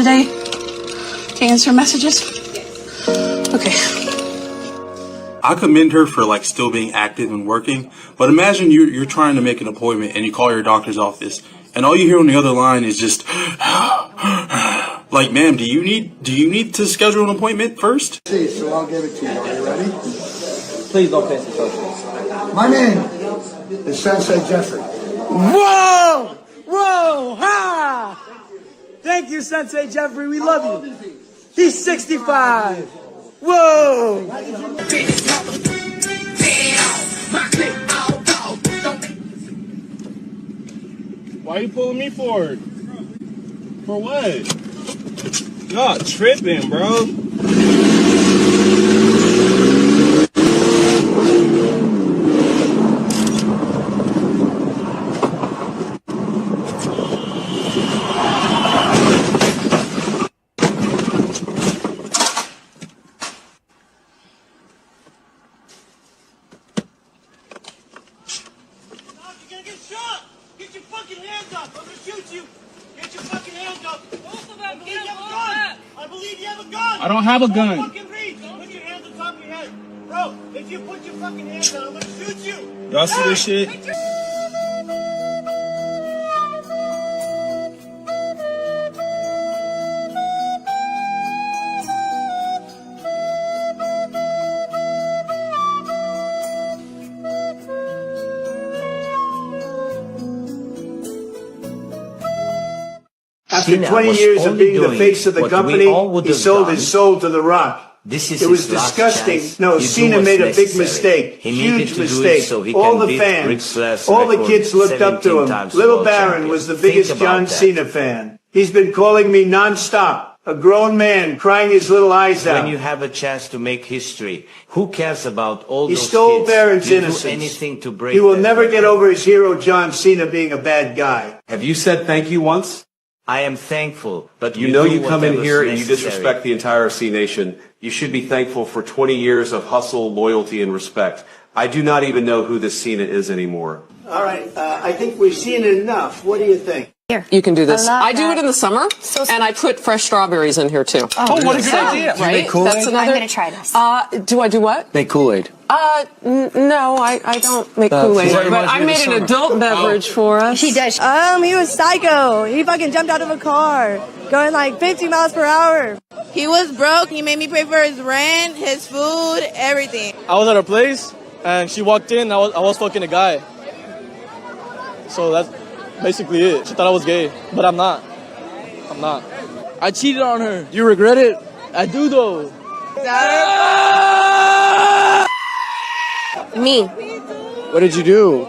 today to answer messages? Okay. I commend her for like still being active and working, but imagine you're trying to make an appointment and you call your doctor's office and all you hear on the other line is just like, ma'am, do you need to schedule an appointment first? See, so I'll give it to you. Are you ready? Please don't pass the socials. My name is Sensei Jeffrey. Whoa! Whoa! Ha! Thank you, Sensei Jeffrey. We love you. He's 65. Whoa! Why are you pulling me forward? For what? Y'all tripping, bro. Get your fucking hands up! I'm gonna shoot you! Get your fucking hands up! Both of them, I believe you have a gun! I believe you have a gun! I don't have a gun. Don't fucking reach! Put your hands on top of your head! Bro, if you put your fucking hands down, I'm gonna shoot you! Y'all see this shit? After 20 years of being the face of the company, he sold his soul to The Rock. It was disgusting. No, Cena made a big mistake. Huge mistake. All the fans, all the kids looked up to him. Little Baron was the biggest John Cena fan. He's been calling me nonstop. A grown man crying his little eyes out. When you have a chance to make history, who cares about all He those stole kids? Baron's You do innocence. anything to break He will that. never get over his hero John Cena being a bad guy. Have you said thank you once? I am thankful, but You know do you come in whatever's here and you necessary. disrespect the entire C Nation. You should be thankful for 20 years of hustle, loyalty, and respect. I do not even know who this Cena is anymore. All right, I think we've seen it enough. What do you think? You can do this. I love I do that. it in the summer, and I put fresh strawberries in here too. Oh, what a good idea. Right? Kool-Aid? That's another. I'm gonna try this. Do I do what? Make Kool-Aid. No, I don't make Kool-Aid, Kool-Aid but reminds I me of made the an summer. adult beverage for us. She does. He was psycho. He fucking jumped out of a car, going like 50 miles per hour. He was broke. He made me pay for his rent, his food, everything. I was at her place, and she walked in. I was fucking a guy. So that's basically it. She thought I was gay, but I'm not. I'm not. I cheated on her. You regret it? I do though. Me. What did you do?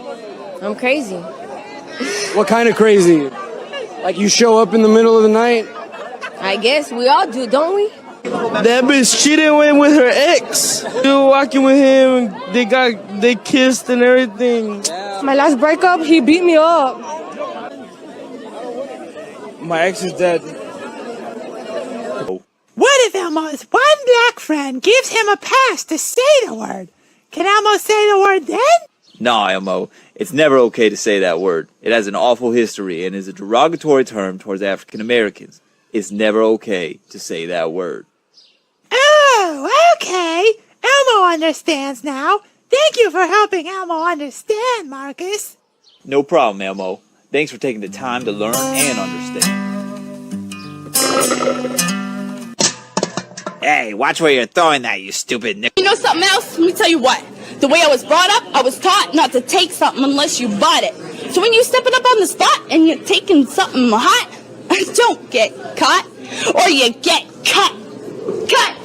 I'm crazy. What kind of crazy? Like you show up in the middle of the night? I guess we all do, don't we? That bitch cheated with her ex. They were walking with him. They kissed and everything. My last breakup, he beat me up. My ex is dead. What if Elmo's one black friend gives him a pass to say the word? Can Elmo say the word then? No, Elmo. It's never okay to say that word. It has an awful history and is a derogatory term towards African Americans. It's never okay to say that word. Oh, okay. Elmo understands now. Thank you for helping Elmo understand, Marcus. No problem, Elmo. Thanks for taking the time to learn and understand. Hey, watch where you're throwing that, you stupid nick. You know something else? Let me tell you what. The way I was brought up, I was taught not to take something unless you bought it. So when you're stepping up on the spot and you're taking something hot, don't get caught or you get cut. Cut!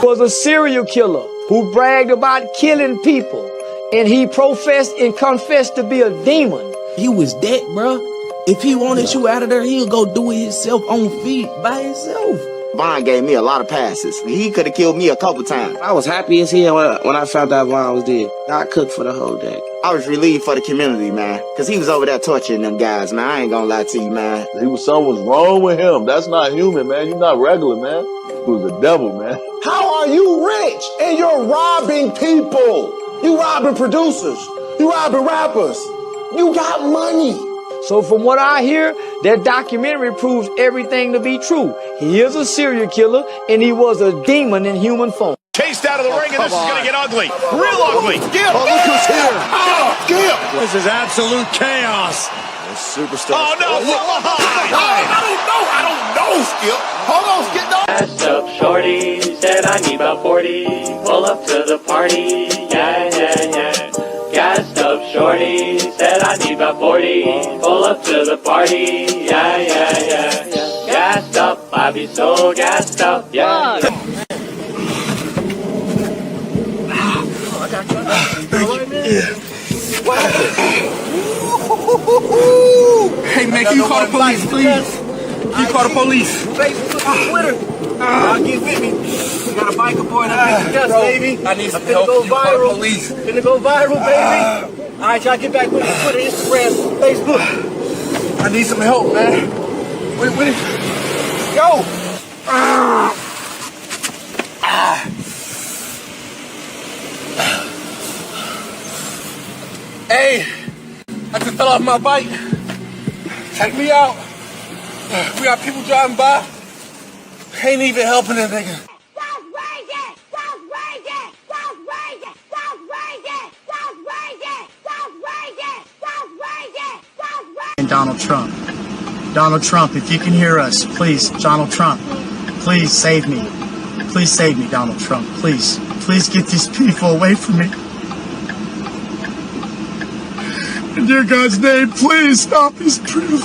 Was a serial killer who bragged about killing people, and he professed and confessed to be a demon. He was dead, bro. If he wanted you out of there, he'll go do it himself on feet by himself. Vaughn gave me a lot of passes. He could have killed me a couple times. I was happy as hell when I found out Vaughn was dead. I cooked for the whole day. I was relieved for the community, man, because he was over there torturing them guys, man. I ain't gonna lie to you, man. Something was wrong with him. That's not human, man. You're not regular, man. He was the devil, man. How are you rich and you're robbing people? You robbing producers. You robbing rappers. You got money. So from what I hear, that documentary proves everything to be true. He is a serial killer, and he was a demon in human form. Chased out of the ring, and this is going to get ugly. Real ugly. Gil. Oh, look who's here. Oh, Gil. This is absolute chaos. Superstar. Oh, no. I don't know, Skip. Hold on, Skip. No. Gassed up shorty, said I need about 40. Pull up to the party, yeah, yeah, yeah. Gassed up shorty, said I need about 40. Pull up to the party, yeah, yeah, yeah. Gassed up, I be so gassed up, yeah. Hey man, can you call the police, please? Can you call the police? Facebook and Twitter. Y'all get with me. We got a biker boy that makes us, baby. I need some help. Can you call the police? Finna go viral, baby. All right, y'all get back with me. Twitter, Instagram, Facebook. I need some help, man. Wait. Go. Hey, I just fell off my bike. Take me out. We got people driving by. Ain't even helping that nigga. And Donald Trump. Donald Trump, if you can hear us, please, Donald Trump, please save me. Please save me, Donald Trump. Please. Please get these people away from me. In dear God's name, please stop these people.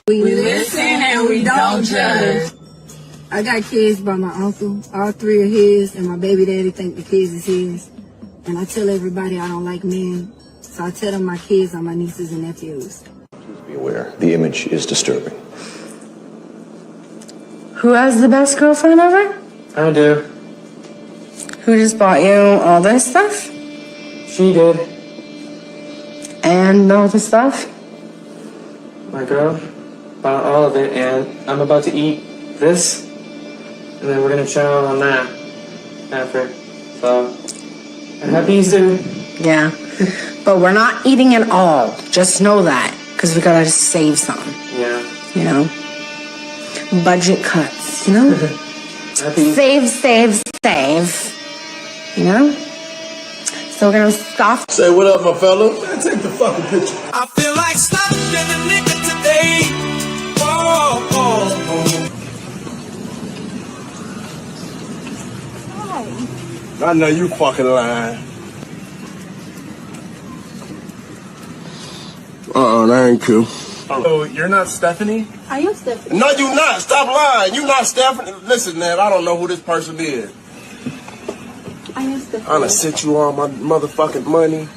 We listen and we don't judge. I got kids by my uncle. All three are his, and my baby daddy think the kids is his. And I tell everybody I don't like men, so I tell them my kids are my nieces and nephews. Be aware, the image is disturbing. Who has the best girlfriend ever? I do. Who just bought you all this stuff? She did. And all the stuff? My girl bought all of it, and I'm about to eat this, and then we're gonna chow on that after. So, happy Easter. Yeah. But we're not eating it all. Just know that. Because we gotta save some. Yeah. You know? Budget cuts, you know? Save. You know? So we're gonna stop. Say what up, my fella. Man, take the fucking picture. I feel like stopping a nigga today. Oh. I know you fucking lying. That ain't cool. So you're not Stephanie? I am Stephanie. No, you not. Stop lying. You not Stephanie. Listen, man, I don't know who this person is. I am Stephanie. I done sent you all my motherfucking money.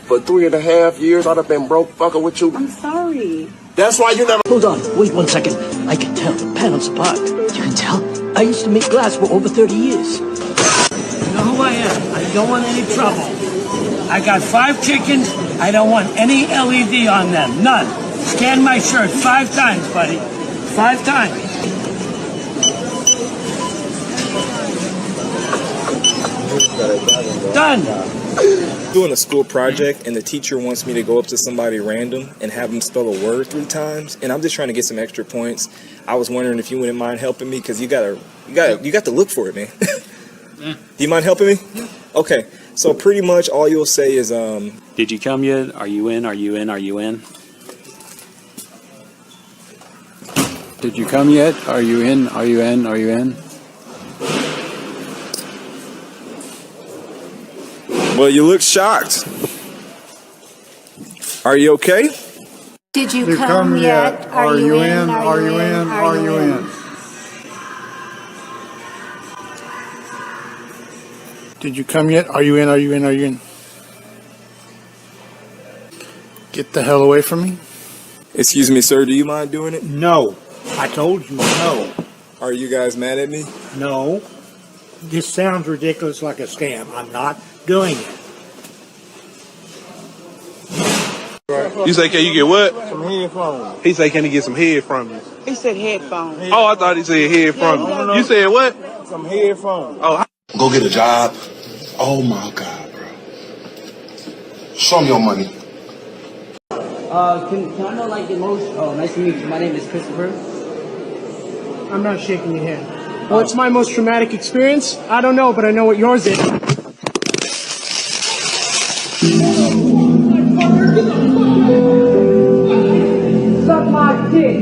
For 3.5 years, I'd have been broke fucking with you. I'm sorry. That's why you never... Hold on, wait 1 second. I can tell the panels apart. You can tell? I used to make glass for over 30 years. You know who I am. I don't want any trouble. I got 5 chickens. I don't want any LED on them. None. Scan my shirt 5 times, buddy. 5 times. Done. Doing a school project, and the teacher wants me to go up to somebody random and have them spell a word 3 times, and I'm just trying to get some extra points. I was wondering if you wouldn't mind helping me, because you got to look for it, man. Do you mind helping me? Yeah. Okay. So pretty much all you'll say is, did you come yet? Are you in? Are you in? Are you in? Did you come yet? Are you in? Are you in? Are you in? Well, you look shocked. Are you okay? Did you come yet? Are you in? Are you in? Are you in? Did you come yet? Are you in? Are you in? Are you in? Get the hell away from me. Excuse me, sir. Do you mind doing it? No. I told you no. Are you guys mad at me? No. This sounds ridiculous, like a scam. I'm not doing it. You say, can you get what? Some headphones. He say, can he get some head from you? He said headphones. Oh, I thought he said head from you. You said what? Some headphones. Oh, go get a job. Oh my God, bro. Show me your money. Can I know like your most? Oh, nice to meet you. My name is Christopher. I'm not shaking your hand. What's my most traumatic experience? I don't know, but I know what yours is. Suck my dick.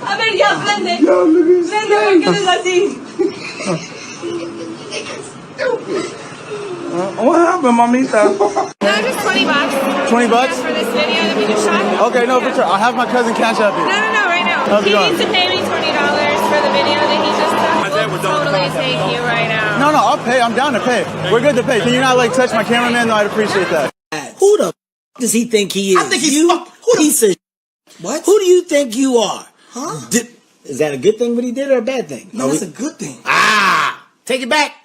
A ver, ya, prende. Prende, ¿por qué eres así? What happened, mamita? No, just $20. $20 bucks? For this video that we just shot. Okay, no, for sure. I'll have my cousin cash out here. No, right now. How's it He going? needs to pay me $20 for the video that he just took. We'll totally take you right now. No, I'll pay. I'm down to pay. We're good to pay. Can you not like touch my cameraman? No, I'd appreciate that. Who the does he think he is? I think he's piece of What? Who do you think you are? Huh? Is that a good thing what he did or a bad thing? No, that's a good thing. Take it back.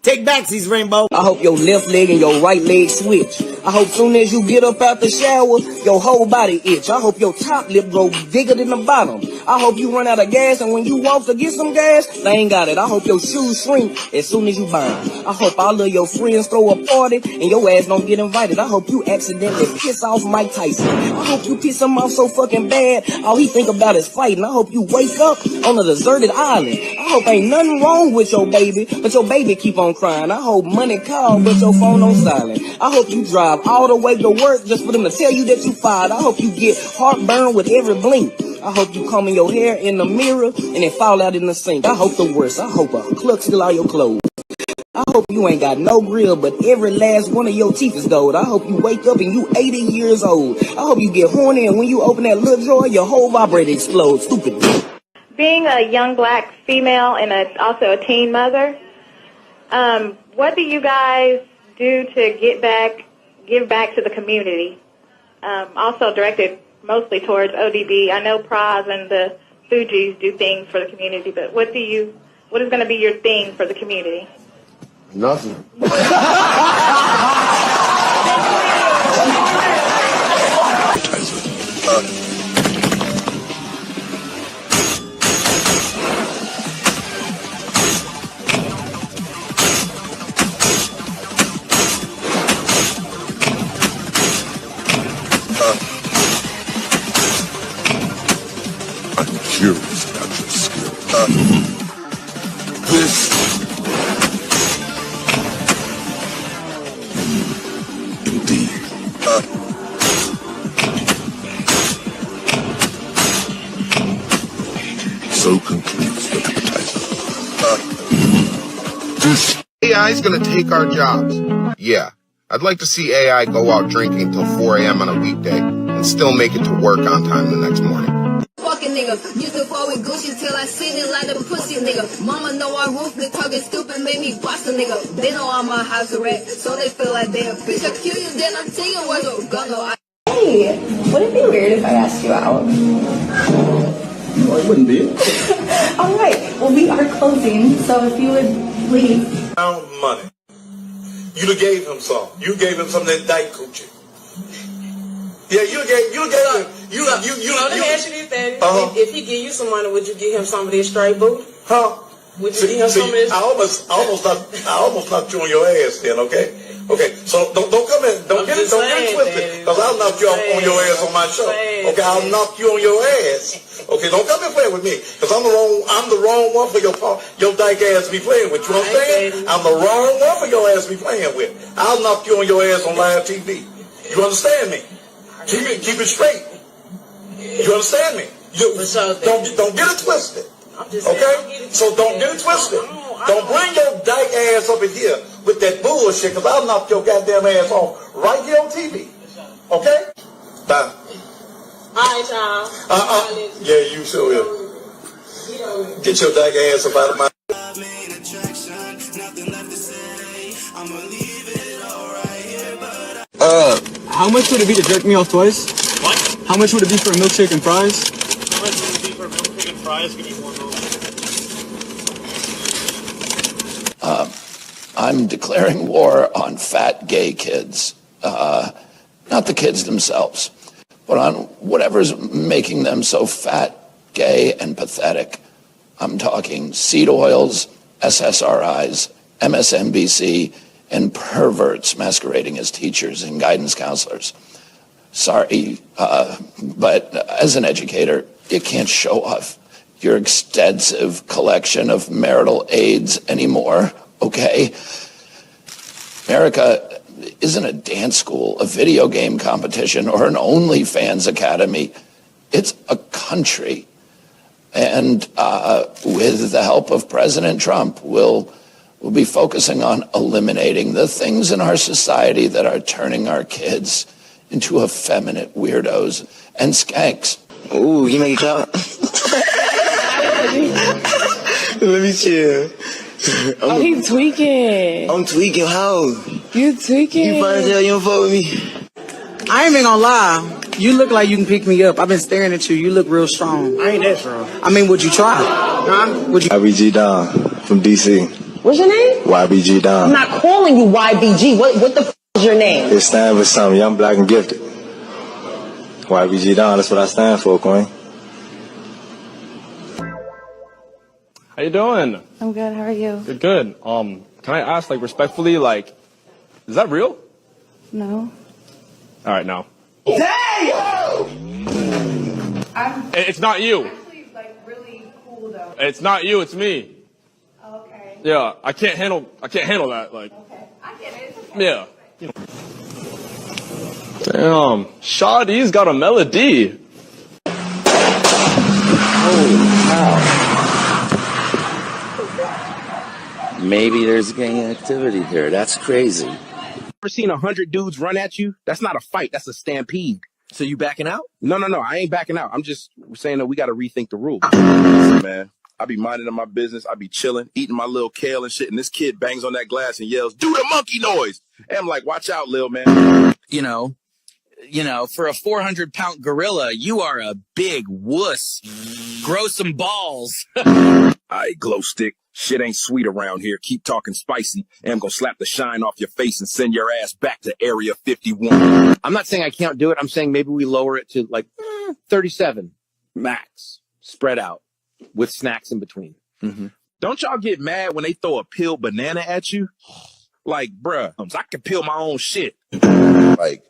Take backsies, Rainbow. I hope your left leg and your right leg switch. I hope soon as you get up out the shower, your whole body itch. I hope your top lip grow bigger than the bottom. I hope you run out of gas and when you walk to get some gas, they ain't got it. I hope your shoes shrink as soon as you buy them. I hope all of your friends throw a party and your ass don't get invited. I hope you accidentally piss off Mike Tyson. I hope you piss him off so fucking bad, all he think about is fighting. I hope you wake up on a deserted island. I hope ain't nothing wrong with your baby, but your baby keep on crying. I hope money call, but your phone on silent. I hope you drive all the way to work just for them to tell you that you fired. I hope you get heartburn with every blink. I hope you combing your hair in the mirror and it fall out in the sink. I hope the worst. I hope a cluck steal all your clothes. I hope you ain't got no grill, but every last one of your teeth is gold. I hope you wake up and you 80 years old. I hope you get horny and when you open that little drawer, your whole vibrator explodes. Stupid bitch. Being a young black female and also a teen mother, what do you guys do to give back to the community? Also directed mostly towards ODB. I know Praz and the Fugees do things for the community, but what is going to be your thing for the community? Nothing. I'm curious about your skill. This. Indeed. So concludes the appetizer. This. AI is going to take our jobs. Yeah. I'd like to see AI go out drinking till 4 a.m. on a weekday and still make it to work on time the next morning. Fucking nigga, used to fall with Gucci till I seen it like a pussy nigga. Mama know I ruthless, talking stupid, made me boss a nigga. They know I'm a house arrest, so they feel like they a bitch. I kill you, then I tell you where to go. Hey, would it be weird if I asked you out? No, it wouldn't be. Alright, well we are closing, so if you would please. Found money. You gave him some. You gave him some of that dyke coochie. Yeah, you gave him. Let me ask you this, Daddy. If he give you some money, would you give him some of this straight booty? Huh? Would you give him some of this? I almost knocked you on your ass then, okay? Okay, so don't come in, don't get it twisted, because I'll knock you on your ass on my show. Okay, I'll knock you on your ass. Okay, don't come and play with me, because I'm the wrong one for your dyke ass to be playing with. You understand? I'm the wrong one for your ass to be playing with. I'll knock you on your ass on live TV. You understand me? Keep it straight. You understand me? Don't get it twisted. Okay? So don't get it twisted. Don't bring your dyke ass up in here with that bullshit, because I'll knock your goddamn ass off right here on TV. Okay? Bye. Alright, y'all. Yeah, you sure will. Get your dyke ass up out of my... How much would it be to jerk me off twice? What? How much would it be for a milkshake and fries? How much would it be for a milkshake and fries? Give me $1. I'm declaring war on fat gay kids. Not the kids themselves, but on whatever's making them so fat, gay, and pathetic. I'm talking seed oils, SSRIs, MSNBC, and perverts masquerading as teachers and guidance counselors. Sorry, but as an educator, you can't show off your extensive collection of marital aids anymore, okay? America isn't a dance school, a video game competition, or an OnlyFans academy. It's a country. And with the help of President Trump, we'll be focusing on eliminating the things in our society that are turning our kids into effeminate weirdos and skanks. Ooh, you make it clap? Let me chill. Oh, he tweaking. I'm tweaking. How? You tweaking. You fine as hell, you don't fuck with me. I ain't even gonna lie. You look like you can pick me up. I've been staring at you. You look real strong. I ain't that strong. I mean, would you try? Huh? Would you? YBG Don from DC. What's your name? YBG Don. I'm not calling you YBG. What the f is your name? It stands for something. Young, black, and gifted. YBG Don. That's what I stand for, Queen. How you doing? I'm good. How are you? You're good. Can I ask, like, respectfully, like, is that real? No. All right, now. I'm It's not you. actually like really cool though. It's not you. It's me. Okay. Yeah, I can't handle that. Like. Okay. I get it. It's okay. Yeah. Damn, Shawty's got a melody. Maybe there's gang activity here. That's crazy. Ever seen 100 dudes run at you? That's not a fight. That's a stampede. So you backing out? No. I ain't backing out. I'm just saying that we got to rethink the rules. Listen, man, I be minding my business. I be chilling, eating my little kale and shit. And this kid bangs on that glass and yells, "Do the monkey noise." And I'm like, watch out, Lil man. You know, for a 400-pound gorilla, you are a big wuss. Grow some balls. Aight, glow stick. Shit ain't sweet around here. Keep talking spicy, and I'm gonna slap the shine off your face and send your ass back to Area 51. I'm not saying I can't do it. I'm saying maybe we lower it to like 37 max, spread out with snacks in between. Mm-hmm. Don't y'all get mad when they throw a peeled banana at you? Like, bruh, I can peel my own shit. Like,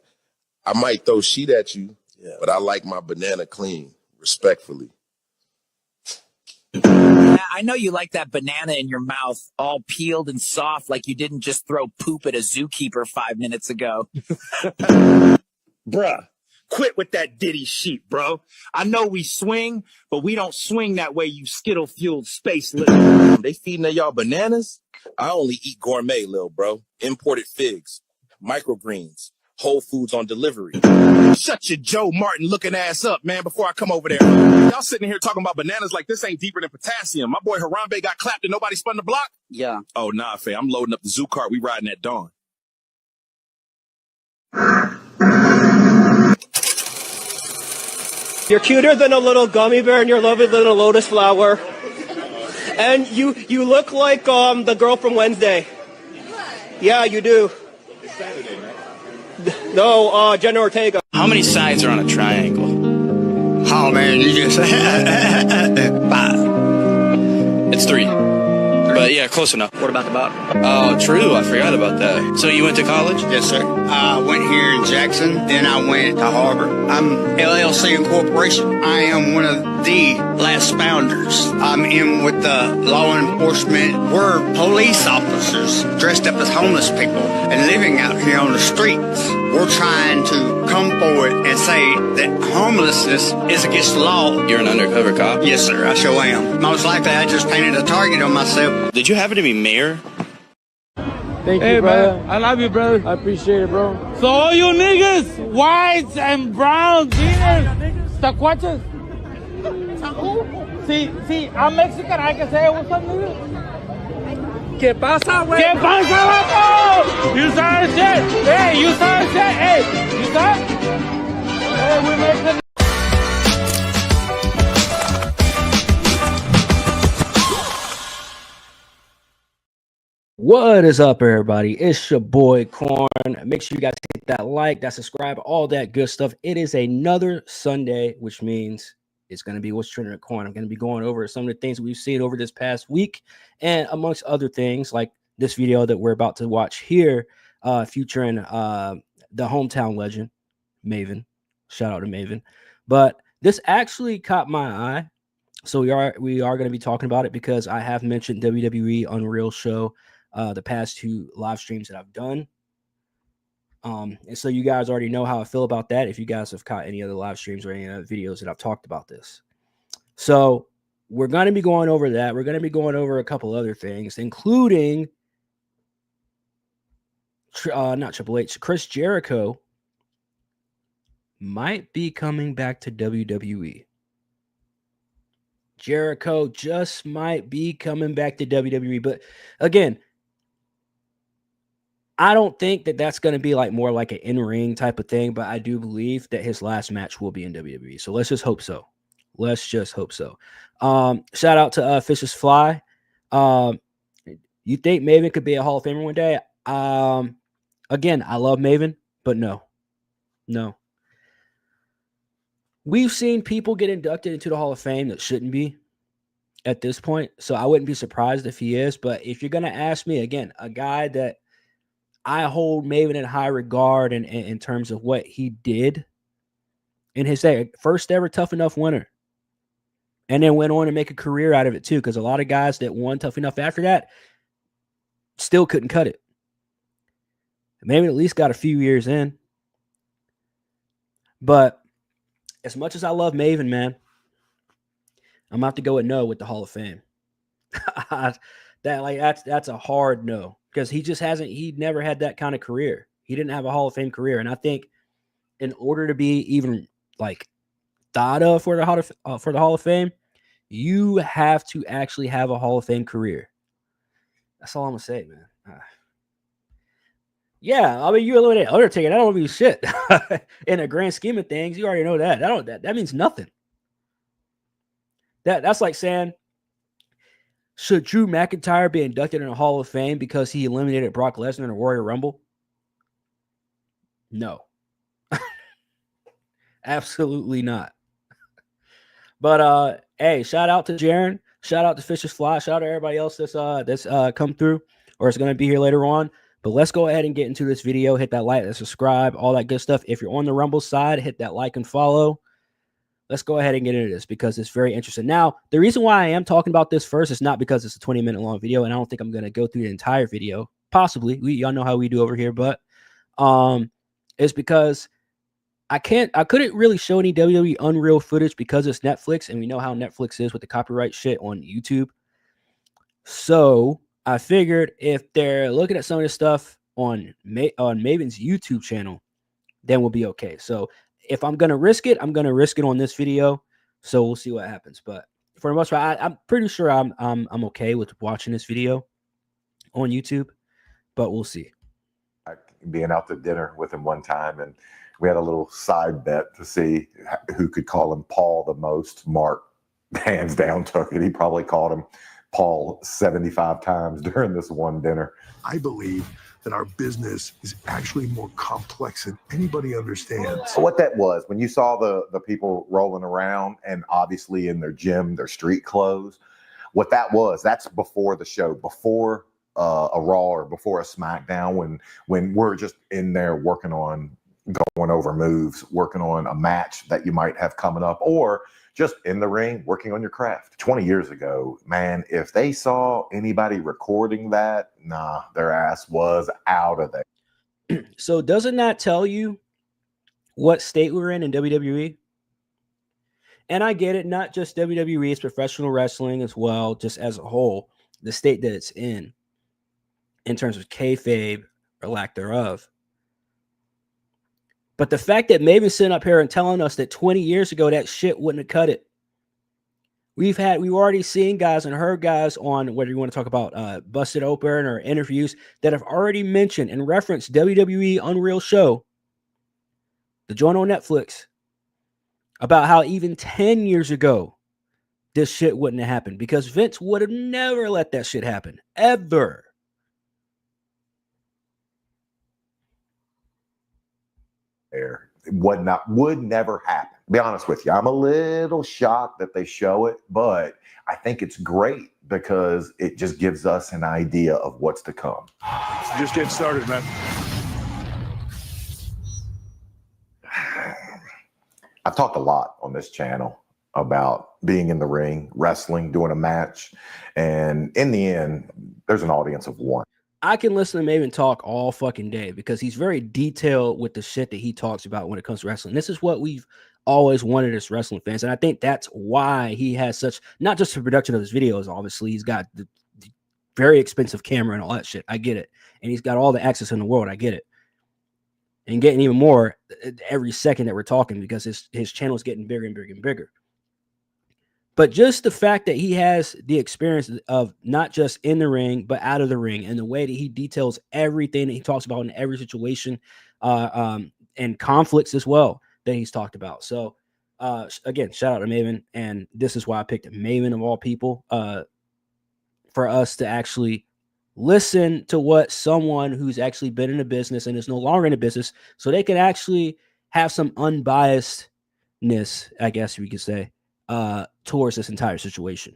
I might throw shit at you, but I like my banana clean, respectfully. Yeah, I know you like that banana in your mouth, all peeled and soft, like you didn't just throw poop at a zookeeper 5 minutes ago. Bruh, quit with that Diddy shit, bro. I know we swing, but we don't swing that way, you Skittle-fueled space little. They feeding y'all bananas? I only eat gourmet, lil bro. Imported figs, microgreens, Whole Foods on delivery. Shut your Joe Martin looking ass up, man, before I come over there. Y'all sitting here talking about bananas like this ain't deeper than potassium. My boy Harambe got clapped and nobody spun the block? Yeah. Oh, nah, fam. I'm loading up the zoo cart. We riding at dawn. You're cuter than a little gummy bear and your lovely little lotus flower. And you look like the girl from Wednesday. Yeah, you do. It's Saturday, man. No, Jenna Ortega. How many sides are on a triangle? Oh, man, you just... 5. It's 3. But yeah, close enough. What about the bottom? Oh, true. I forgot about that. So you went to college? Yes, sir. I went here in Jackson, then I went to Harvard. I'm LLC Incorporation. I am one of the last founders. I'm in with the law enforcement. We're police officers dressed up as homeless people and living out here on the streets. We're trying to come forward and say that homelessness is against the law. You're an undercover cop? Yes, sir. I sure am. Most likely, I just painted a target on myself. Did you happen to be mayor? Thank you, brother. Man, I love you, brother. I appreciate it, bro. So all you niggas, whites and browns, tacuaches. See, I'm Mexican. I can say what's up, nigga. ¿Qué pasa, güey? ¿Qué pasa, vato? You saw shit. Hey, you saw shit. Hey, you saw? Hey, we make the... What is up, everybody? It's your boy Corn. Make sure you guys hit that like, that subscribe, all that good stuff. It is another Sunday, which means it's going to be What's Trending at Corn. I'm going to be going over some of the things we've seen over this past week, and amongst other things, like this video that we're about to watch here, featuring the hometown legend, Maven, Shout out to Maven. But this actually caught my eye. So we are going to be talking about it because I have mentioned WWE Unreal Show the past 2 live streams that I've done. And so you guys already know how I feel about that if you guys have caught any other live streams or any other videos that I've talked about this. So we're going to be going over that. We're going to be going over a couple other things, including not Triple H, Chris Jericho might be coming back to WWE. Jericho just might be coming back to WWE. But again, I don't think that that's going to be like more like an in-ring type of thing, but I do believe that his last match will be in WWE. So let's just hope so. Let's just hope so. Shout out to Fishes Fly. You think Maven could be a Hall of Famer one day? Again, I love Maven, but no. We've seen people get inducted into the Hall of Fame that shouldn't be at this point. So I wouldn't be surprised if he is. But if you're going to ask me, again, a guy that I hold Maven in high regard in terms of what he did in his day. First ever Tough Enough winner. And then went on to make a career out of it too, because a lot of guys that won Tough Enough after that still couldn't cut it. Maven at least got a few years in. But as much as I love Maven, man, I'm about to go with no with the Hall of Fame. That's a hard no. Because he never had that kind of career. He didn't have a Hall of Fame career. And I think in order to be even like thought of for the Hall of Fame, you have to actually have a Hall of Fame career. That's all I'm going to say, man. Yeah, I mean, you eliminate Undertaker. That don't mean shit. In the grand scheme of things, you already know that. That means nothing. That's like saying, should Drew McIntyre be inducted in the Hall of Fame because he eliminated Brock Lesnar in a Royal Rumble? No. Absolutely not. But hey, shout out to Jaren. Shout out to Fishes Fly. Shout out to everybody else that's come through or is going to be here later on. But let's go ahead and get into this video. Hit that like, that subscribe, all that good stuff. If you're on the Rumble side, hit that like and follow. Let's go ahead and get into this because it's very interesting. Now, the reason why I am talking about this first is not because it's a 20-minute long video, and I don't think I'm going to go through the entire video. Possibly. Y'all know how we do over here, but it's because I couldn't really show any WWE Unreal footage because it's Netflix, and we know how Netflix is with the copyright shit on YouTube. So I figured if they're looking at some of this stuff on Maven's YouTube channel, then we'll be okay. So if I'm going to risk it, I'm going to risk it on this video. So we'll see what happens. But for the most part, I'm pretty sure I'm okay with watching this video on YouTube, but we'll see. Being out to dinner with him one time, and we had a little side bet to see who could call him Paul the most. Mark, hands down, took it. He probably called him Paul 75 times during this one dinner. I believe that our business is actually more complex than anybody understands. So what that was, when you saw the people rolling around and obviously in their gym, their street clothes, what that was, that's before the show, before a Raw or before a SmackDown, when we're just in there working on going over moves, working on a match that you might have coming up, or just in the ring, working on your craft. 20 years ago, man, if they saw anybody recording that, nah, their ass was out of there. So doesn't that tell you what state we're in WWE? And I get it, not just WWE, it's professional wrestling as well, just as a whole, the state that it's in terms of kayfabe or lack thereof. But the fact that Maven's sitting up here and telling us that 20 years ago that shit wouldn't have cut it. We've already seen guys and heard guys on whether you want to talk about Busted Open or interviews that have already mentioned and referenced WWE Unreal Show, the joint on Netflix, about how even 10 years ago this shit wouldn't have happened because Vince would have never let that shit happen, ever. It would never happen. To be honest with you, I'm a little shocked that they show it, but I think it's great because it just gives us an idea of what's to come. Just get started, man. I've talked a lot on this channel about being in the ring, wrestling, doing a match. And in the end, there's an audience of one. I can listen to Maven talk all fucking day because he's very detailed with the shit that he talks about when it comes to wrestling. This is what we've always wanted as wrestling fans. And I think that's why he has such, not just the production of his videos, obviously, he's got the very expensive camera and all that shit. I get it. And he's got all the access in the world. I get it. And getting even more every second that we're talking because his channel is getting bigger and bigger and bigger. But just the fact that he has the experience of not just in the ring, but out of the ring, and the way that he details everything that he talks about in every situation, and conflicts as well that he's talked about. So, again, shout out to Maven. And this is why I picked Maven of all people, for us to actually listen to what someone who's actually been in a business and is no longer in a business, so they can actually have some unbiasedness, I guess we could say, towards this entire situation.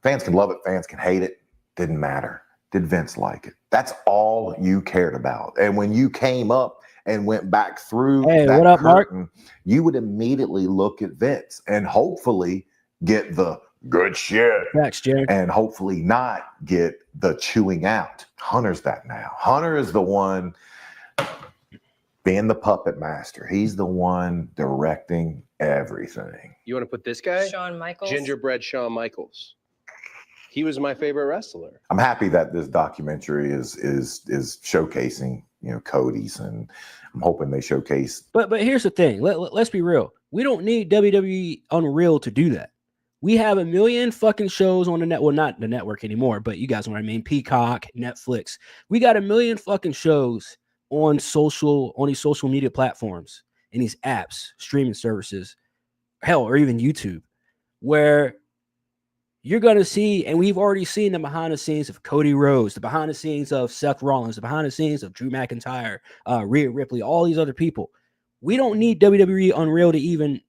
Fans can love it, fans can hate it. Didn't matter. Did Vince like it? That's all you cared about. And when you came up and went back through that what up, curtain, Mark? You would immediately look at Vince and hopefully get the good shit. Thanks, Jared. And hopefully not get the chewing out. Hunter's that now. Hunter is the one being the puppet master. He's the one directing everything. You want to put this guy? Shawn Michaels. Gingerbread Shawn Michaels. He was my favorite wrestler. I'm happy that this documentary is showcasing, Cody's, and I'm hoping they showcase. But here's the thing. Let's be real. We don't need WWE Unreal to do that. We have a million fucking shows on the net. Well, not the network anymore, but you guys know what I mean. Peacock, Netflix. We got a million fucking shows on these social media platforms and these apps, streaming services, hell, or even YouTube, where you're going to see, and we've already seen the behind the scenes of Cody Rhodes, the behind the scenes of Seth Rollins, the behind the scenes of Drew McIntyre, Rhea Ripley, all these other people. We don't need WWE Unreal to even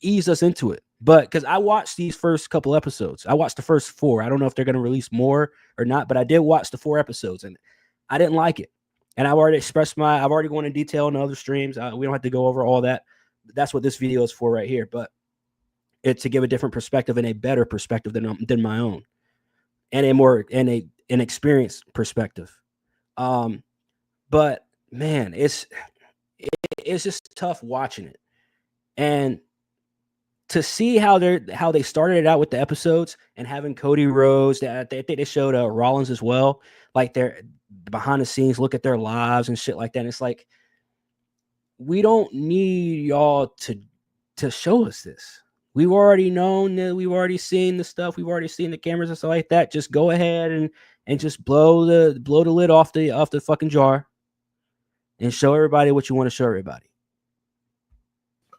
ease us into it. But because I watched these first couple episodes, I watched the first 4. I don't know if they're going to release more or not, but I did watch the 4 episodes and I didn't like it. And I've already I've already gone in detail in other streams. We don't have to go over all that. That's what this video is for right here. But it's to give a different perspective and a better perspective than my own, and an experienced perspective. But man, it's just tough watching it, and to see how they started it out with the episodes and having Cody Rhodes. I think they showed Rollins as well, like they're behind the scenes, look at their lives and shit like that. And it's like, we don't need y'all to show us this. We've already known that. We've already seen the stuff. We've already seen the cameras and stuff like that. Just go ahead and just blow the lid off the fucking jar and show everybody what you want to show everybody.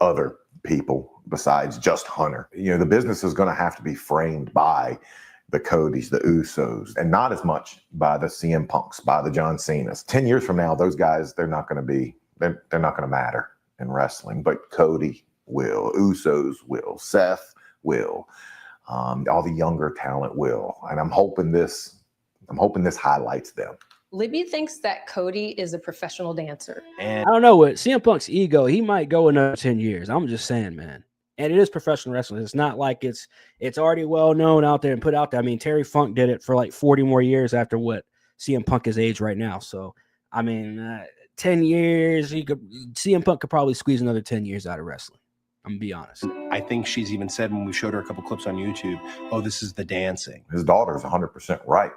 Other people besides just Hunter. The business is going to have to be framed by the Codys, the Usos, and not as much by the CM Punks, by the John Cenas. 10 years from now, those guys, they're not going to matter in wrestling, but Cody will, Usos will, Seth will, all the younger talent will. And I'm hoping this highlights them. Libby thinks that Cody is a professional dancer. And I don't know what CM Punk's ego, he might go another 10 years. I'm just saying, man. And it is professional wrestling. It's not like it's already well known out there and put out there. I mean, Terry Funk did it for like 40 more years after what CM Punk is age right now. So, I mean, 10 years, CM Punk could probably squeeze another 10 years out of wrestling. I'm gonna be honest. I think she's even said when we showed her a couple clips on YouTube, oh, this is the dancing. His daughter's 100% right.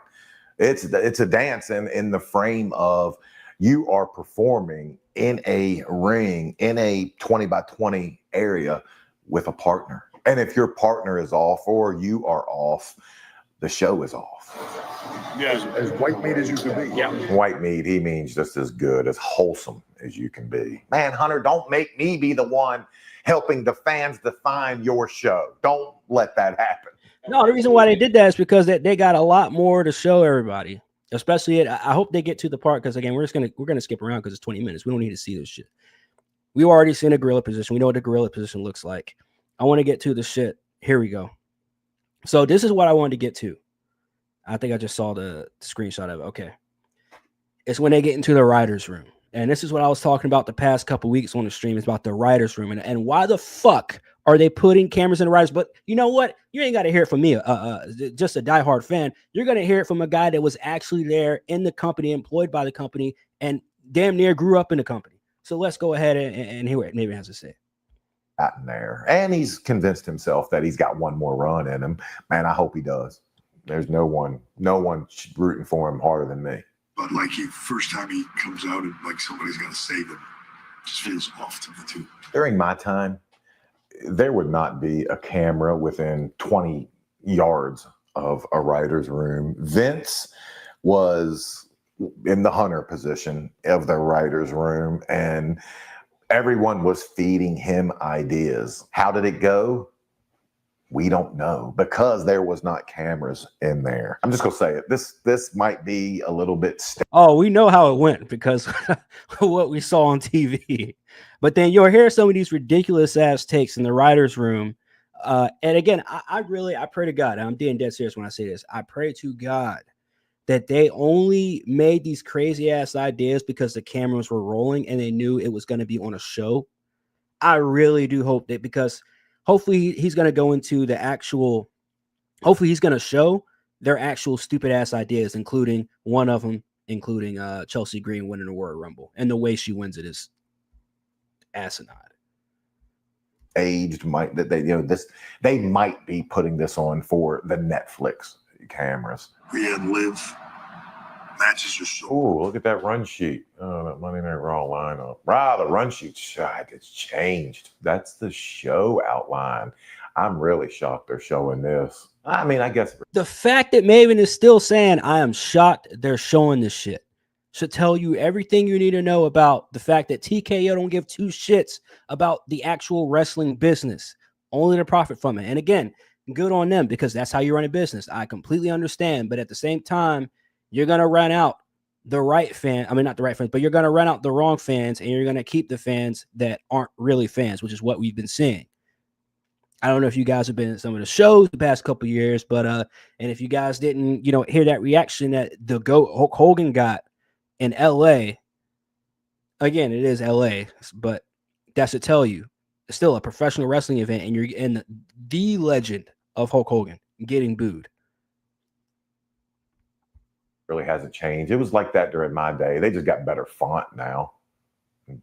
It's a dance in the frame of you are performing in a ring, in a 20 by 20 area with a partner. And if your partner is off or you are off, the show is off. Yeah, as white meat as you can be. Yeah. White meat, he means just as good, as wholesome as you can be. Man, Hunter, don't make me be the one helping the fans define your show. Don't let that happen. No, the reason why they did that is because they got a lot more to show everybody. Especially, I hope they get to the part, because again, we're gonna skip around because it's 20 minutes. We don't need to see this shit. We've already seen a gorilla position. We know what the gorilla position looks like. I want to get to the shit. Here we go. So this is what I wanted to get to. I think I just saw the screenshot of it. Okay. It's when they get into the writer's room. And this is what I was talking about the past couple weeks on the stream, is about the writer's room. And why the fuck are they putting cameras in the writers? But you know what? You ain't got to hear it from me, just a diehard fan. You're going to hear it from a guy that was actually there in the company, employed by the company, and damn near grew up in the company. So let's go ahead and hear what Navy has to say. Gotten there. And he's convinced himself that he's got one more run in him. Man, I hope he does. There's no one rooting for him harder than me. But like first time he comes out and like somebody's got to save him, just feels off to me too. During my time, there would not be a camera within 20 yards of a writer's room. Vince was in the hunter position of the writer's room, and everyone was feeding him ideas. How did it go? We don't know, because there was not cameras in there. I'm just gonna say it. This might be a little bit. Oh, we know how it went because what we saw on TV. But then you'll hear some of these ridiculous ass takes in the writers' room. And again, I pray to God. I'm being dead serious when I say this. I pray to God that they only made these crazy ass ideas because the cameras were rolling and they knew it was going to be on a show. I really do hope that, because hopefully he's going to go into the actual, hopefully he's going to show their actual stupid ass ideas, including one of them, including Chelsea Green winning the Royal Rumble. And the way she wins it is asinine. Aged they might be putting this on for the Netflix cameras. Rhea Liv matches your show. Oh, look at that run sheet. Oh, that Monday Night Raw lineup. The run sheet it's changed. That's the show outline. I'm really shocked they're showing this. I mean, I guess the fact that Maven is still saying I am shocked they're showing this shit should tell you everything you need to know about the fact that TKO don't give two shits about the actual wrestling business, only to profit from it. And again, good on them, because that's how you run a business. I completely understand, but at the same time, you're going to run out the right fan. I mean, not the right fans, but you're going to run out the wrong fans, and you're going to keep the fans that aren't really fans, which is what we've been seeing. I don't know if you guys have been in some of the shows the past couple of years, but and if you guys didn't, hear that reaction that the GOAT Hulk Hogan got in LA, again, it is LA, but that should tell you it's still a professional wrestling event, and you're in the legend of Hulk Hogan getting booed. Really hasn't changed. It was like that during my day. They just got better font now,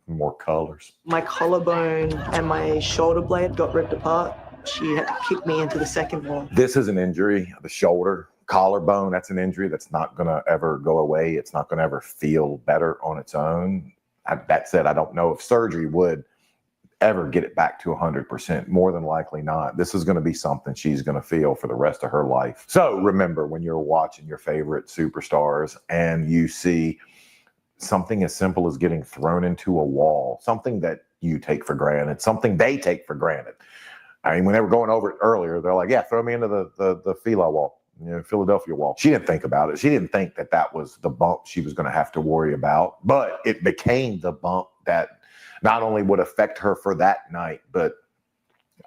more colors. My collarbone and my shoulder blade got ripped apart. She had to kick me into the second one. This is an injury, the shoulder, collarbone. That's an injury that's not going to ever go away. It's not going to ever feel better on its own. That said, I don't know if surgery would ever get it back to 100%. More than likely not. This is going to be something she's going to feel for the rest of her life. So remember, when you're watching your favorite superstars and you see something as simple as getting thrown into a wall, something that you take for granted, something they take for granted. I mean, when they were going over it earlier, they're like, yeah, throw me into the Fila wall, Philadelphia wall. She didn't think about it. She didn't think that was the bump she was going to have to worry about, but it became the bump that not only would affect her for that night, but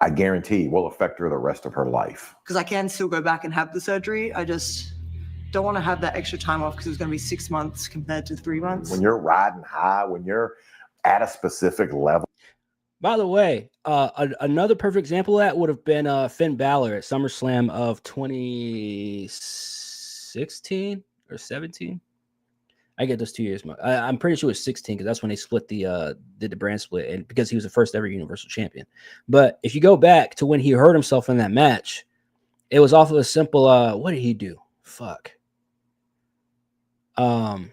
I guarantee will affect her the rest of her life. Because I can still go back and have the surgery. I just don't want to have that extra time off, because it's going to be 6 months compared to 3 months. When you're riding high, when you're at a specific level. By the way, another perfect example of that would have been Finn Balor at SummerSlam of 2016 or 17. I get those 2 years. I'm pretty sure it was 16, because that's when they split did the brand split, and because he was the first ever Universal Champion. But if you go back to when he hurt himself in that match, it was off of a simple. What did he do? Fuck. Damn,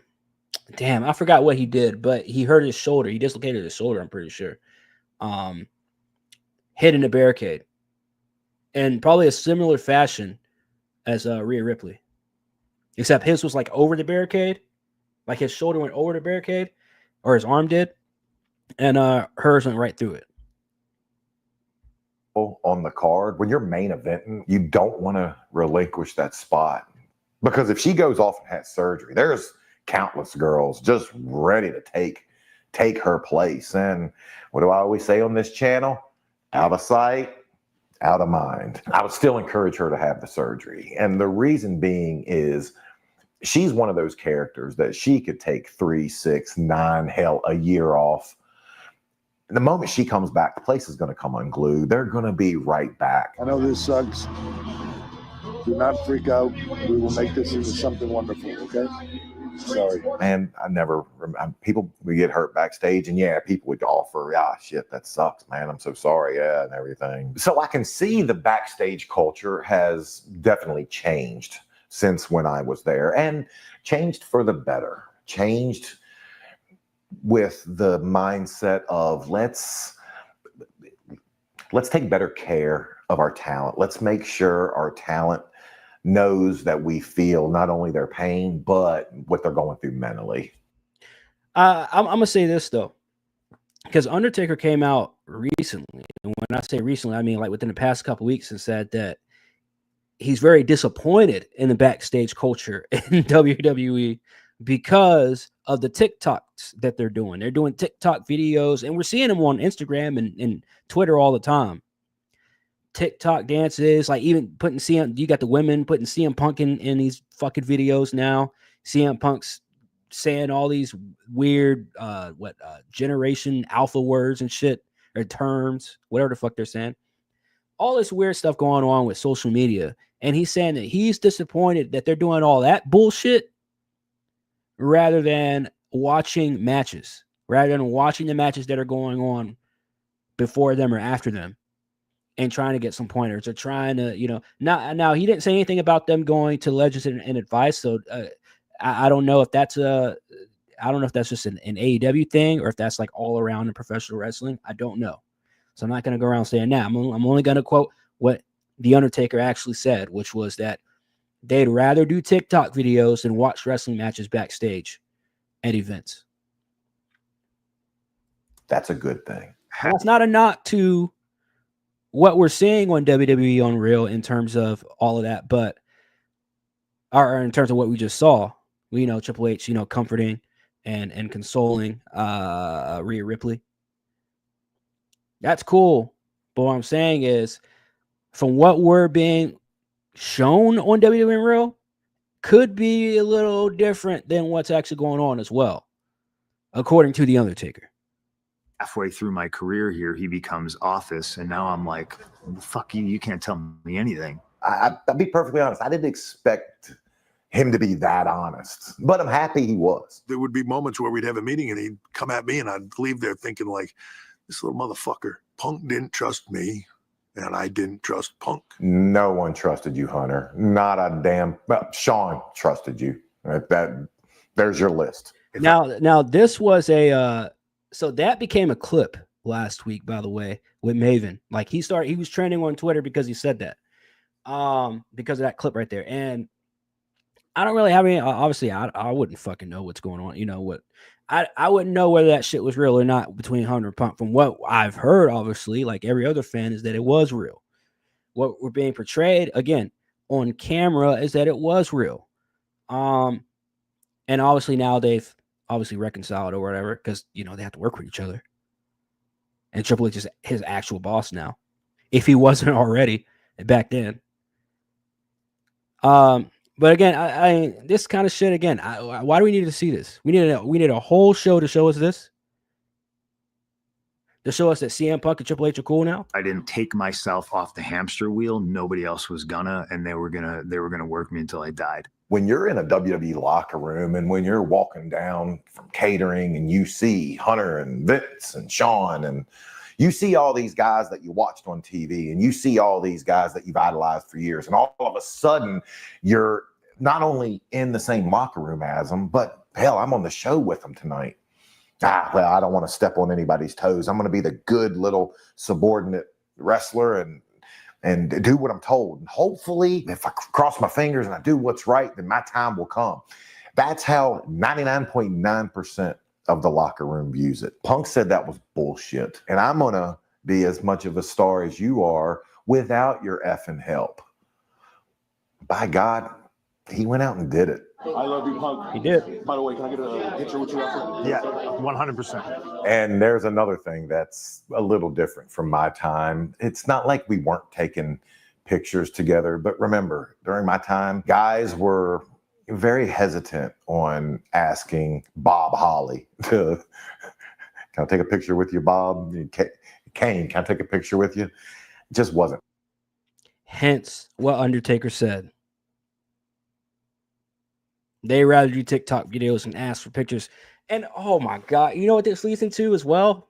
I forgot what he did, but he hurt his shoulder. He dislocated his shoulder, I'm pretty sure. Hit in the barricade, in probably a similar fashion as Rhea Ripley, except his was like over the barricade. Like his shoulder went over the barricade, or his arm did, and hers went right through it. On the card, when you're main eventing, you don't want to relinquish that spot, because if she goes off and has surgery, there's countless girls just ready to take her place. And what do I always say on this channel? Out of sight, out of mind. I would still encourage her to have the surgery, and the reason being is, she's one of those characters that she could take 3, 6, 9, hell, a year off. The moment she comes back, the place is going to come unglued. They're going to be right back. I know this sucks. Do not freak out. We will make this into something wonderful, okay? Sorry. Man, people would get hurt backstage, and yeah, people would offer, shit, that sucks, man. I'm so sorry, and everything. So I can see the backstage culture has definitely changed since when I was there, and changed for the better. Changed with the mindset of let's take better care of our talent. Let's make sure our talent knows that we feel not only their pain, but what they're going through mentally. I'm gonna say this though, because Undertaker came out recently, and when I say recently, I mean like within the past couple weeks, and said that he's very disappointed in the backstage culture in WWE because of the TikToks that they're doing. They're doing TikTok videos, and we're seeing them on Instagram and Twitter all the time. TikTok dances, like even putting you got the women putting CM Punk in these fucking videos now. CM Punk's saying all these weird generation alpha words and shit, or terms, whatever the fuck they're saying. All this weird stuff going on with social media. And he's saying that he's disappointed that they're doing all that bullshit rather than watching matches, rather than watching the matches that are going on before them or after them, and trying to get some pointers, or trying to, now he didn't say anything about them going to Legends and Advice. So I don't know if that's just an AEW thing, or if that's like all around in professional wrestling. I don't know. So I'm not going to go around saying that. I'm only going to quote what The Undertaker actually said, which was that they'd rather do TikTok videos than watch wrestling matches backstage at events. That's a good thing. That's not a knock to what we're seeing on WWE Unreal in terms of all of that, but or in terms of what we just saw. We know Triple H, comforting and consoling Rhea Ripley. That's cool. But what I'm saying is, from what we're being shown on WWE Unreal, could be a little different than what's actually going on as well, according to The Undertaker. Halfway through my career here, he becomes Office, and now I'm like, fuck you, you can't tell me anything. I'll be perfectly honest. I didn't expect him to be that honest, but I'm happy he was. There would be moments where we'd have a meeting and he'd come at me, and I'd leave there thinking like, this little motherfucker, Punk didn't trust me, and I didn't trust Punk. No one trusted you, Hunter. Not a damn. Well, Sean trusted you. There's your list. Now this was so that became a clip last week, by the way, with Maven. Like he was trending on Twitter because he said that, because of that clip right there. And I don't really have any. Obviously, I wouldn't fucking know what's going on. I wouldn't know whether that shit was real or not between Hunter and Punk. From what I've heard, obviously, like every other fan, is that it was real. What we're being portrayed again on camera is that it was real. And obviously now they've reconciled or whatever, because they have to work with each other. And Triple H is his actual boss now, if he wasn't already back then. But again, I this kind of shit again. Why do we need to see this? We need a whole show to show us this. To show us that CM Punk and Triple H are cool now. I didn't take myself off the hamster wheel. Nobody else was gonna, and they were gonna work me until I died. When you're in a WWE locker room, and when you're walking down from catering, and you see Hunter and Vince and Sean, and you see all these guys that you watched on TV, and you see all these guys that you've idolized for years, and all of a sudden you're not only in the same locker room as them, but hell, I'm on the show with them tonight. Well, I don't want to step on anybody's toes. I'm going to be the good little subordinate wrestler and do what I'm told. And hopefully, if I cross my fingers and I do what's right, then my time will come. That's how 99.9% of the locker room views it. Punk said that was bullshit. And I'm going to be as much of a star as you are without your effing help. By God, he went out and did it. I love you, Punk. He did. By the way, can I get a picture with you after? Yeah, 100%. And there's another thing that's a little different from my time. It's not like we weren't taking pictures together, but remember, during my time, guys were, very hesitant on asking Bob Holly to, can I take a picture with you, Bob? Kane, can I take a picture with you? It just wasn't. Hence what Undertaker said. They rather do TikTok videos and ask for pictures. And oh my God, you know what this leads into as well?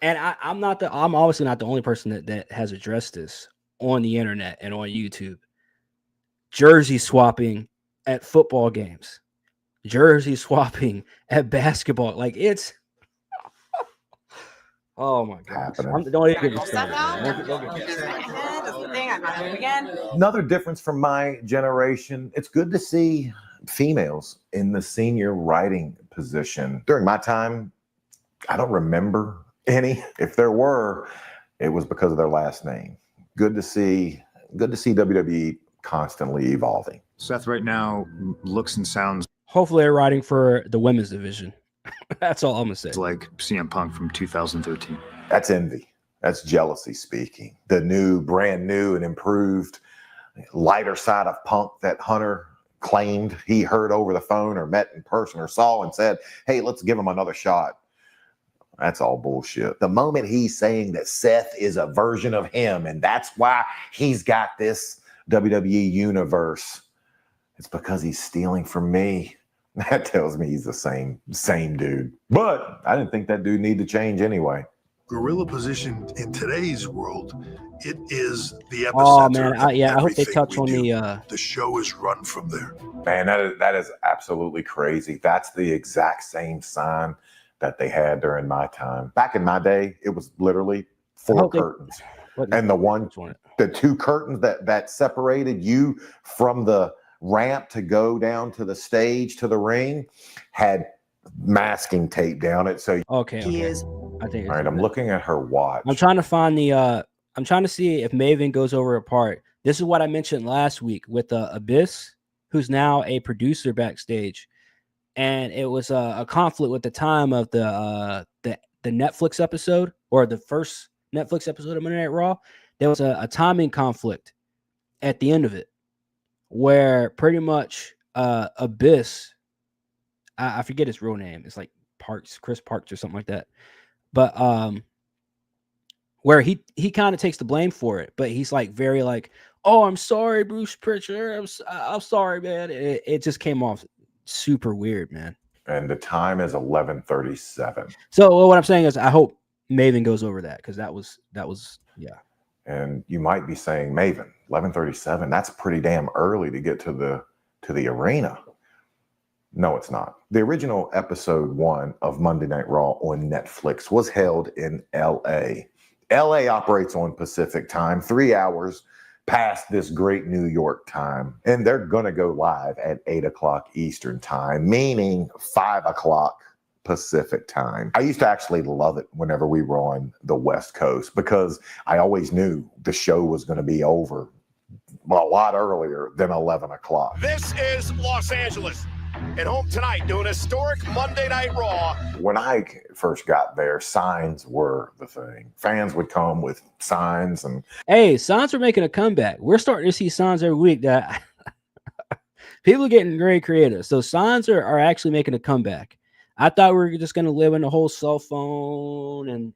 And I'm obviously not the only person that has addressed this on the internet and on YouTube. Jersey swapping at football games. Jersey swapping at basketball. Like it's oh my God. Don't even get me started. Another difference from my generation, it's good to see females in the senior writing position. During my time, I don't remember any. If there were, it was because of their last name. Good to see WWE constantly evolving. Seth right now looks and sounds hopefully they're writing for the women's division. That's all I'm gonna say. like CM Punk from 2013. That's envy. That's jealousy speaking. The brand new and improved lighter side of Punk that Hunter claimed he heard over the phone or met in person or saw and said, hey, let's give him another shot. That's all bullshit. The moment he's saying that Seth is a version of him and that's why he's got this WWE universe, it's because he's stealing from me. That tells me he's the same dude. But I didn't think that dude needed to change anyway. Gorilla position in today's world, it is the epicenter. Oh man, I hope they touch on the show is run from there. Man, that is absolutely crazy. That's the exact same sign that they had during my time. Back in my day, it was literally 4 curtains. And the 2 curtains that separated you from the ramp to go down to the stage to the ring had masking tape down it. So okay. I think all right, I'm looking at her watch. I'm trying to find I'm trying to see if Maven goes over a part. This is what I mentioned last week with Abyss, who's now a producer backstage. And it was a conflict with the time of the Netflix episode, or the first Netflix episode of Monday Night Raw. There was a timing conflict at the end of it, where pretty much Abyss, I forget his real name. It's like Chris Parks or something like that. But where he kind of takes the blame for it, but he's like very like, oh, I'm sorry, Bruce Pritchard. I'm sorry, man. It just came off super weird, man. And the time is 11:37. So what I'm saying is I hope Maven goes over that, because that was yeah. And you might be saying, Maven, 11:37, that's pretty damn early to get to the arena. No, it's not. The original episode 1 of Monday Night Raw on Netflix was held in LA. LA operates on Pacific time, 3 hours past this great New York time. And they're going to go live at 8 o'clock Eastern time, meaning 5 o'clock Pacific time. I used to actually love it whenever we were on the West Coast, because I always knew the show was going to be over a lot earlier than 11 o'clock. This is Los Angeles. At home tonight, doing historic Monday Night Raw. When I first got there, signs were the thing. Fans would come with signs, and hey, signs are making a comeback. We're starting to see signs every week that people are getting very creative. So signs are actually making a comeback. I thought we were just going to live in the whole cell phone and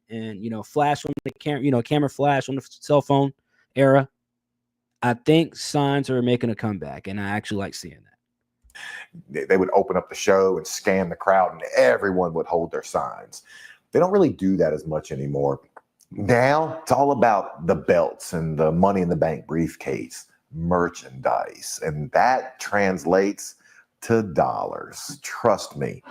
flash on the camera, camera flash on the cell phone era. I think signs are making a comeback, and I actually like seeing that. They would open up the show and scan the crowd, and everyone would hold their signs. They don't really do that as much anymore. Now it's all about the belts and the Money in the Bank briefcase, merchandise, and that translates to dollars. Trust me.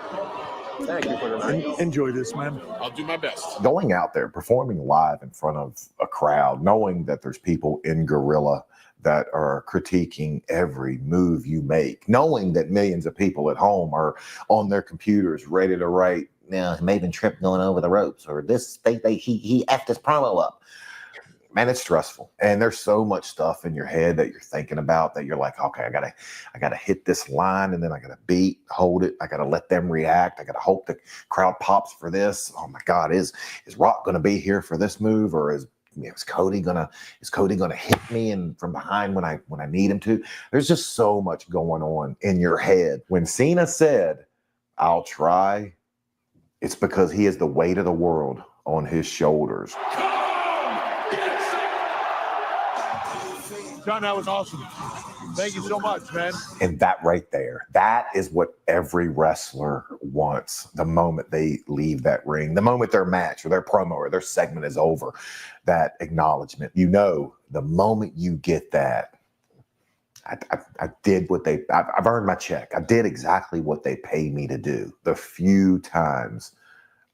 Thank you for the night. Enjoy this, man. I'll do my best. Going out there, performing live in front of a crowd, knowing that there's people in Gorilla that are critiquing every move you make, knowing that millions of people at home are on their computers ready to write, Maven Tripp going over the ropes, or this he effed his promo up. Man, it's stressful. And there's so much stuff in your head that you're thinking about that you're like, okay, I gotta hit this line, and then I gotta hold it. I gotta let them react. I gotta hope the crowd pops for this. Oh my God, is Rock gonna be here for this move, or is is Cody gonna hit me and from behind when I need him to? There's just so much going on in your head. When Cena said, "I'll try," it's because he has the weight of the world on his shoulders. John, that was awesome. Thank you so much, man. And that right there, that is what every wrestler wants the moment they leave that ring, the moment their match or their promo or their segment is over, that acknowledgement. You know, the moment you get that, I did what I've earned my check. I did exactly what they paid me to do. The few times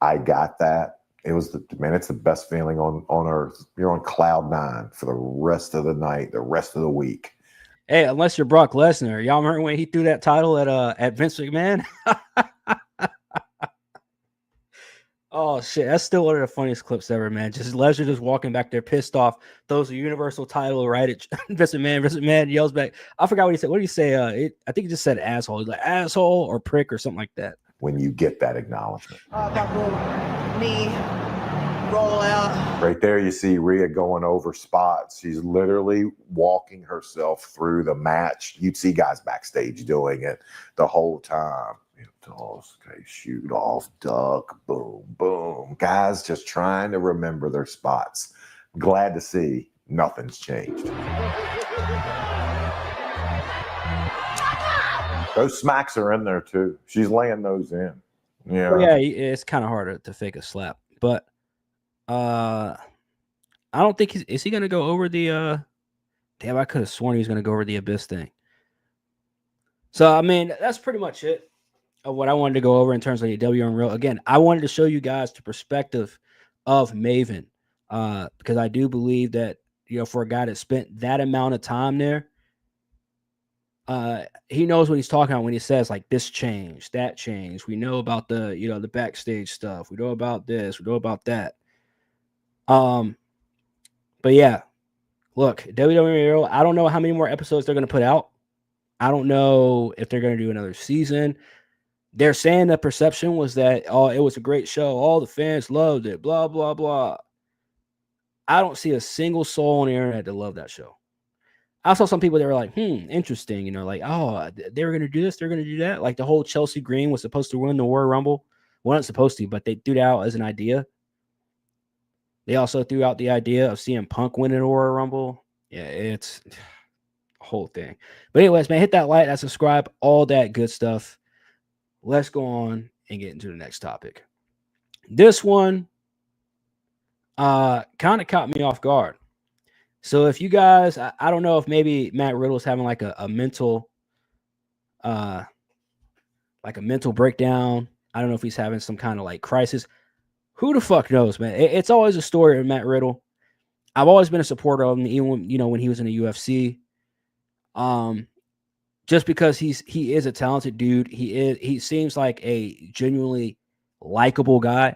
I got that, it's the best feeling on earth. You're on cloud 9 for the rest of the night, the rest of the week. Hey, unless you're Brock Lesnar. Y'all remember when he threw that title at Vince McMahon? Oh shit, that's still one of the funniest clips ever, man. Just Lesnar just walking back there pissed off, throws a universal title right at Vince McMahon. Vince McMahon yells back. I forgot what he said. What did he say? I think he just said asshole. He's like asshole or prick or something like that. When you get that acknowledgement. Me roll out. Right there, you see Rhea going over spots. She's literally walking herself through the match. You'd see guys backstage doing it the whole time. Toss, okay, shoot off, duck, boom, boom. Guys just trying to remember their spots. Glad to see nothing's changed. Those smacks are in there too. She's laying those in. Yeah, yeah, it's kind of hard to fake a slap, but I don't think is he going to go over the damn, I could have sworn he was going to go over the Abyss thing. So I mean, that's pretty much it of what I wanted to go over in terms of the W Unreal. Again, I wanted to show you guys the perspective of Maven, because I do believe that, you know, for a guy that spent that amount of time there, he knows what he's talking about when he says like this changed, that changed. We know about the, you know, the backstage stuff. We know about this. We know about that. But yeah, look, WWE, I don't know how many more episodes they're going to put out. I don't know if they're going to do another season. They're saying the perception was that, oh, it was a great show. All the fans loved it, blah, blah, blah. I don't see a single soul on the internet that loved that show. I saw some people that were like, interesting. You know, like, oh, they were going to do this. They're going to do that. Like the whole Chelsea Green was supposed to win the Royal Rumble. Well, not supposed to, but they threw it out as an idea. They also threw out the idea of CM Punk winning the Royal Rumble. Yeah, it's a whole thing. But anyways, man, hit that like, that subscribe, all that good stuff. Let's go on and get into the next topic. This one kind of caught me off guard. So if you guys, I don't know if maybe Matt Riddle's having like a mental breakdown. I don't know if he's having some kind of like crisis. Who the fuck knows, man? It's always a story of Matt Riddle. I've always been a supporter of him, even when, you know, when he was in the UFC. Just because he is a talented dude. He seems like a genuinely likable guy.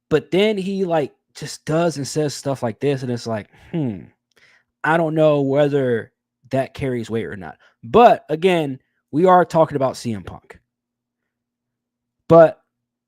But then he like just does and says stuff like this, and it's like, I don't know whether that carries weight or not. But again, we are talking about CM Punk. But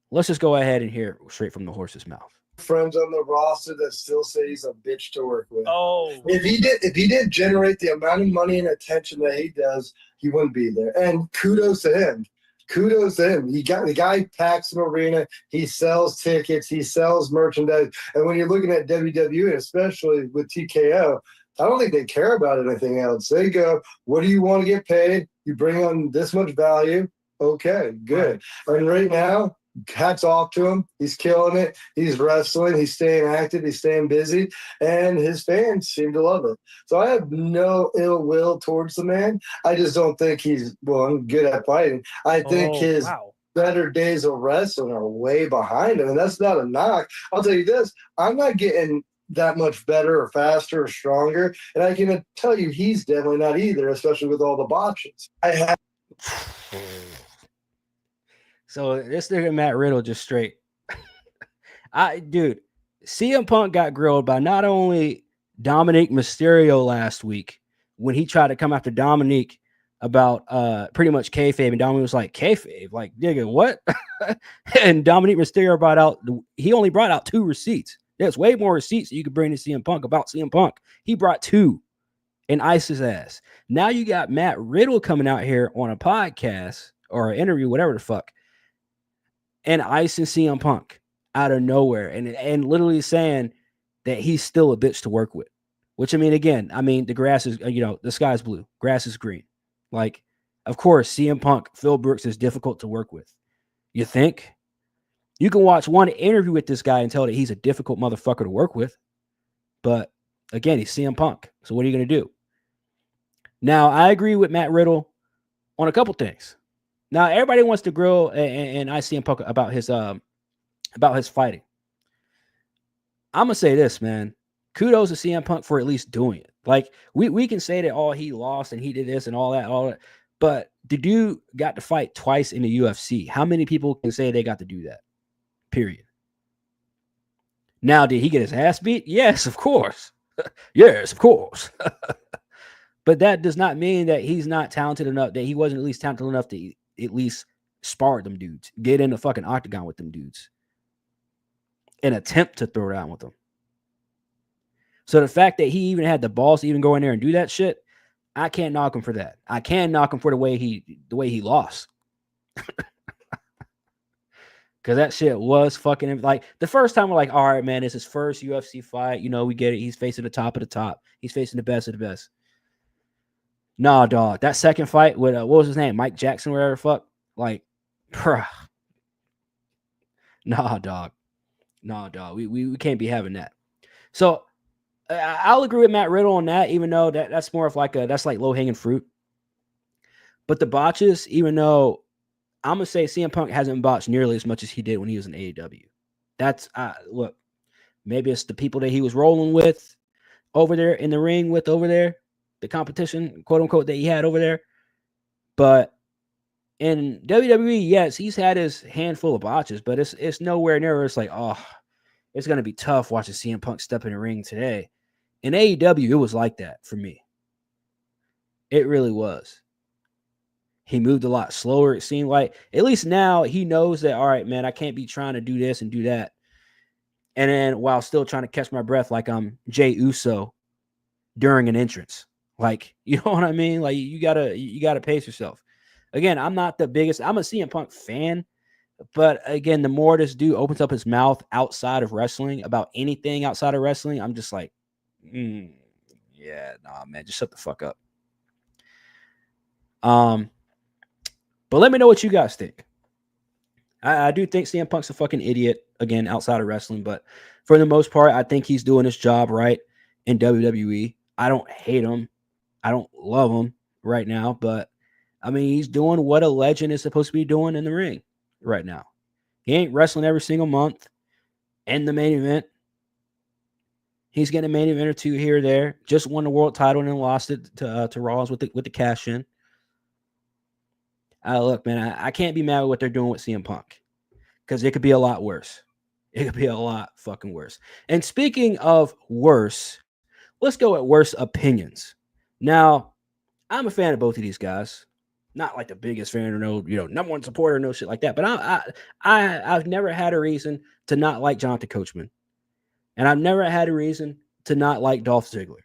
let's just go ahead and hear it straight from the horse's mouth. Friends on the roster that still say he's a bitch to work with. Oh, if he did generate the amount of money and attention that he does, he wouldn't be there. And kudos to him. Kudos to him. The guy packs an arena. He sells tickets. He sells merchandise. And when you're looking at WWE, especially with TKO, I don't think they care about anything else. They go, what do you want to get paid? You bring on this much value. Okay, good. And right now, hats off to him. He's killing it. He's wrestling. He's staying active. He's staying busy. And his fans seem to love it. So I have no ill will towards the man. I just don't think he's, good at fighting. I think his better days of wrestling are way behind him. And that's not a knock. I'll tell you this. I'm not getting that much better or faster or stronger. And I can tell you he's definitely not either, especially with all the botches. So this nigga Matt Riddle just straight. Dude, CM Punk got grilled by not only Dominic Mysterio last week when he tried to come after Dominic about pretty much kayfabe, and Dominic was like, kayfabe? Like, nigga, what? And Dominic Mysterio he only brought out 2 receipts. There's way more receipts that you could bring to CM Punk about CM Punk. He brought 2 and iced his ass. Now you got Matt Riddle coming out here on a podcast or an interview, whatever the fuck, and icing CM Punk out of nowhere and literally saying that he's still a bitch to work with. Which, I mean, again, the grass is, the sky's blue. Grass is green. Like, of course, CM Punk, Phil Brooks is difficult to work with. You think? You can watch one interview with this guy and tell that he's a difficult motherfucker to work with. But, again, he's CM Punk. So what are you going to do? Now, I agree with Matt Riddle on a couple things. Now, everybody wants to grill and I CM Punk about his fighting. I'm going to say this, man. Kudos to CM Punk for at least doing it. Like, we can say that, oh, he lost and he did this and all that. But the dude got to fight twice in the UFC. How many people can say they got to do that? Period. Now, did he get his ass beat? Yes, of course. Yes, of course. But that does not mean that he's not talented enough, that he wasn't at least talented enough to at least spar them dudes, get in the fucking octagon with them dudes, and attempt to throw down with them. So the fact that he even had the balls to even go in there and do that shit, I can't knock him for that. I can knock him for the way he lost. Because that shit was fucking, like, the first time we're like, all right, man, it's his first UFC fight. We get it. He's facing the top of the top. He's facing the best of the best. Nah, dog. That second fight with, what was his name? Mike Jackson, whatever the fuck. Like, bruh. Nah, dog. Nah, dog. We can't be having that. So, I'll agree with Matt Riddle on that, even though that's more of like that's like low-hanging fruit. But the botches, even though I'm going to say CM Punk hasn't botched nearly as much as he did when he was in AEW. That's, look, maybe it's the people that he was rolling with over there in the ring with over there, the competition, quote unquote, that he had over there. But in WWE, yes, he's had his handful of botches, but it's nowhere near where it's like, oh, it's going to be tough watching CM Punk step in the ring today. In AEW, it was like that for me. It really was. He moved a lot slower, it seemed like. At least now he knows that, all right, man, I can't be trying to do this and do that. And then while still trying to catch my breath like I'm Jey Uso during an entrance. Like, you know what I mean? Like, you gotta pace yourself. Again, I'm not the biggest, I'm a CM Punk fan. But again, the more this dude opens up his mouth outside of wrestling about anything outside of wrestling, I'm just like, yeah, nah, man, just shut the fuck up. But let me know what you guys think. I do think CM Punk's a fucking idiot, again, outside of wrestling. But for the most part, I think he's doing his job right in WWE. I don't hate him. I don't love him right now. But, I mean, he's doing what a legend is supposed to be doing in the ring right now. He ain't wrestling every single month in the main event. He's getting a main event or two here or there. Just won the world title and then lost it to Rollins with the cash in. Look, man, I can't be mad with what they're doing with CM Punk because it could be a lot worse. It could be a lot fucking worse. And speaking of worse, let's go at worse opinions. Now, I'm a fan of both of these guys. Not like the biggest fan or no, number one supporter, no shit like that. But I've never had a reason to not like Jonathan Coachman. And I've never had a reason to not like Dolph Ziggler.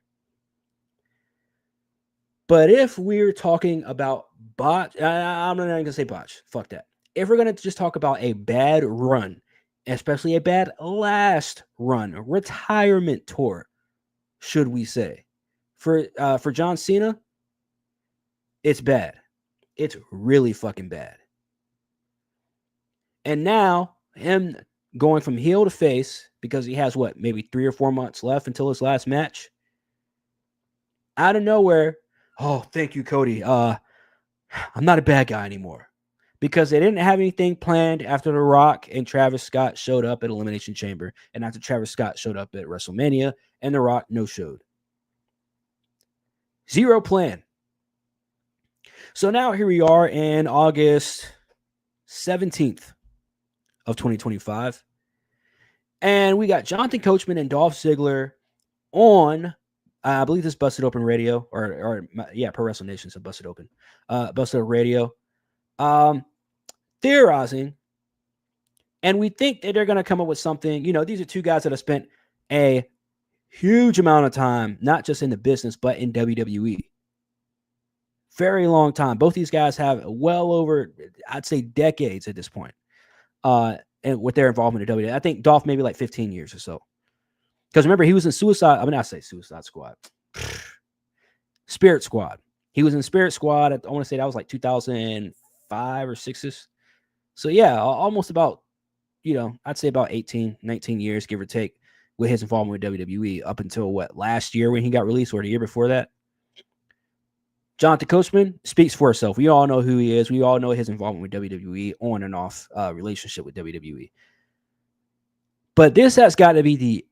But if we're talking about botch, I'm not going to say botch. Fuck that. If we're going to just talk about a bad run, especially a bad last run, a retirement tour, should we say, for John Cena, it's bad. It's really fucking bad. And now him going from heel to face because he has maybe 3 or 4 months left until his last match. Out of nowhere, oh, thank you, Cody. I'm not a bad guy anymore. Because they didn't have anything planned after The Rock and Travis Scott showed up at Elimination Chamber. And after Travis Scott showed up at WrestleMania and The Rock no-showed. Zero plan. So now here we are in August 17th of 2025. And we got Jonathan Coachman and Dolph Ziggler on, I believe this Busted Open Radio, or Pro Wrestling Nation said Busted Open. Busted Open Radio. Theorizing. And we think that they're going to come up with something. These are two guys that have spent a huge amount of time, not just in the business, but in WWE. Very long time. Both these guys have well over, I'd say, decades at this point. And with their involvement in WWE. I think Dolph maybe like 15 years or so. Because remember, he was in Suicide Squad. Spirit Squad. He was in Spirit Squad. I want to say that was like 2005 or 6. So yeah, almost about, I'd say about 18, 19 years, give or take, with his involvement with WWE up until last year when he got released, or the year before that. Jonathan Coachman speaks for himself. We all know who he is. We all know his involvement with WWE, on and off relationship with WWE. But this has got to be the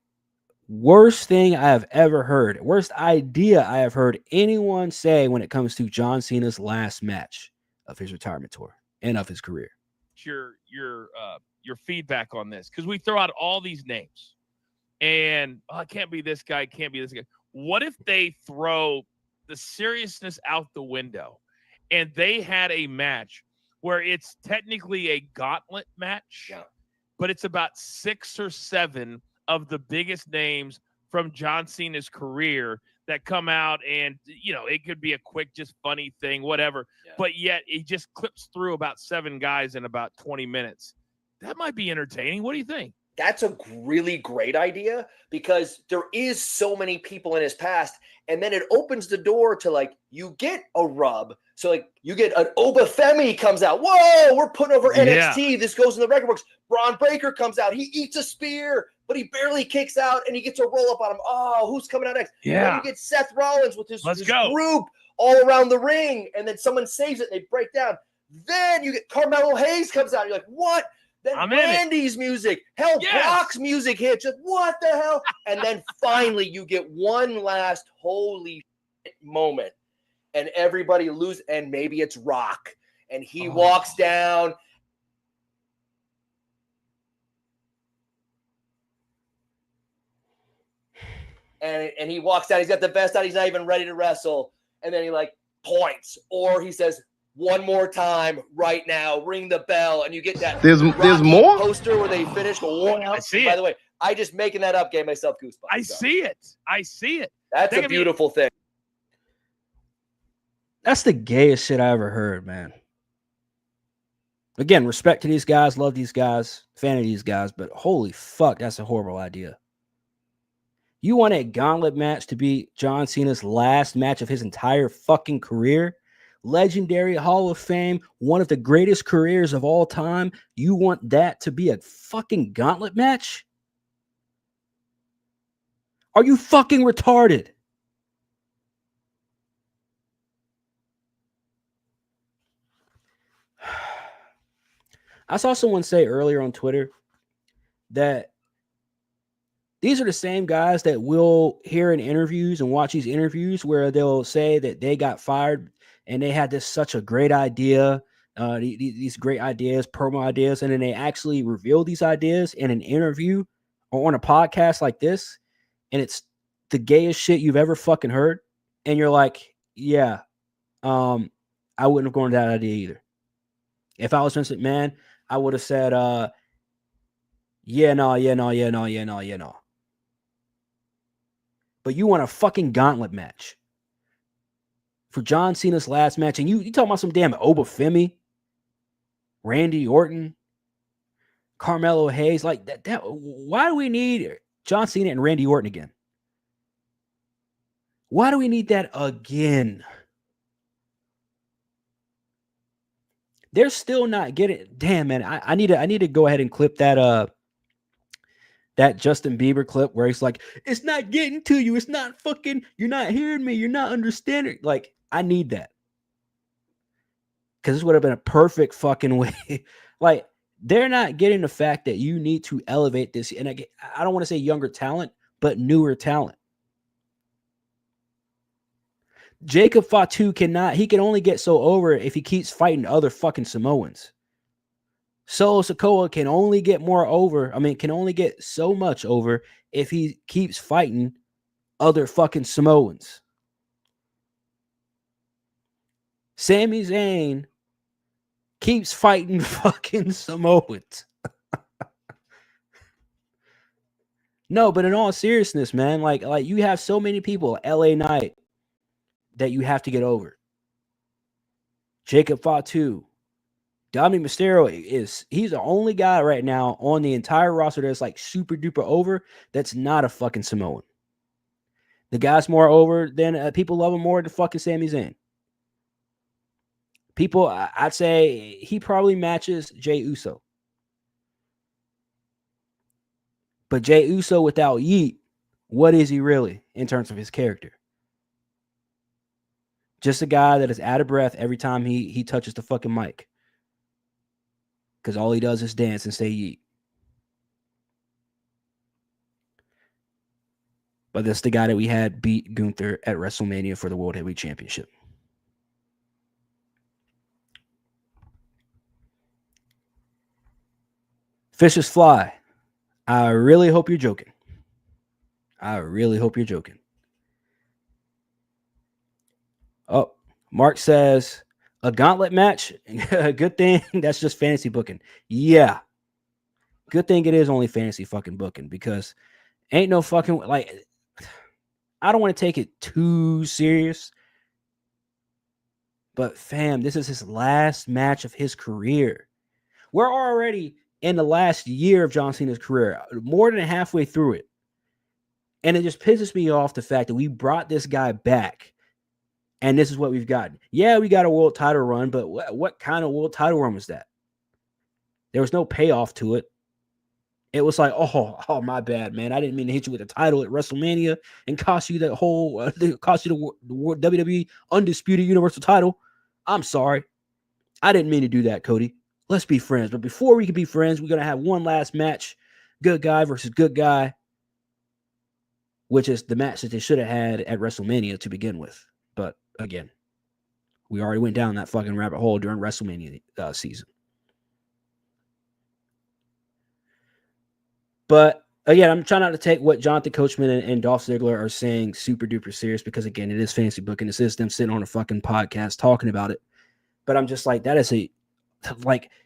worst thing I have ever heard, worst idea I have heard anyone say when it comes to John Cena's last match of his retirement tour and of his career. Your feedback on this, because we throw out all these names, and it can't be this guy, can't be this guy. What if they throw the seriousness out the window, and they had a match where it's technically a gauntlet match, but it's about 6 or 7 of the biggest names from John Cena's career that come out, and it could be a quick, just funny thing, whatever. But yet he just clips through about 7 guys in about 20 minutes. That might be entertaining. What do you think? That's a really great idea, because there is so many people in his past, and then it opens the door to you get a rub. So you get an Obafemi comes out. Whoa, we're putting over NXT. This goes in the record books. Braun Breaker comes out. He eats a spear, but he barely kicks out, and he gets a roll up on him. Oh, who's coming out next? Yeah. Then you get Seth Rollins with his group all around the ring, and then someone saves it and they break down. Then you get Carmelo Hayes comes out. You're like, what? Then Randy's music. Hell, Brock's music hits. Just what the hell? And then finally you get one last holy moment, and everybody loses, and maybe it's Rock, and he walks down. And he walks down. He's got the vest on. He's not even ready to wrestle. And then he points, or he says, "One more time, right now, ring the bell," and you get that. There's more poster where they finish the one out. I see it. By the way, I just making that up, gave myself goosebumps. I see it. That's a beautiful thing. That's the gayest shit I ever heard, man. Again, respect to these guys, love these guys, fan of these guys, but holy fuck, that's a horrible idea. You want a gauntlet match to be John Cena's last match of his entire fucking career? Legendary Hall of Fame, one of the greatest careers of all time. You want that to be a fucking gauntlet match? Are you fucking retarded? I saw someone say earlier on Twitter that these are the same guys that we'll hear in interviews and watch these interviews where they'll say that they got fired and they had such a great idea, these great ideas, promo ideas, and then they actually reveal these ideas in an interview or on a podcast like this, and it's the gayest shit you've ever fucking heard, and you're like, yeah, I wouldn't have gone to that idea either. If I was Vince McMahon, I would have said, no. But you want a fucking gauntlet match for John Cena's last match, and you talking about some damn Obafemi, Randy Orton, Carmelo Hayes, like that. Why do we need John Cena and Randy Orton again? Why do we need that again? They're still not getting. Damn, man, I need to go ahead and clip that that Justin Bieber clip where he's like, "It's not getting to you. It's not fucking. You're not hearing me. You're not understanding." Like, I need that because this would have been a perfect fucking way. Like, they're not getting the fact that you need to elevate this, and I don't want to say younger talent, but newer talent. Jacob Fatu he can only get so over if he keeps fighting other fucking Samoans. Solo Sikoa can only get can only get so much over if he keeps fighting other fucking Samoans. Sami Zayn keeps fighting fucking Samoans. No, but in all seriousness, man, like you have so many people, LA Knight, that you have to get over. Jacob Fatu, Dominic Mysterio he's the only guy right now on the entire roster that's like super duper over. That's not a fucking Samoan. The guy's more over than people love him more than fucking Sami Zayn. People, I'd say he probably matches Jey Uso. But Jey Uso without Yeet, what is he really in terms of his character? Just a guy that is out of breath every time he touches the fucking mic. Because all he does is dance and say Yeet. But that's the guy that we had beat Gunther at WrestleMania for the World Heavyweight Championship. Fishes fly. I really hope you're joking. I really hope you're joking. Oh, Mark says a gauntlet match. Good thing that's just fantasy booking. Yeah. Good thing it is only fantasy fucking booking because ain't no fucking like I don't want to take it too serious. But fam, this is his last match of his career. We're already in the last year of John Cena's career, more than halfway through it. And it just pisses me off the fact that we brought this guy back and this is what we've gotten. Yeah, we got a world title run, but what kind of world title run was that? There was no payoff to it. It was like, oh, my bad, man. I didn't mean to hit you with a title at WrestleMania and cost you the whole, cost you the WWE Undisputed Universal title. I'm sorry. I didn't mean to do that, Cody. Let's be friends. But before we can be friends, we're going to have one last match. Good guy versus good guy. Which is the match that they should have had at WrestleMania to begin with. But again, we already went down that fucking rabbit hole during WrestleMania season. But again, I'm trying not to take what Jonathan Coachman and Dolph Ziggler are saying super duper serious because again, it is fantasy booking. This is them sitting on a fucking podcast talking about it. But I'm just like, that is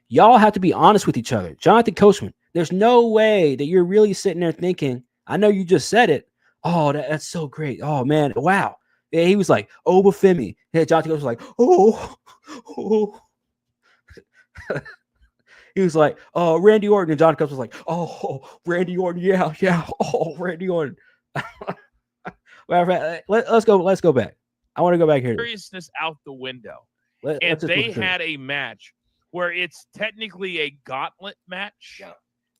y'all have to be honest with each other. Jonathan Coachman, there's no way that you're really sitting there thinking, I know you just said it. Oh, that's so great. Oh man, wow. Yeah, he was like, Obafemi. Yeah, Jonathan Coachman was like, oh. He was like, oh, Randy Orton. And John Coachman was like, oh, Randy Orton. Yeah. Oh, Randy Orton. Let's go back. I want to go back here. Seriousness out the window. And they had a match where it's technically a gauntlet match,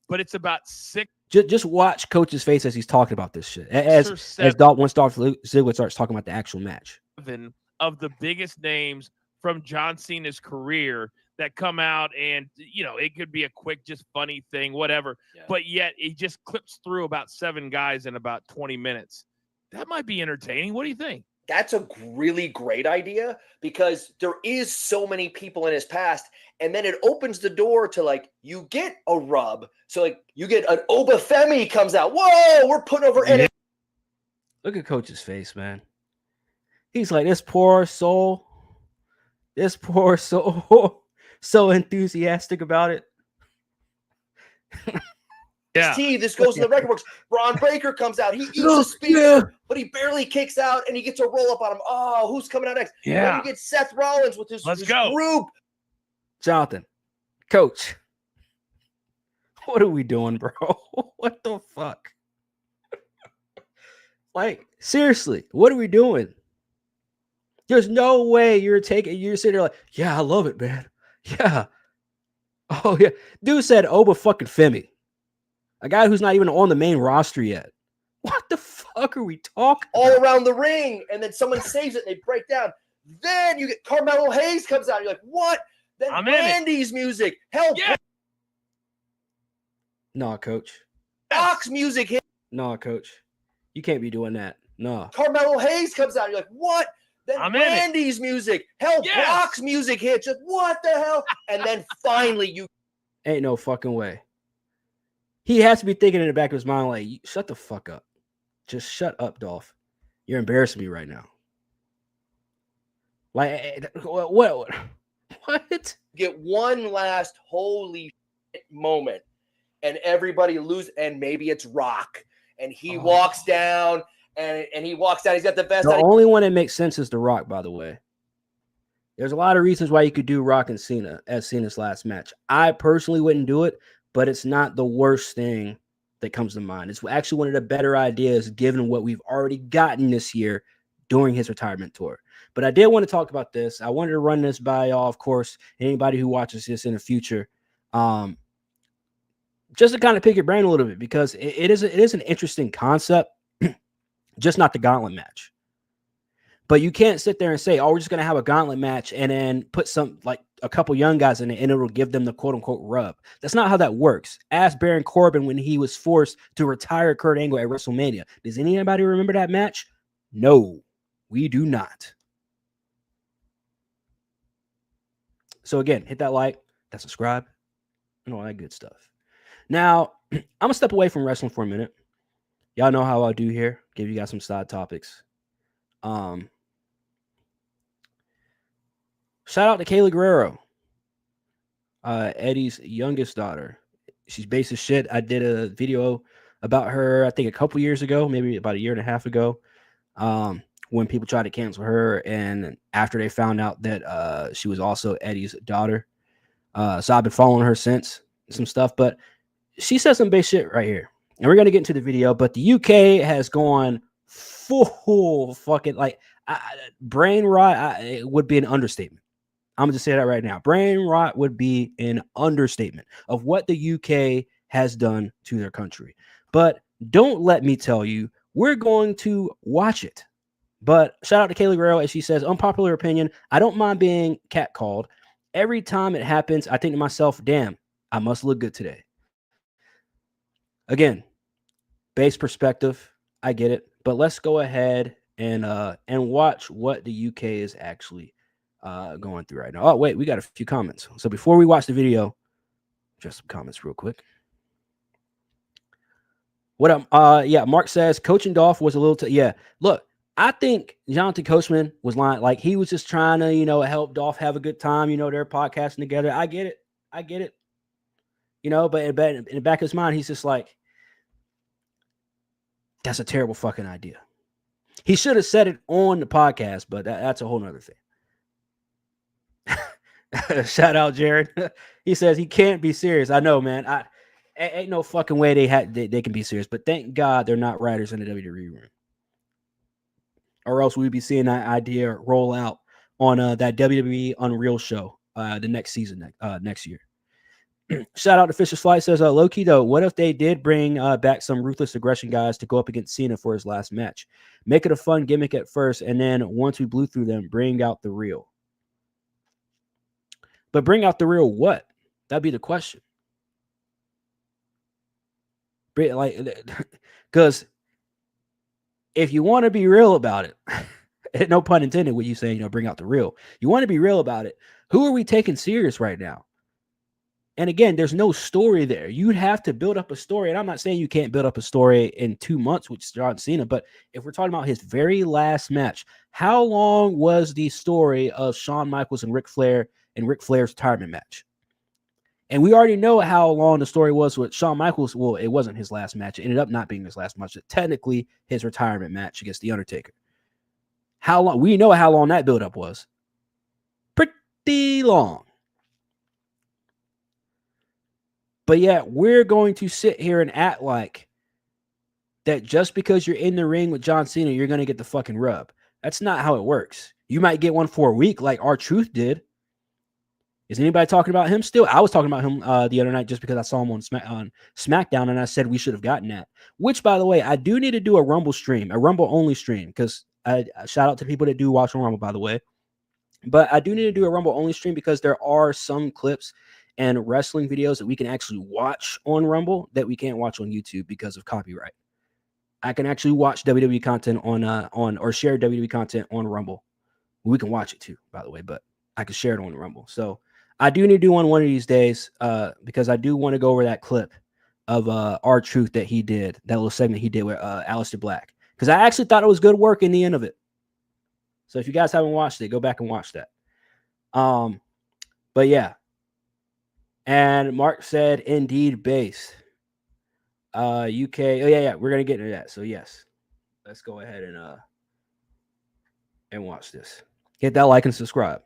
but it's about 6. Just watch Coach's face as he's talking about this shit. As Dolph Ziggler starts talking about the actual match. Of the biggest names from John Cena's career that come out and, it could be a quick, just funny thing, whatever. Yeah. But yet it just clips through about 7 guys in about 20 minutes. That might be entertaining. What do you think? That's a really great idea because there is so many people in his past. And then it opens the door to you get a rub. So you get an Obafemi comes out. Whoa, we're putting over. Yeah. Look at Coach's face, man. He's like, this poor soul, so enthusiastic about it. Yeah. See, this goes in the record books. Braun Breaker comes out. He eats a spear, but he barely kicks out, and he gets a roll up on him. Oh, who's coming out next? Yeah. Then you get Seth Rollins with his group. Jonathan, Coach, what are we doing, bro? What the fuck? Seriously, what are we doing? There's no way you're sitting there like, yeah, I love it, man. Yeah. Oh, yeah. Dude said Oba fucking Femi. A guy who's not even on the main roster yet. What the fuck are we talking all around the ring? And then someone saves it and they break down. Then you get Carmelo Hayes comes out. You're like, what? Then Randy's music. Hell, yeah. No, Coach. Fox music hit. No, Coach. You can't be doing that. No. Carmelo Hayes comes out. You're like, what? Then Randy's music. Hell, Brock's music hits. Just what the hell? And then finally you. Ain't no fucking way. He has to be thinking in the back of his mind, like, shut the fuck up. Just shut up, Dolph. You're embarrassing me right now. What? Get one last holy shit moment, and everybody lose, and maybe it's Rock, and he walks down and he walks down. He's got the vest The on. only one that makes sense is The Rock, by the way. There's a lot of reasons why you could do Rock and Cena as Cena's last match. I personally wouldn't do it, but it's not the worst thing that comes to mind. It's actually one of the better ideas given what we've already gotten this year during his retirement tour. But I did want to talk about this. I wanted to run this by y'all, of course, anybody who watches this in the future. Just to kind of pick your brain a little bit, because it is an interesting concept, just not the gauntlet match. But you can't sit there and say, oh, we're just going to have a gauntlet match and then put some, like a couple young guys in it and it'll give them the quote unquote rub. That's not how that works. Ask Baron Corbin when he was forced to retire Kurt Angle at WrestleMania. Does anybody remember that match? No, we do not. So again, hit that like, that subscribe, and all that good stuff. Now, I'm going to step away from wrestling for a minute. Y'all know how I do here. Give you guys some side topics. Shout out to Kayla Guerrero, Eddie's youngest daughter. She's basic shit. I did a video about her, I think a couple years ago, maybe about a year and a half ago, when people tried to cancel her. And after they found out that she was also Eddie's daughter. So I've been following her since, some stuff. But she said some basic shit right here. And we're going to get into the video. But the UK has gone full fucking, like, brain rot. It would be an understatement. I'm going to just say that right now. Brain rot would be an understatement of what the UK has done to their country. But don't let me tell you, we're going to watch it. But shout out to Kayla Guerrero, as she says, unpopular opinion, I don't mind being catcalled. Every time it happens, I think to myself, damn, I must look good today. Again, base perspective, I get it. But let's go ahead and watch what the UK is actually going through right now. Oh, wait, we got a few comments. So before we watch the video, just some comments real quick. What up? Yeah, Mark says coaching Dolph was a little yeah. Look, I think Jonathan Coachman was like he was just trying to, help Dolph have a good time. They're podcasting together. I get it. But in the back of his mind, he's just like, that's a terrible fucking idea. He should have said it on the podcast, but that's a whole nother thing. Shout out Jared. He says he can't be serious. I know, man. Ain't no fucking way they can be serious. But thank God they're not writers in the WWE room, or else we'd be seeing that idea roll out on that WWE Unreal show the next season, next year. Shout out to Fisher's Flight says, low key though, what if they did bring back some Ruthless Aggression guys to go up against Cena for his last match? Make it a fun gimmick at first, and then once we blew through them, bring out the real. But bring out the real what? That'd be the question. Because if you want to be real about it, no pun intended with you saying, bring out the real. You want to be real about it. Who are we taking serious right now? And again, there's no story there. You'd have to build up a story. And I'm not saying you can't build up a story in 2 months with John Cena, but if we're talking about his very last match, how long was the story of Shawn Michaels and Ric Flair and Ric Flair's retirement match? And we already know how long the story was with Shawn Michaels. Well, it wasn't his last match. It ended up not being his last match. Technically, his retirement match against The Undertaker. How long? We know how long that buildup was. Pretty long. But yeah, we're going to sit here and act like that just because you're in the ring with John Cena, you're going to get the fucking rub. That's not how it works. You might get one for a week like R-Truth did. Is anybody talking about him still? I was talking about him the other night just because I saw him on SmackDown, and I said we should have gotten that. Which, by the way, I do need to do a Rumble stream, a Rumble-only stream, because shout out to people that do watch on Rumble, by the way. But I do need to do a Rumble-only stream because there are some clips and wrestling videos that we can actually watch on Rumble that we can't watch on YouTube because of copyright. I can actually watch WWE content on or share WWE content on Rumble. We can watch it too, by the way, but I can share it on Rumble. So I do need to do one of these days because I do want to go over that clip of R-Truth that he did, that little segment he did with Aleister Black, because I actually thought it was good work in the end of it. So if you guys haven't watched it, go back and watch that. But yeah. And Mark said, indeed, base. UK. Oh yeah, we're gonna get into that. So yes, let's go ahead and watch this. Hit that like and subscribe.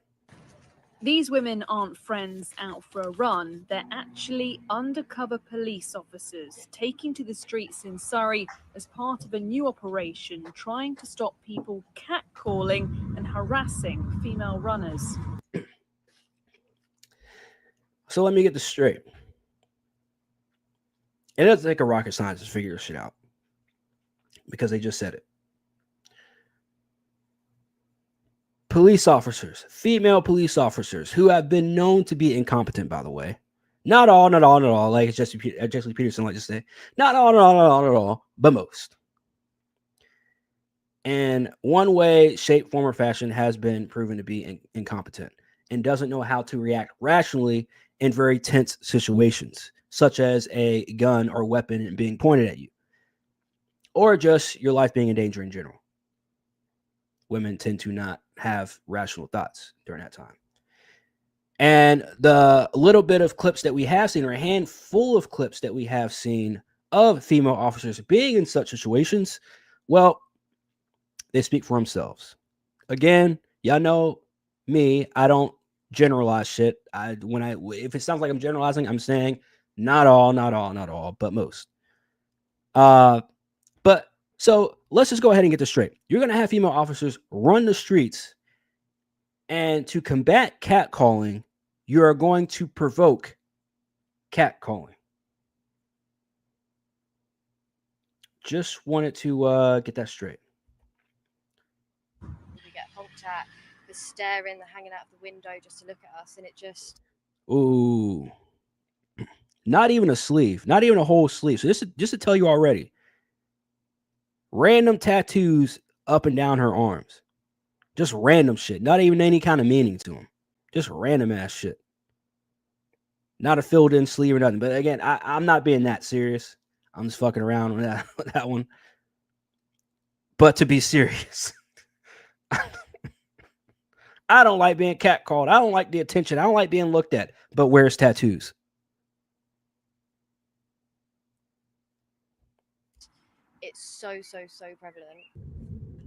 These women aren't friends out for a run. They're actually undercover police officers taking to the streets in Surrey as part of a new operation trying to stop people catcalling and harassing female runners. So let me get this straight. It doesn't take a rocket scientist to figure this shit out because they just said it. Police officers, female police officers who have been known to be incompetent, by the way. Not all. Like Jesse Peterson like to say. Not all, but most. And one way, shape, form, or fashion has been proven to be incompetent and doesn't know how to react rationally in very tense situations, such as a gun or weapon being pointed at you, or just your life being in danger in general. Women tend to not have rational thoughts during that time. And the little bit of clips that we have seen, or a handful of clips that we have seen of female officers being in such situations, well, they speak for themselves. Again, y'all know me, I don't generalize shit. If it sounds like I'm generalizing, I'm saying not all, but most. But so let's just go ahead and get this straight. You're going to have female officers run the streets, and to combat catcalling, you are going to provoke catcalling. Just wanted to get that straight. We get honked at, the staring, the hanging out of the window just to look at us, and it just... Ooh. Not even a sleeve, not even a whole sleeve. So just to tell you already, random tattoos up and down her arms. Just random shit. Not even any kind of meaning to them. Just random ass shit. Not a filled in sleeve or nothing. But again, I'm not being that serious. I'm just fucking around with that one. But to be serious, I don't like being catcalled. I don't like the attention. I don't like being looked at. But where's tattoos? It's so prevalent.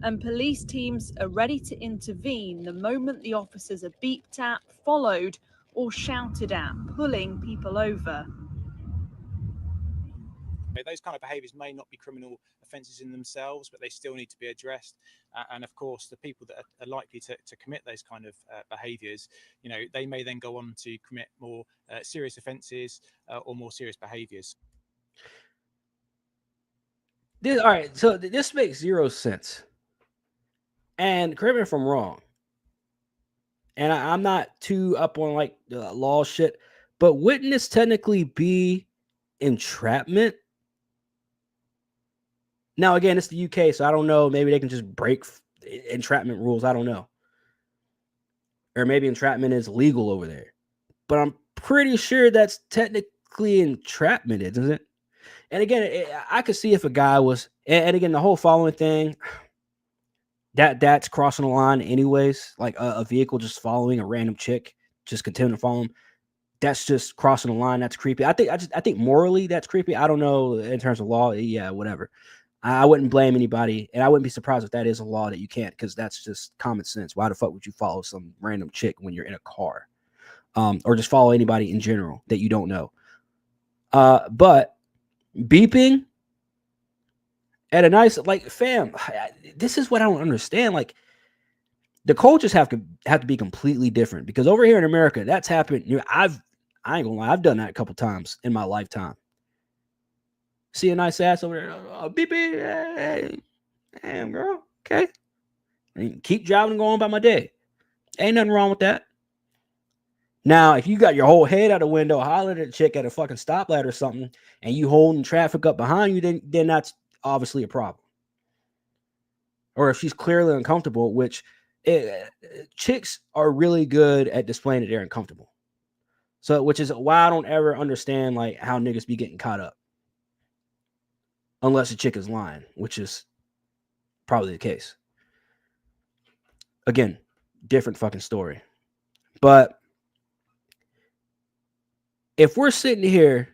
And police teams are ready to intervene the moment the officers are beeped at, followed, or shouted at, pulling people over. Those kind of behaviours may not be criminal offences in themselves, but they still need to be addressed. And of course, the people that are likely to commit those kind of behaviours, you know, they may then go on to commit more serious offences or more serious behaviours. All right, so this makes zero sense. And correct me if I'm wrong. And I'm not too up on like law shit, but wouldn't this technically be entrapment? Now, again, it's the UK, so I don't know. Maybe they can just break entrapment rules. I don't know. Or maybe entrapment is legal over there. But I'm pretty sure that's technically entrapment, isn't it? And again, I could see if a guy was, and again, the whole following thing, that's crossing the line anyways. Like a vehicle just following a random chick, just continuing to follow him. That's just crossing the line. That's creepy. I think morally that's creepy. I don't know in terms of law. Yeah, whatever. I wouldn't blame anybody, and I wouldn't be surprised if that is a law that you can't, because that's just common sense. Why the fuck would you follow some random chick when you're in a car, or just follow anybody in general that you don't know? But beeping at a nice, like, fam, this is what I don't understand. Like, the cultures have to be completely different, because over here in America, that's happened. You know, I ain't gonna lie, I've done that a couple times in my lifetime. See a nice ass over there, beep, beep, hey, damn girl, okay, and keep driving and going by my day. Ain't nothing wrong with that. Now, if you got your whole head out the window, hollering at a chick at a fucking stoplight or something, and you holding traffic up behind you, then that's obviously a problem. Or if she's clearly uncomfortable, which chicks are really good at displaying that they're uncomfortable. So, which is why I don't ever understand like how niggas be getting caught up, unless the chick is lying, which is probably the case. Again, different fucking story. But if we're sitting here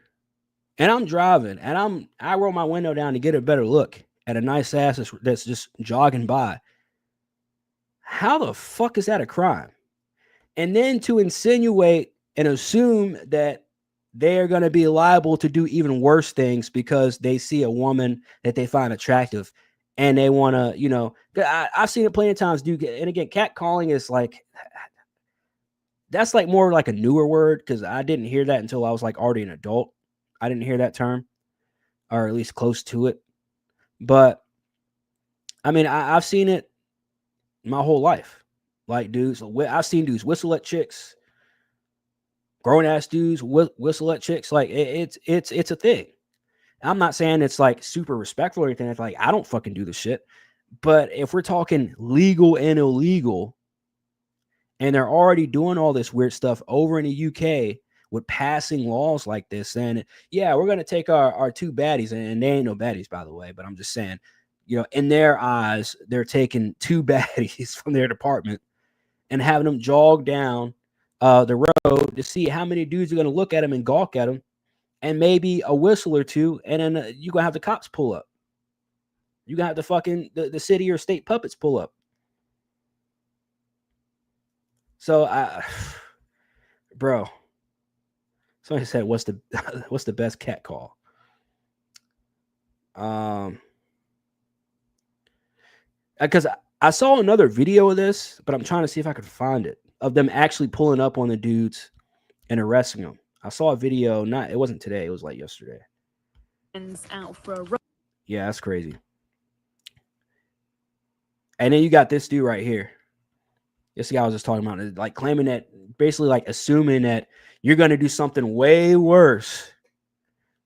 and I'm driving, and I roll my window down to get a better look at a nice ass that's just jogging by. How the fuck is that a crime? And then to insinuate and assume that they are going to be liable to do even worse things because they see a woman that they find attractive and they want to, you know, I've seen it plenty of times. And again, catcalling is like, that's like more like a newer word because I didn't hear that until I was like already an adult. I didn't hear that term, or at least close to it. But I mean, I've seen it my whole life. Like dudes, I've seen dudes whistle at chicks, grown ass dudes whistle at chicks. Like it's a thing. I'm not saying it's like super respectful or anything. It's like I don't fucking do the shit. But if we're talking legal and illegal, and they're already doing all this weird stuff over in the UK with passing laws like this, saying, yeah, we're gonna take our two baddies, and they ain't no baddies, by the way. But I'm just saying, you know, in their eyes, they're taking two baddies from their department and having them jog down the road to see how many dudes are going to look at them and gawk at them, and maybe a whistle or two, and then you're going to have the cops pull up. You're going to have the fucking the city or state puppets pull up. So, bro, somebody said, what's the best cat call? Because I saw another video of this, but I'm trying to see if I could find it, of them actually pulling up on the dudes and arresting them. I saw a video, it wasn't today, it was like yesterday. Out for a run. Yeah, that's crazy. And then you got this dude right here. This guy I was just talking about, like claiming that, basically like assuming that you're going to do something way worse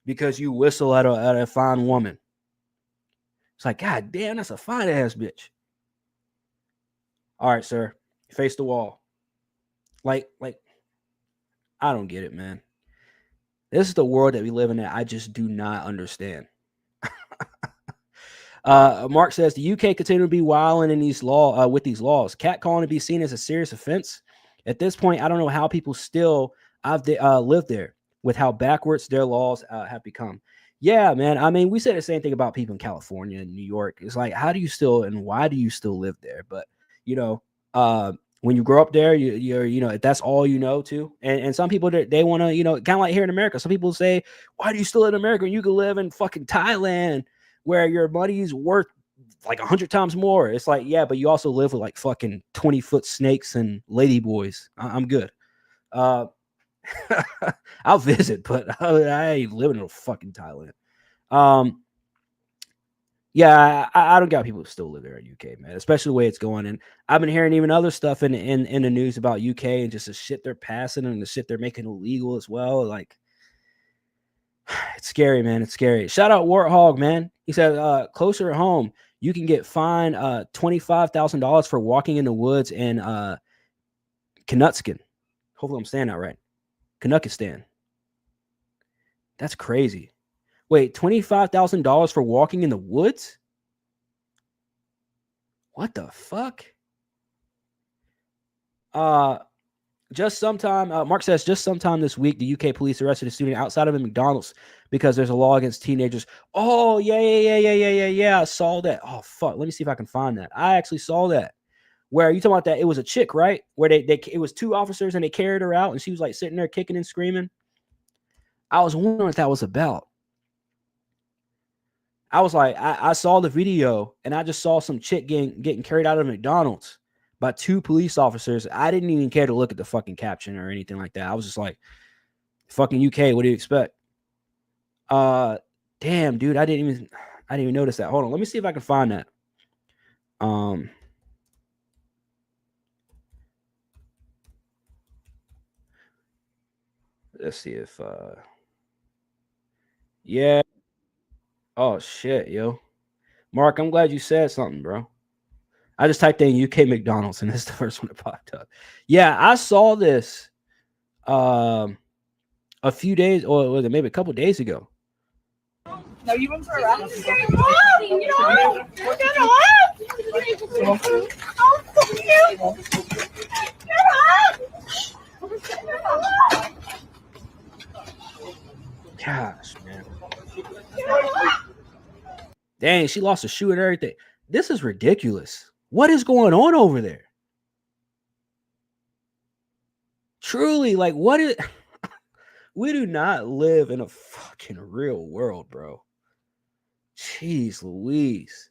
because you whistle at a fine woman. It's like, God damn, that's a fine ass bitch. All right, sir, face the wall. Like, I don't get it, man. This is the world that we live in that I just do not understand. Mark says the UK continue to be wilding in these with these laws. Catcalling to be seen as a serious offense. At this point, I don't know how people still live there with how backwards their laws have become. Yeah, man. I mean, we say the same thing about people in California and New York. It's like, how do you still and why do you still live there? But you know, when you grow up there, you're you know, if that's all you know too. And some people they want to, you know, kind of like here in America. Some people say, why do you still live in America when you can live in fucking Thailand where your money's worth like 100 times more? It's like, yeah, but you also live with like fucking 20-foot snakes and ladyboys. I'm good. I'll visit, but I ain't living in fucking Thailand. Yeah, I don't got people who still live there in UK, man, especially the way it's going. And I've been hearing even other stuff in the news about UK and just the shit they're passing and the shit they're making illegal as well. Like, it's scary, man. It's scary. Shout out Warthog, man. He said, closer at home, you can get fined $25,000 for walking in the woods in Knutskin. Hopefully I'm saying that right. Kanukistan. That's crazy. Wait, $25,000 for walking in the woods? What the fuck? Just sometime, Mark says, just sometime this week, the UK police arrested a student outside of a McDonald's because there's a law against teenagers. Oh, yeah. I saw that. Oh, fuck. Let me see if I can find that. I actually saw that. Where you talking about that? It was a chick, right? Where it was two officers and they carried her out and she was like sitting there kicking and screaming. I was wondering what that was about. I was like, I saw the video and I just saw some chick getting carried out of McDonald's by two police officers. I didn't even care to look at the fucking caption or anything like that. I was just like, fucking UK, what do you expect? Damn, dude, I didn't even notice that. Hold on, let me see if I can find that. Let's see if yeah. Oh shit, yo. Mark, I'm glad you said something, bro. I just typed in UK McDonald's and this is the first one that popped up. Yeah, I saw this a few days, or was it maybe a couple days ago? No, you went for a ride? Gosh, man. Dang, she lost a shoe and everything. This is ridiculous. What is going on over there? Truly, like, what is... We do not live in a fucking real world, bro. Jeez Louise.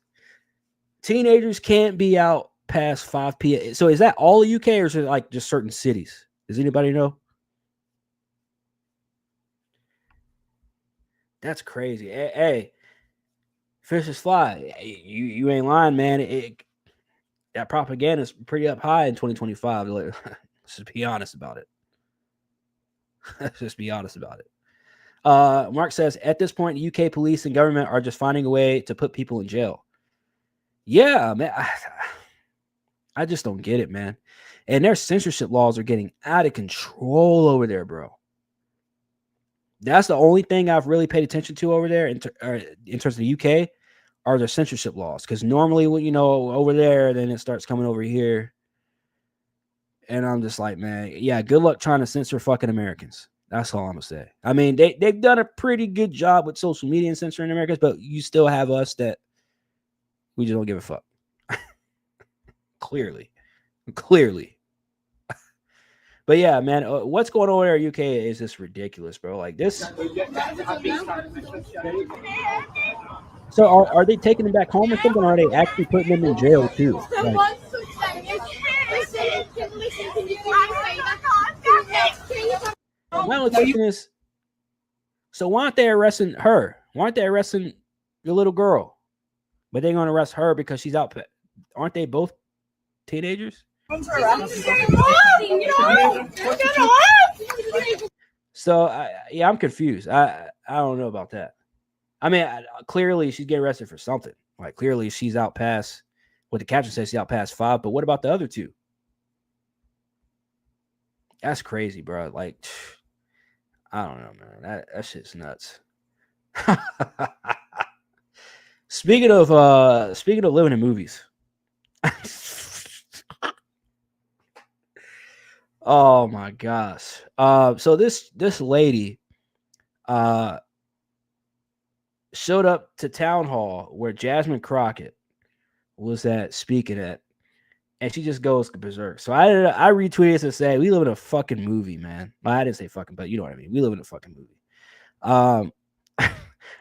Teenagers can't be out past 5 p.m. So is that all the UK or is it like just certain cities? Does anybody know? That's crazy. Hey, fishes fly. You ain't lying, man. That propaganda is pretty up high in 2025. Let's just be honest about it. Let's just be honest about it. Mark says, at this point, the UK police and government are just finding a way to put people in jail. Yeah, man. I just don't get it, man. And their censorship laws are getting out of control over there, bro. That's the only thing I've really paid attention to over there in terms of the UK are their censorship laws. Because normally, when over there, then it starts coming over here. And I'm just like, man, yeah, good luck trying to censor fucking Americans. That's all I'm going to say. I mean, they've done a pretty good job with social media and censoring Americans, but you still have us that we just don't give a fuck. Clearly. But yeah, man, what's going on in our UK is just ridiculous, bro. Like this. So are they taking them back home or something? Or are they actually putting them in jail too? Like, my only question is, so why aren't they arresting her? Why aren't they arresting the little girl? But they're going to arrest her because she's out. Aren't they both teenagers? So yeah, I'm confused. I don't know about that. I mean, clearly she's getting arrested for something. Like clearly she's out past what the caption says. She's out past 5. But what about the other 2? That's crazy, bro. Like, I don't know, man. That shit's nuts. Speaking of living in movies. Oh my gosh. So this lady showed up to town hall where Jasmine Crockett was speaking at, and she just goes berserk. So I retweeted to say we live in a fucking movie, man. Well, I didn't say fucking, but you know what I mean. We live in a fucking movie.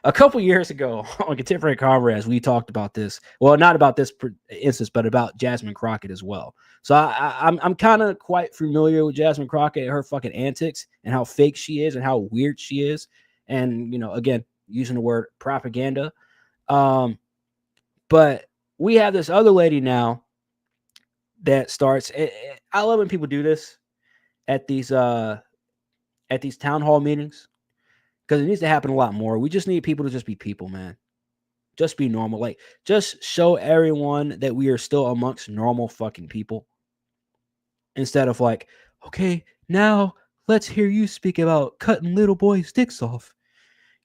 A couple years ago on Contemporary Comrades, we talked about this. Well, not about this instance, but about Jasmine Crockett as well. So I'm kind of quite familiar with Jasmine Crockett and her fucking antics and how fake she is and how weird she is. And, again, using the word propaganda. But we have this other lady now that starts. I love when people do this at these town hall meetings. Because it needs to happen a lot more. We just need people to just be people, man. Just be normal. Like, just show everyone that we are still amongst normal fucking people. Instead of like, okay, now let's hear you speak about cutting little boys' dicks off.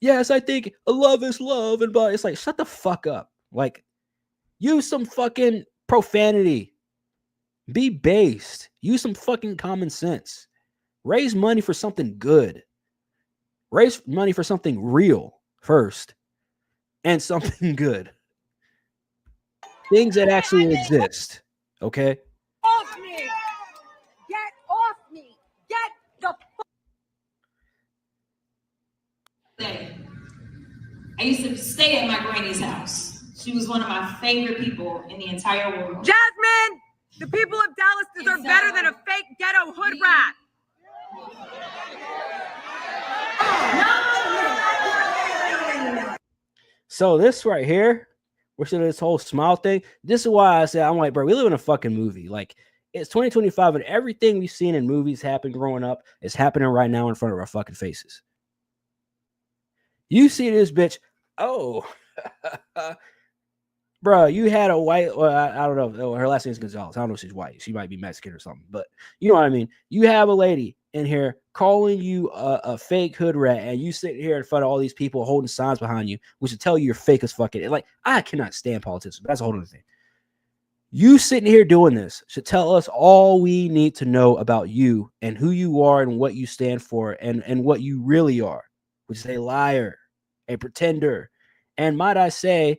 Yes, I think love is love. And but it's like, shut the fuck up. Like, use some fucking profanity. Be based. Use some fucking common sense. Raise money for something good. Raise money for something real first and something good. Things that actually exist. Okay? Off me! Get off me! Get the fuck! I used to stay at my granny's house. She was one of my favorite people in the entire world. Jasmine! The people of Dallas deserve better than a fake ghetto hood rat! So this right here, we're seeing this whole smile thing. This is why I said, I'm like, bro, we live in a fucking movie. Like, it's 2025 and everything we've seen in movies happen growing up is happening right now in front of our fucking faces. You see this bitch. Oh, bro, you had a white, well, I don't know. Her last name is Gonzalez. I don't know if she's white. She might be Mexican or something, but you know what I mean? You have a lady in here calling you a fake hood rat, and you sitting here in front of all these people holding signs behind you, which will tell you you're fake as fucking. Like, I cannot stand politicians, but that's a whole other thing. You sitting here doing this should tell us all we need to know about you and who you are and what you stand for and what you really are, which is a liar, a pretender. And might I say,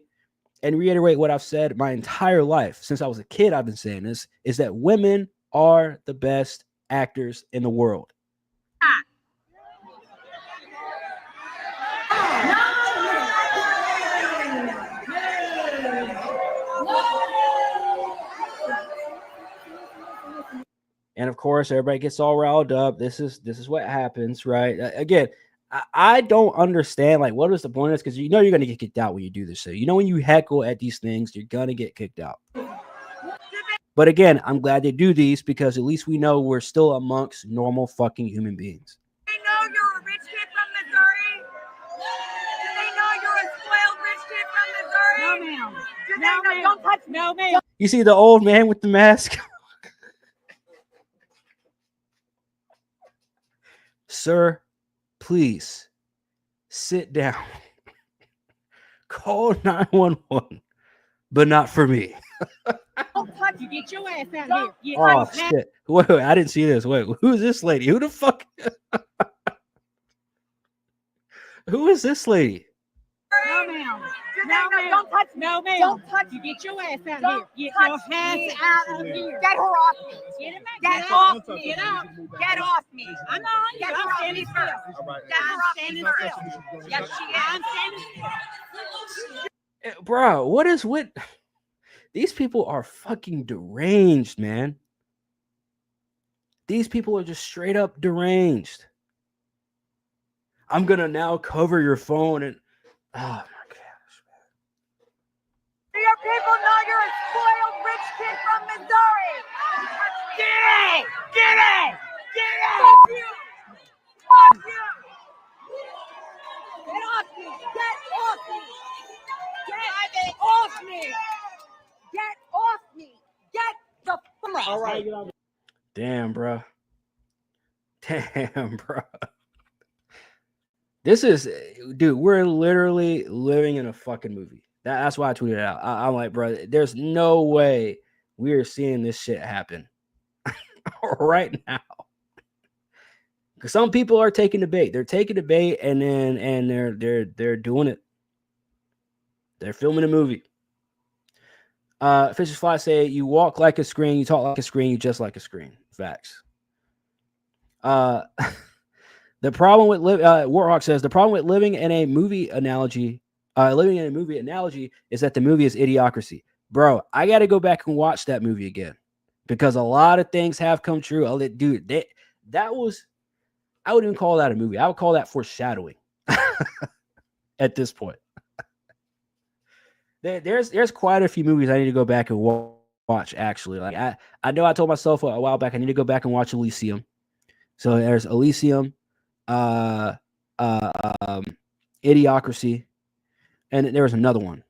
and reiterate what I've said my entire life, since I was a kid, I've been saying this, is that women are the best actors in the world. And of course, everybody gets all riled up. This is what happens, right? Again, I don't understand, like, what is the point of this? Because you know you're going to get kicked out when you do this. So you know when you heckle at these things, you're going to get kicked out. But again, I'm glad they do these because at least we know we're still amongst normal fucking human beings. They know you're a rich kid from Missouri? Do they know you're a spoiled rich kid from Missouri? No, ma'am. Do they know? Don't touch me. No, ma'am. You see the old man with the mask? Sir, please sit down. Call 911, but not for me. Don't touch you. Get your ass out here. Oh, shit. Wait, I didn't see this. Wait, who's this lady? Who the fuck? Who is this lady? No, ma'am. No, ma'am. Don't touch me. No, ma'am. Don't touch you. Get your ass out here. Get your ass out of here. Get her off me. Get off me. Get out. Get off me. I'm on you. Get her off me first. Get her off me first. Yes, she is. I'm standing. Bro, what is with these people? Are fucking deranged, man. These people are just straight up deranged. I'm gonna now cover your phone and oh my gosh, man. Your people know you're a spoiled rich kid from Missouri. Get it! Get it! Get it! Fuck you! Fuck you! Get off me! Get off me! Get off me! Get off me! Get the fuck! All right. Damn, bro. Damn, bro. This is, dude, we're literally living in a fucking movie. That's why I tweeted it out. I'm like, bro, there's no way we are seeing this shit happen right now. Because some people are taking the bait. They're taking the bait and then they're doing it. They're filming a movie. Fishes Fly say, you walk like a screen, you talk like a screen, you just like a screen. Facts. The problem with Warhawk says the problem with living in a movie analogy is that the movie is idiocracy. Bro, I got to go back and watch that movie again because a lot of things have come true. Dude, that was, I wouldn't even call that a movie. I would call that foreshadowing at this point. There's quite a few movies I need to go back and watch. Actually, like I know I told myself a while back I need to go back and watch Elysium. So there's Elysium, Idiocracy, and there was another one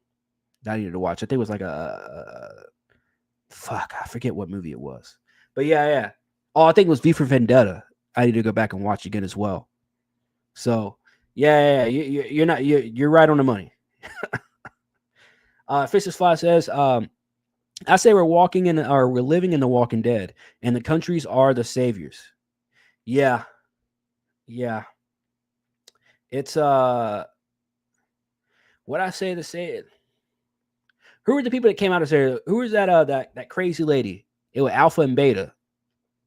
that I needed to watch. I think it was like fuck, I forget what movie it was. But yeah. Oh, I think it was V for Vendetta. I need to go back and watch again as well. So yeah. You're right on the money. Fishes Fly says, I say we're living in The Walking Dead, and the countries are the saviors. Yeah. It's what I say to say it. Who were the people that came out and said, who was that crazy lady? It was Alpha and Beta.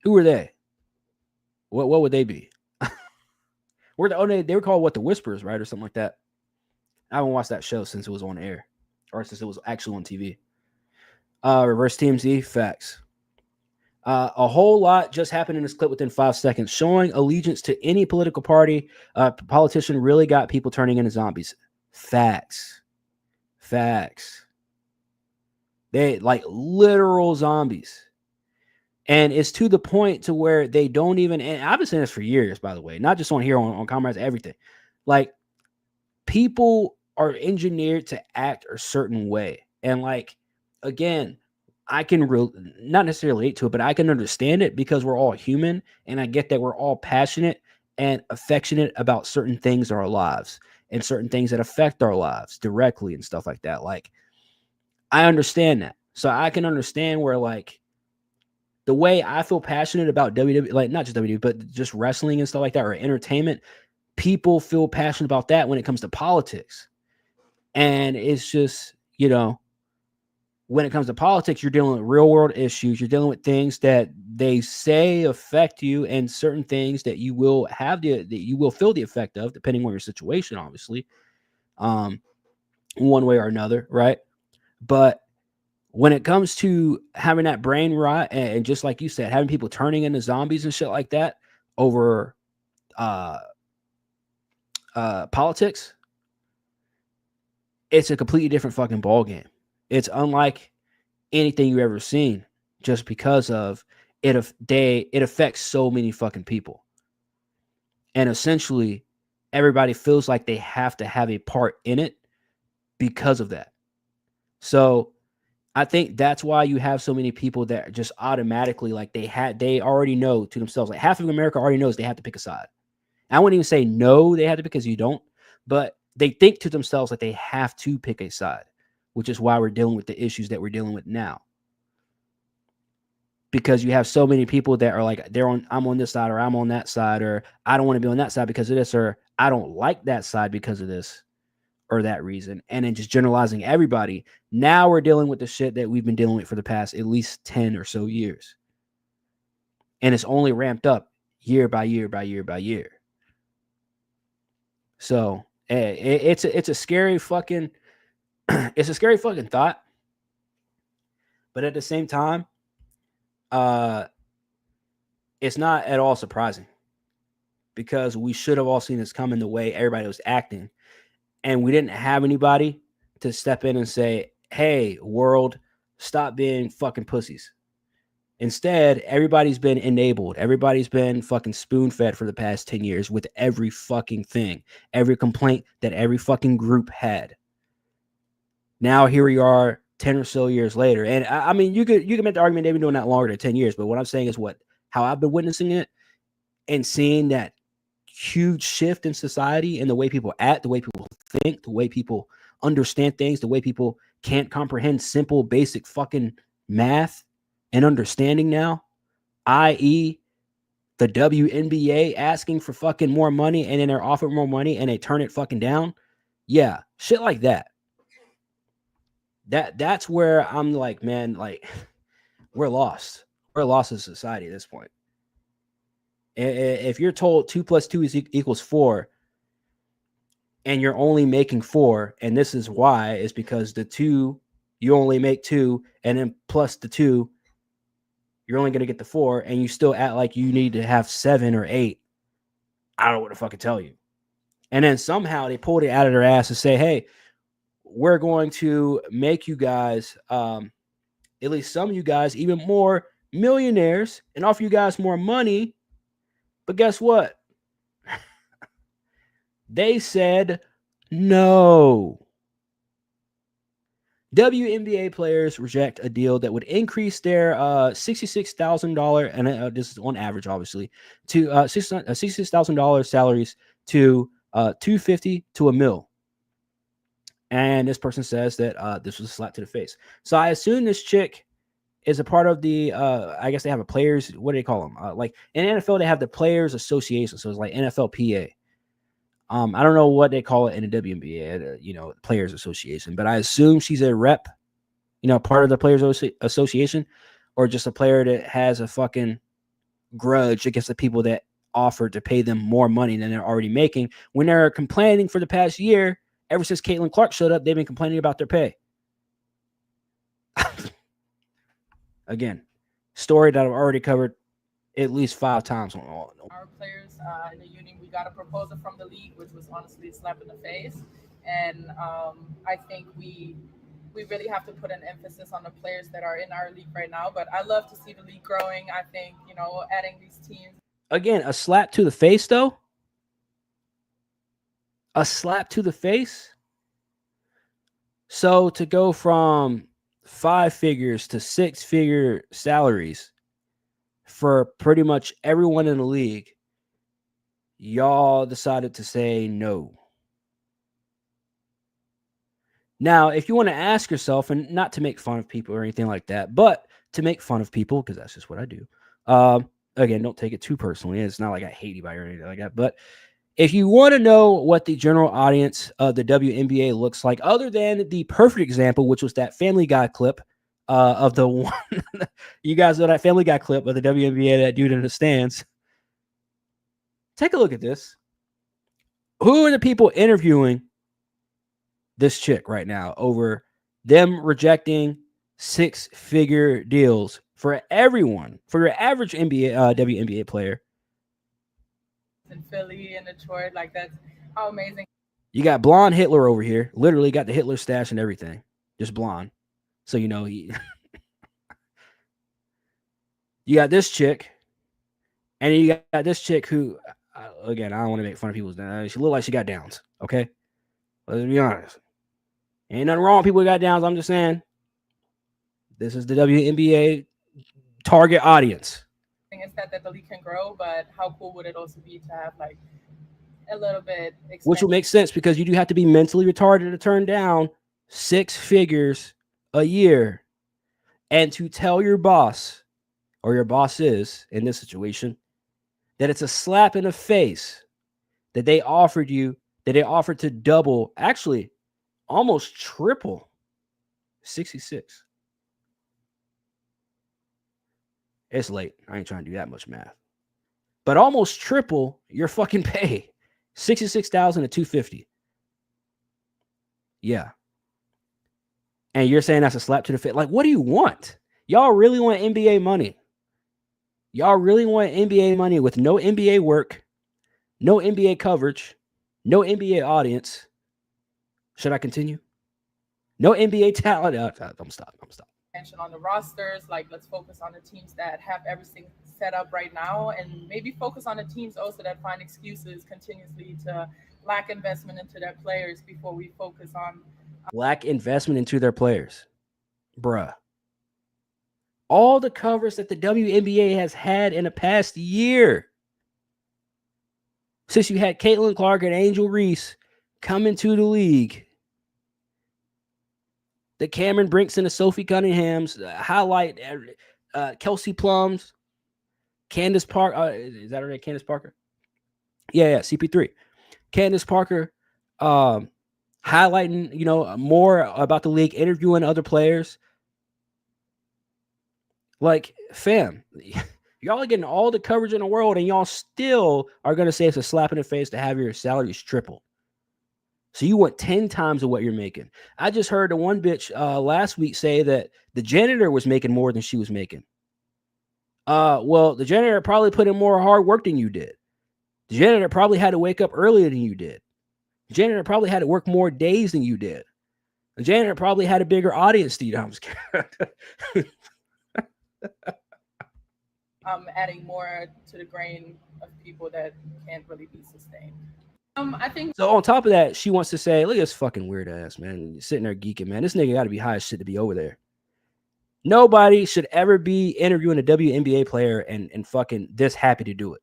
Who were they? What would they be? They were called what, the Whisperers, right? Or something like that. I haven't watched that show since it was on air. Or since it was actually on TV. Reverse TMZ, facts. A whole lot just happened in this clip within 5 seconds. Showing allegiance to any political party, politician really got people turning into zombies. Facts. They like literal zombies. And it's to the point to where they don't even, and I've been saying this for years, by the way, not just on here, on Comrades, everything. Like, people are engineered to act a certain way. And like, again, I can not necessarily relate to it, but I can understand it because we're all human. And I get that we're all passionate and affectionate about certain things in our lives and certain things that affect our lives directly and stuff like that. Like, I understand that. So I can understand where, like, the way I feel passionate about WWE, like not just WWE, but just wrestling and stuff like that, or entertainment, people feel passionate about that when it comes to politics. And it's just, you know, when it comes to politics, you're dealing with real world issues. You're dealing with things that they say affect you, and certain things that you will have that you will feel the effect of, depending on your situation, obviously, one way or another, right? But when it comes to having that brain rot, and just like you said, having people turning into zombies and shit like that over politics, it's a completely different fucking ball game. It's unlike anything you've ever seen, just because of it. It affects so many fucking people, and essentially, everybody feels like they have to have a part in it because of that. So, I think that's why you have so many people that just automatically, like, they already know to themselves, like half of America already knows they have to pick a side. I wouldn't even say no, they have to, because you don't, but they think to themselves that they have to pick a side, which is why we're dealing with the issues that we're dealing with now. Because you have so many people that are like, I'm on this side, or I'm on that side, or I don't want to be on that side because of this, or I don't like that side because of this or that reason. And then just generalizing everybody. Now we're dealing with the shit that we've been dealing with for the past at least 10 or so years. And it's only ramped up year by year by year by year. So it's a scary fucking it's a scary fucking thought. But at the same time, it's not at all surprising, because we should have all seen this coming the way everybody was acting. And we didn't have anybody to step in and say, hey, world, stop being fucking pussies. Instead, everybody's been enabled. Everybody's been fucking spoon-fed for the past 10 years with every fucking thing, every complaint that every fucking group had. Now here we are 10 or so years later. And I mean, you could make the argument they've been doing that longer than 10 years. But what I'm saying is how I've been witnessing it and seeing that huge shift in society and the way people act, the way people think, the way people understand things, the way people can't comprehend simple, basic fucking math and understanding now, i.e. the WNBA asking for fucking more money, and then they're offered more money and they turn it fucking down. Yeah, shit like that. That's where I'm like, man, like, we're lost. We're lost as a society at this point. If you're told 2 + 2 equals 4, and you're only making 4, and this is why, is because the 2, you only make 2, and then plus the 2, you're only going to get the 4, and you still act like you need to have 7 or 8. I don't know what to fucking tell you. And then somehow they pulled it out of their ass to say, hey, we're going to make you guys, at least some of you guys, even more millionaires and offer you guys more money. But guess what? They said no. WNBA players reject a deal that would increase their $66,000, and this is on average, obviously, to $66,000 salaries to $250,000 to $1 million. And this person says that this was a slap to the face. So I assume this chick is a part of the, I guess they have a players, what do they call them? Like in NFL, they have the Players Association. So it's like NFLPA. I don't know what they call it in the WNBA, Players Association, but I assume she's a rep, part of the Players Association, or just a player that has a fucking grudge against the people that offered to pay them more money than they're already making, when they're complaining for the past year. Ever since Caitlin Clark showed up, they've been complaining about their pay. Again, story that I've already covered at least 5 times on all. Our players in the union, we got a proposal from the league, which was honestly a slap in the face. And I think we really have to put an emphasis on the players that are in our league right now. But I love to see the league growing. I think, adding these teams. Again, a slap to the face, though. A slap to the face. So to go from 5 figures to 6-figure salaries for pretty much everyone in the league, y'all decided to say no. Now, if you want to ask yourself, and not to make fun of people or anything like that, but to make fun of people, because that's just what I do. Again, don't take it too personally. It's not like I hate anybody or anything like that. But If you want to know what the general audience of the WNBA looks like, other than the perfect example, which was that Family Guy clip of the one, you guys know that Family Guy clip of the WNBA, that dude in the stands. Take a look at this. Who are the people interviewing this chick right now over them rejecting 6-figure deals for everyone, for your average WNBA player? In Philly and Detroit, like that's how amazing. You got blonde Hitler over here, literally got the Hitler stash and everything, just blonde. So you know he. You got this chick, and you got this chick who, again, I don't want to make fun of people's. She look like she got downs. Okay, let's be honest. Ain't nothing wrong with people who got downs. I'm just saying, this is the WNBA target audience. Is that the league can grow, but how cool would it also be to have like a little bit, which would make sense because you do have to be mentally retarded to turn down 6 figures a year, and to tell your boss or your bosses in this situation that it's a slap in the face that they offered to double, actually almost triple 66. It's late. I ain't trying to do that much math. But almost triple your fucking pay. 66,000 to 250. Yeah. And you're saying that's a slap to the face. Like, what do you want? Y'all really want NBA money. Y'all really want NBA money with no NBA work, no NBA coverage, no NBA audience. Should I continue? No NBA talent. I'm stop. On the rosters, like let's focus on the teams that have everything set up right now, and maybe focus on the teams also that find excuses continuously to lack investment into their players before we focus on lack investment into their players. Bruh. All the covers that the WNBA has had in the past year, since you had Caitlin Clark and Angel Reese come into the league, the Cameron Brinks and the Sophie Cunninghams, highlight Kelsey Plums, Candace Parker. Is that her name? Candace Parker? Yeah, CP3. Candace Parker highlighting, more about the league, interviewing other players. Like, fam, y'all are getting all the coverage in the world, and y'all still are going to say it's a slap in the face to have your salaries triple. So you want 10 times of what you're making. I just heard the one bitch last week say that the janitor was making more than she was making. Well, the janitor probably put in more hard work than you did. The janitor probably had to wake up earlier than you did. The janitor probably had to work more days than you did. The janitor probably had a bigger audience than you. I'm scared. adding more to the grain of people that can't really be sustained. I think so. On top of that, she wants to say, look at this fucking weird ass, man. Sitting there geeking, man. This nigga got to be high as shit to be over there. Nobody should ever be interviewing a WNBA player and fucking this happy to do it.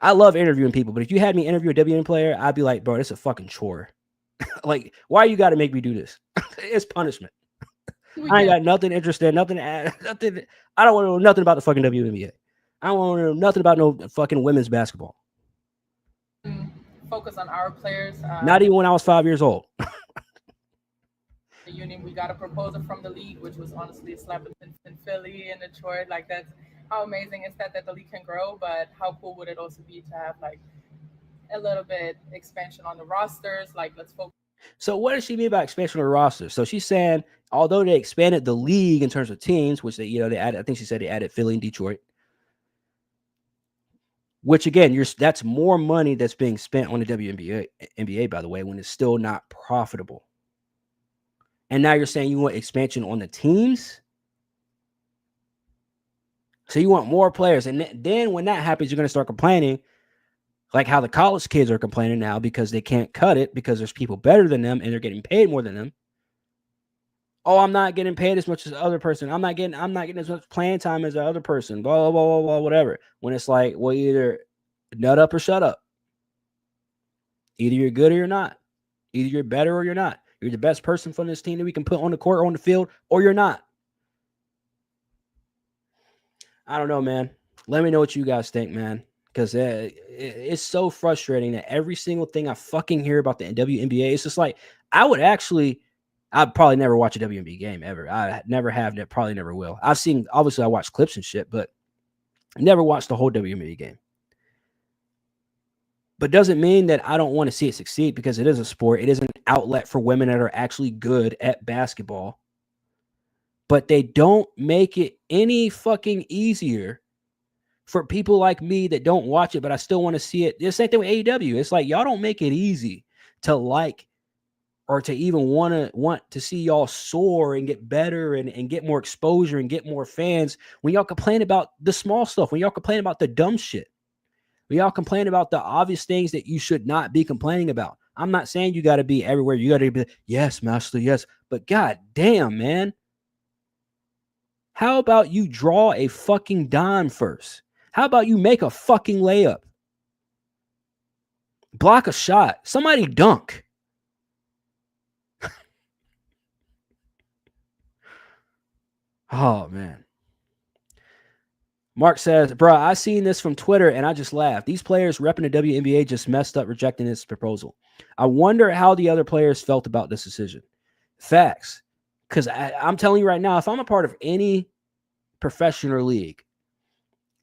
I love interviewing people, but if you had me interview a WNBA player, I'd be like, bro, it's a fucking chore. Like, why you got to make me do this? It's punishment. I ain't got nothing interested, nothing. I don't want to know nothing about the fucking WNBA. I don't want to know nothing about no fucking women's basketball. Focus on our players. Not even when I was 5 years old. The union, we got a proposal from the league, which was honestly a slap in Philly and Detroit. Like that's how amazing is that the league can grow, but how cool would it also be to have like a little bit expansion on the rosters? Like let's focus. So what does she mean by expansion of the roster? So she's saying, although they expanded the league in terms of teams, which they added, I think she said they added Philly and Detroit. Which again, that's more money that's being spent on the NBA, by the way, when it's still not profitable. And now you're saying you want expansion on the teams? So you want more players. And then when that happens, you're going to start complaining, like how the college kids are complaining now because they can't cut it because there's people better than them and they're getting paid more than them. Oh, I'm not getting paid as much as the other person. I'm not getting as much playing time as the other person. Blah, blah, blah, blah, blah, whatever. When it's like, well, either nut up or shut up. Either you're good or you're not. Either you're better or you're not. You're the best person from this team that we can put on the court or on the field, or you're not. I don't know, man. Let me know what you guys think, man. because it's so frustrating that every single thing I fucking hear about the WNBA, it's just like I'd probably never watch a WNBA game ever. I never have, probably never will. Obviously I watch clips and shit, but never watched the whole WNBA game. But doesn't mean that I don't want to see it succeed, because it is a sport. It is an outlet for women that are actually good at basketball. But they don't make it any fucking easier for people like me that don't watch it, but I still want to see it. The same thing with AEW. It's like, y'all don't make it easy to like or to even want to see y'all soar and get better and get more exposure and get more fans when y'all complain about the small stuff, when y'all complain about the dumb shit. We all complain about the obvious things that you should not be complaining about. I'm not saying you got to be everywhere. You got to be, yes, master, yes. But god damn, man. How about you draw a fucking dime first? How about you make a fucking layup? Block a shot. Somebody dunk. Oh, man. Mark says, bro, I seen this from Twitter and I just laughed. These players repping the WNBA just messed up rejecting this proposal. I wonder how the other players felt about this decision. Facts. Because I'm telling you right now, if I'm a part of any professional league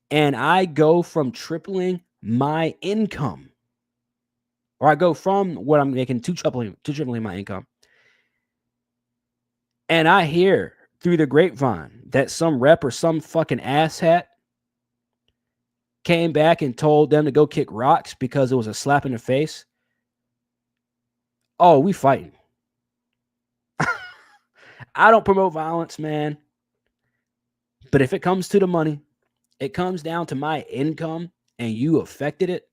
and I go from tripling my income, or I go from what I'm making to tripling my income, and I hear through the grapevine that some rep or some fucking asshat came back and told them to go kick rocks because it was a slap in the face. Oh, we fighting. I don't promote violence, man. But if it comes to the money, it comes down to my income and you affected it,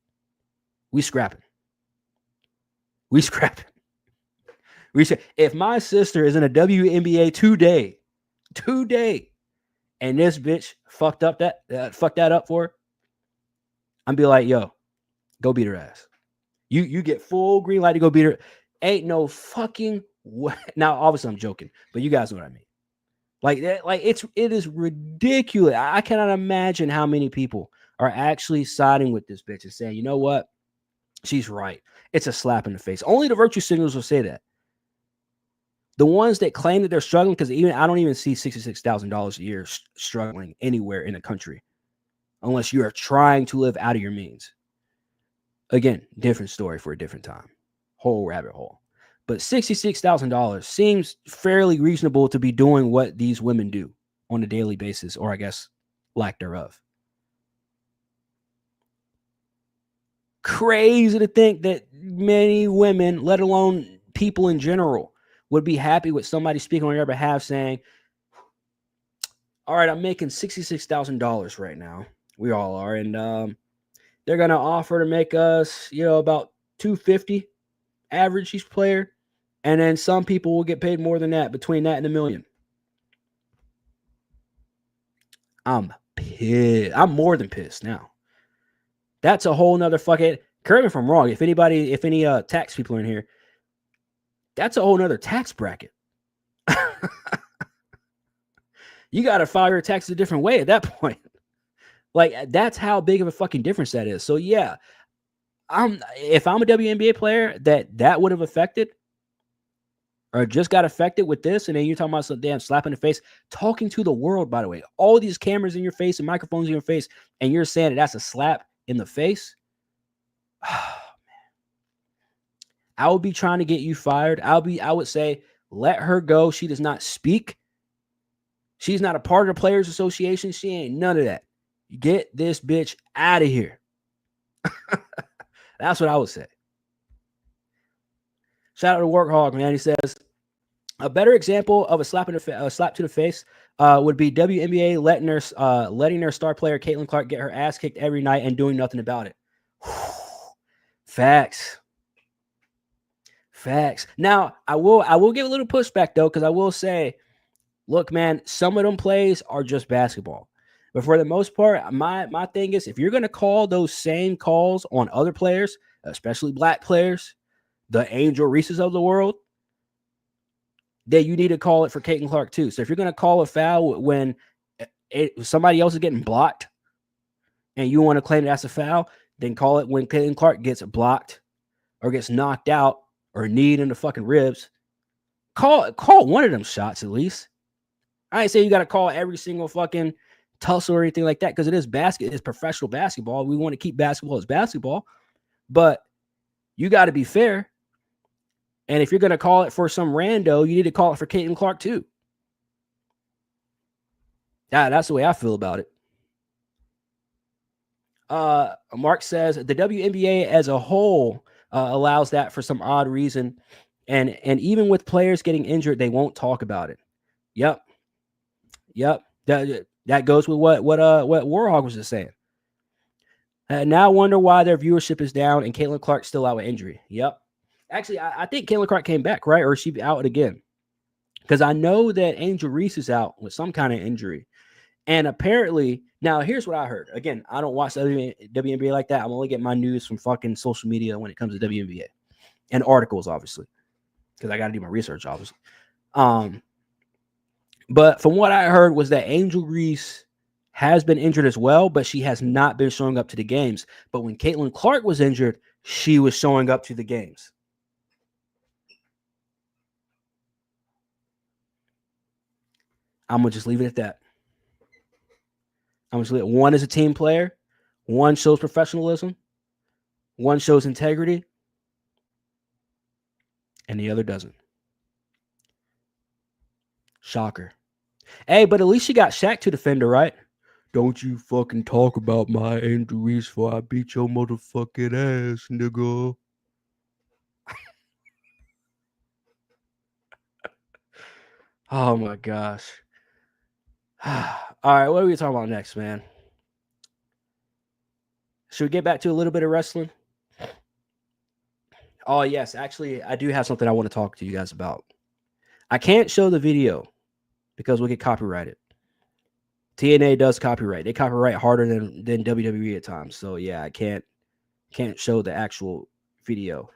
we scrapping. We scrapping. If my sister is in a WNBA today, and this bitch fucked that up for her, I'm be like, yo, go beat her ass. You get full green light to go beat her. Ain't no fucking way. Now, obviously, I'm joking, but you guys know what I mean. Like that, it is ridiculous. I cannot imagine how many people are actually siding with this bitch and saying, you know what? She's right. It's a slap in the face. Only the virtue signals will say that. The ones that claim that they're struggling, because I don't even see $66,000 a year struggling anywhere in the country, unless you are trying to live out of your means. Again, different story for a different time. Whole rabbit hole. But $66,000 seems fairly reasonable to be doing what these women do on a daily basis, or I guess lack thereof. Crazy to think that many women, let alone people in general, would be happy with somebody speaking on their behalf saying, all right, I'm making $66,000 right now. We all are. And they're going to offer to make us, about $250 average each player. And then some people will get paid more than that, between that and $1 million. I'm pissed. I'm more than pissed now. That's a whole nother fucking, correct me if I'm wrong. If any tax people are in here, that's a whole nother tax bracket. You got to file your taxes a different way at that point. Like, that's how big of a fucking difference that is. So yeah, if I'm a WNBA player that would have affected, or just got affected with this, and then you're talking about some damn slap in the face, talking to the world, by the way, all these cameras in your face and microphones in your face, and you're saying that's a slap in the face. Oh, man. I would be trying to get you fired. I would say, let her go. She does not speak. She's not a part of the Players Association. She ain't none of that. Get this bitch out of here. That's what I would say. Shout out to Workhog, man. He says, a better example of a slap to the face would be WNBA letting their star player Caitlin Clark get her ass kicked every night and doing nothing about it. Facts. Now, I will give a little pushback though, because I will say, look, man, some of them plays are just basketball. But for the most part, my thing is, if you're going to call those same calls on other players, especially black players, the Angel Reeses of the world, then you need to call it for Caitlin Clark too. So if you're going to call a foul when somebody else is getting blocked, and you want to claim that's a foul, then call it when Caitlin Clark gets blocked or gets knocked out or kneed in the fucking ribs. Call one of them shots at least. I ain't saying you got to call every single fucking tussle or anything like that, because it is it's professional basketball. We want to keep basketball as basketball, but you got to be fair. And if you're going to call it for some rando, you need to call it for Caitlin Clark too. Yeah, that's the way I feel about it. Mark says the WNBA as a whole allows that for some odd reason, and even with players getting injured, they won't talk about it. Yep. That goes with what Warhawk was just saying. Now wonder why their viewership is down and Caitlin Clark's still out with injury. Yep. Actually, I think Caitlin Clark came back, right? Or is she out again? Because I know that Angel Reese is out with some kind of injury. And apparently, now here's what I heard. Again, I don't watch WNBA like that. I'm only getting my news from fucking social media when it comes to WNBA. And articles, obviously. Because I got to do my research, obviously. But from what I heard was that Angel Reese has been injured as well, but she has not been showing up to the games. But when Caitlin Clark was injured, she was showing up to the games. I'm going to just leave it at that. I'm just leave it. One is a team player. One shows professionalism. One shows integrity. And the other doesn't. Shocker. Hey, but at least she got Shaq to defend her, right? Don't you fucking talk about my injuries before I beat your motherfucking ass, nigga. Oh my gosh. All right, what are we talking about next, man? Should we get back to a little bit of wrestling? Oh, yes. Actually, I do have something I want to talk to you guys about. I can't show the video because we'll get copyrighted. TNA does copyright. They copyright harder than WWE at times. So, yeah, I can't show the actual video.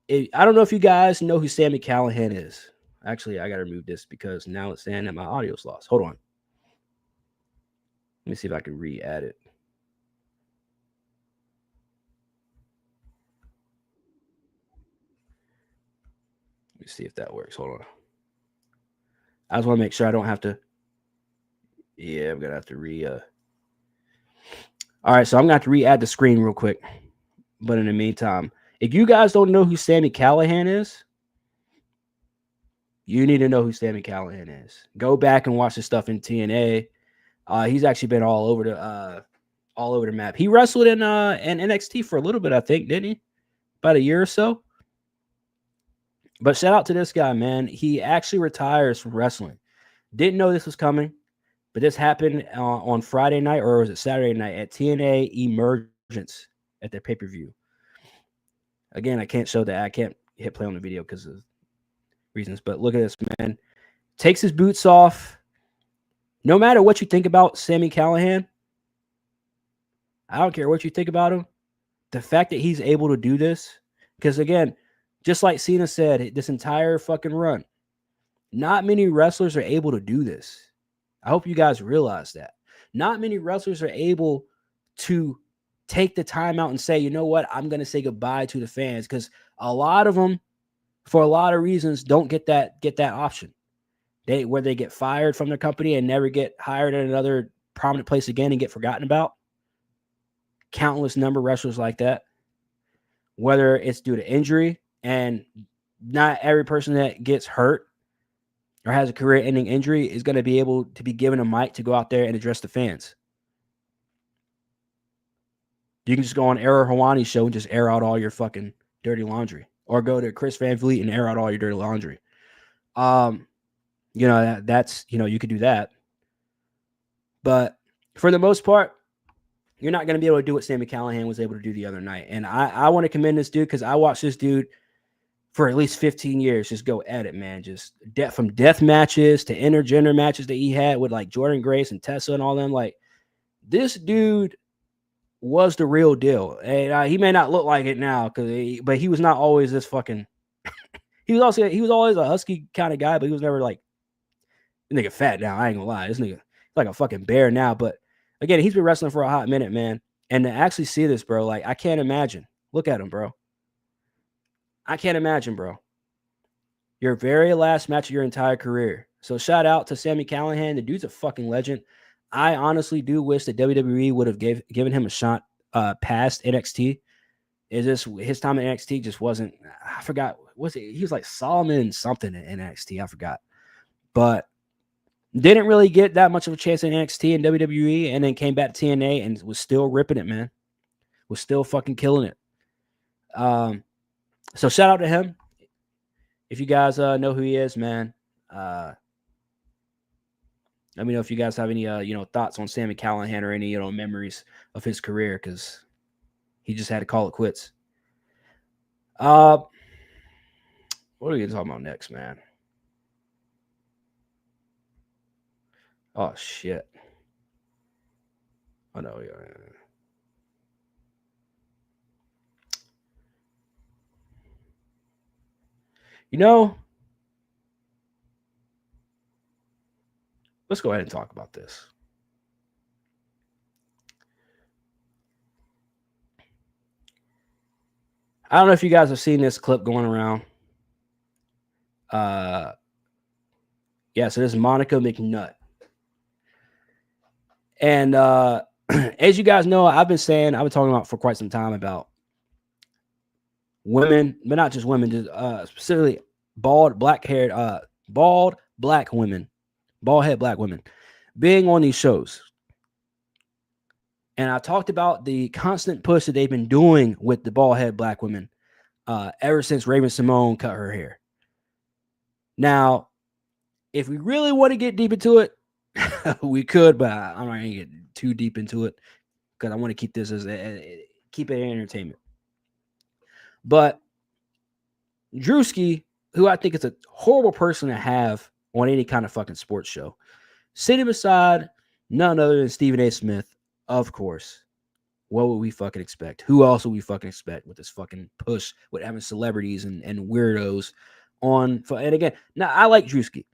I don't know if you guys know who Sami Callihan is. Actually, I got to remove this because now it's saying that my audio's lost. Hold on. Let me see if I can re-add it. Let me see if that works. Hold on. I just want to make sure I don't have to. Yeah, I'm going to have to All right, so I'm going to have to re-add the screen real quick. But in the meantime, if you guys don't know who Sami Callihan is, you need to know who Sami Callihan is. Go back and watch the stuff in TNA. He's actually been all over the map. He wrestled in NXT for a little bit, I think, didn't he? About a year or so. But shout out to this guy, man. He actually retires from wrestling. Didn't know this was coming, but this happened on Friday night, or was it Saturday night at TNA Emergence at their pay-per-view. Again, I can't show that. I can't hit play on the video because of reasons, but look at this, man. Takes his boots off. No matter what you think about Sami Callihan, I don't care what you think about him. The fact that he's able to do this, because again, just like Cena said, this entire fucking run, not many wrestlers are able to do this. I hope you guys realize that. Not many wrestlers are able to take the time out and say, you know what, I'm going to say goodbye to the fans, because a lot of them, for a lot of reasons, don't get that option. Where they get fired from their company and never get hired at another prominent place again and get forgotten about. Countless number of wrestlers like that. Whether it's due to injury, and not every person that gets hurt or has a career-ending injury is going to be able to be given a mic to go out there and address the fans. You can just go on Ariel Helwani's show and just air out all your fucking dirty laundry. Or go to Chris Van Vliet and air out all your dirty laundry. You know, that's, you know, you could do that. But for the most part, you're not going to be able to do what Sami Callihan was able to do the other night. And I want to commend this dude, because I watched this dude for at least 15 years just go at it, man. Just from death matches to intergender matches that he had with like Jordan Grace and Tessa and all them. Like, this dude was the real deal. And he may not look like it now, but he was not always this fucking. he was always a husky kind of guy, but he was never like, this nigga fat now. I ain't gonna lie, this nigga like a fucking bear now. But Again, he's been wrestling for a hot minute, man. And to actually see this, bro, like, I can't imagine. Look at him, bro. I can't imagine, bro. Your very last match of your entire career. So shout out to Sami Callihan. The dude's a fucking legend. I honestly do wish that WWE would have given him a shot past NXT. Is this his time in NXT just wasn't, I forgot, was it? He was like Solomon something in NXT. I forgot. But didn't really get that much of a chance in NXT and WWE, and then came back to TNA and was still ripping it, man. Was still fucking killing it. So shout out to him. If you guys know who he is, man, let me know if you guys have any thoughts on Sami Callihan or any memories of his career, because he just had to call it quits. What are we gonna talk about next, man? Oh shit! Oh no, yeah. Let's go ahead and talk about this. I don't know if you guys have seen this clip going around. Yeah, so this is Monica McNutt. And as you guys know, I've been talking about for quite some time about women, but not just women, just specifically bald black black women being on these shows. And I talked about the constant push that they've been doing with the bald head black women ever since Raven Simone cut her hair. Now, if we really want to get deep into it, we could, but I'm not going to get too deep into it because I want to keep this keep it entertainment. But Drewski, who I think is a horrible person to have on any kind of fucking sports show, sitting beside none other than Stephen A. Smith, of course. What would we fucking expect? Who else would we fucking expect with this fucking push with having celebrities and weirdos on? And again, now I like Drewski.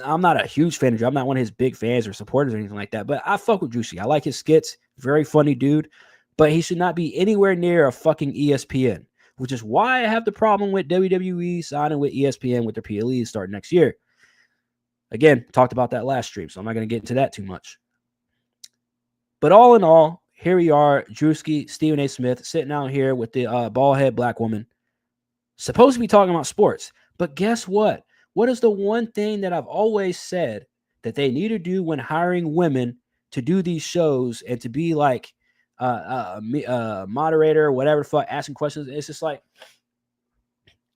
I'm not a huge fan of Drew. I'm not one of his big fans or supporters or anything like that, but I fuck with Drewski. I like his skits. Very funny dude, but he should not be anywhere near a fucking ESPN, which is why I have the problem with WWE signing with ESPN with their PLEs starting next year. Again, talked about that last stream, so I'm not going to get into that too much. But all in all, here we are, Drewski, Stephen A. Smith, sitting out here with the bald head black woman, supposed to be talking about sports. But guess what? What is the one thing that I've always said that they need to do when hiring women to do these shows and to be like moderator or whatever the fuck, asking questions? It's just like,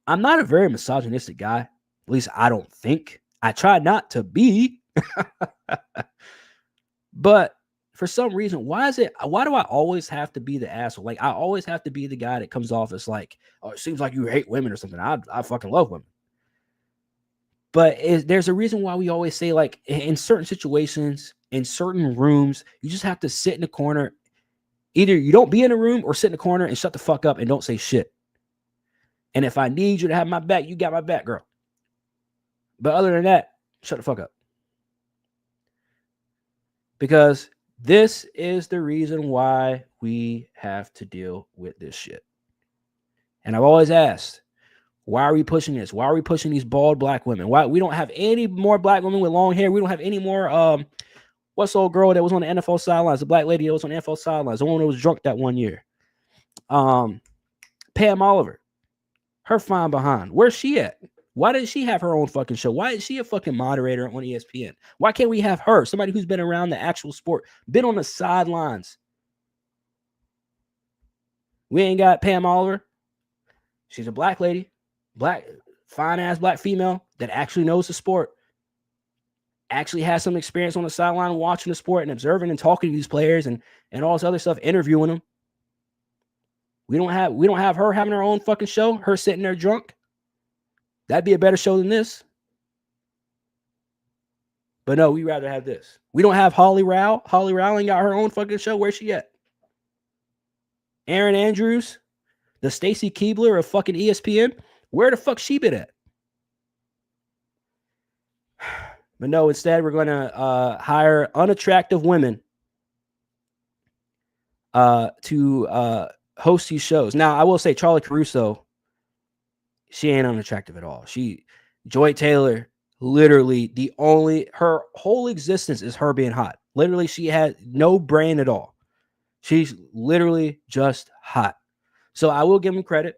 I'm not a very misogynistic guy. At least I don't think. I try not to be. But for some reason, why do I always have to be the asshole? Like, I always have to be the guy that comes off as like, oh, it seems like you hate women or something. I fucking love women. But there's a reason why we always say, like, in certain situations, in certain rooms, you just have to sit in the corner. Either you don't be in a room or sit in the corner and shut the fuck up and don't say shit. And if I need you to have my back, you got my back, girl. But other than that, shut the fuck up. Because this is the reason why we have to deal with this shit. And I've always asked, why are we pushing this? Why are we pushing these bald black women? Why we don't have any more black women with long hair? We don't have any more what's the old girl that was on the NFL sidelines? The black lady that was on the NFL sidelines, the one that was drunk that one year. Pam Oliver. Her fine behind. Where's she at? Why didn't she have her own fucking show? Why is she a fucking moderator on ESPN? Why can't we have her? Somebody who's been around the actual sport, been on the sidelines. We ain't got Pam Oliver. She's a black lady. Black, fine ass black female that actually knows the sport, actually has some experience on the sideline watching the sport and observing and talking to these players and all this other stuff, interviewing them. We don't have her having her own fucking show, her sitting there drunk. That'd be a better show than this. But no, we'd rather have this. We don't have Holly Rowell. Holly Rowell ain't got her own fucking show. Where's she at? Erin Andrews, the Stacy Keibler of fucking ESPN. Where the fuck she been at? But no, instead we're going to hire unattractive women to host these shows. Now, I will say Charlie Caruso, she ain't unattractive at all. Joy Taylor, literally her whole existence is her being hot. Literally, she had no brain at all. She's literally just hot. So I will give him credit.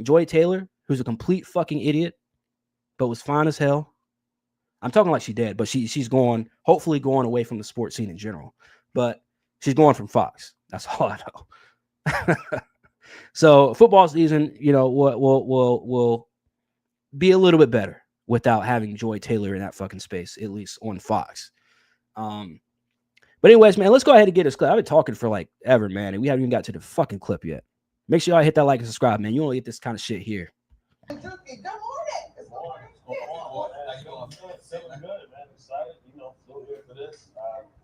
Joy Taylor, who's a complete fucking idiot, but was fine as hell. I'm talking like she did, but she's hopefully going away from the sports scene in general. But she's going from Fox. That's all I know. So football season, will be a little bit better without having Joy Taylor in that fucking space, at least on Fox. But anyways, man, let's go ahead and get this clip. I've been talking for like ever, man, and we haven't even got to the fucking clip yet. Make sure y'all hit that like and subscribe, man. You don't get this kind of shit here.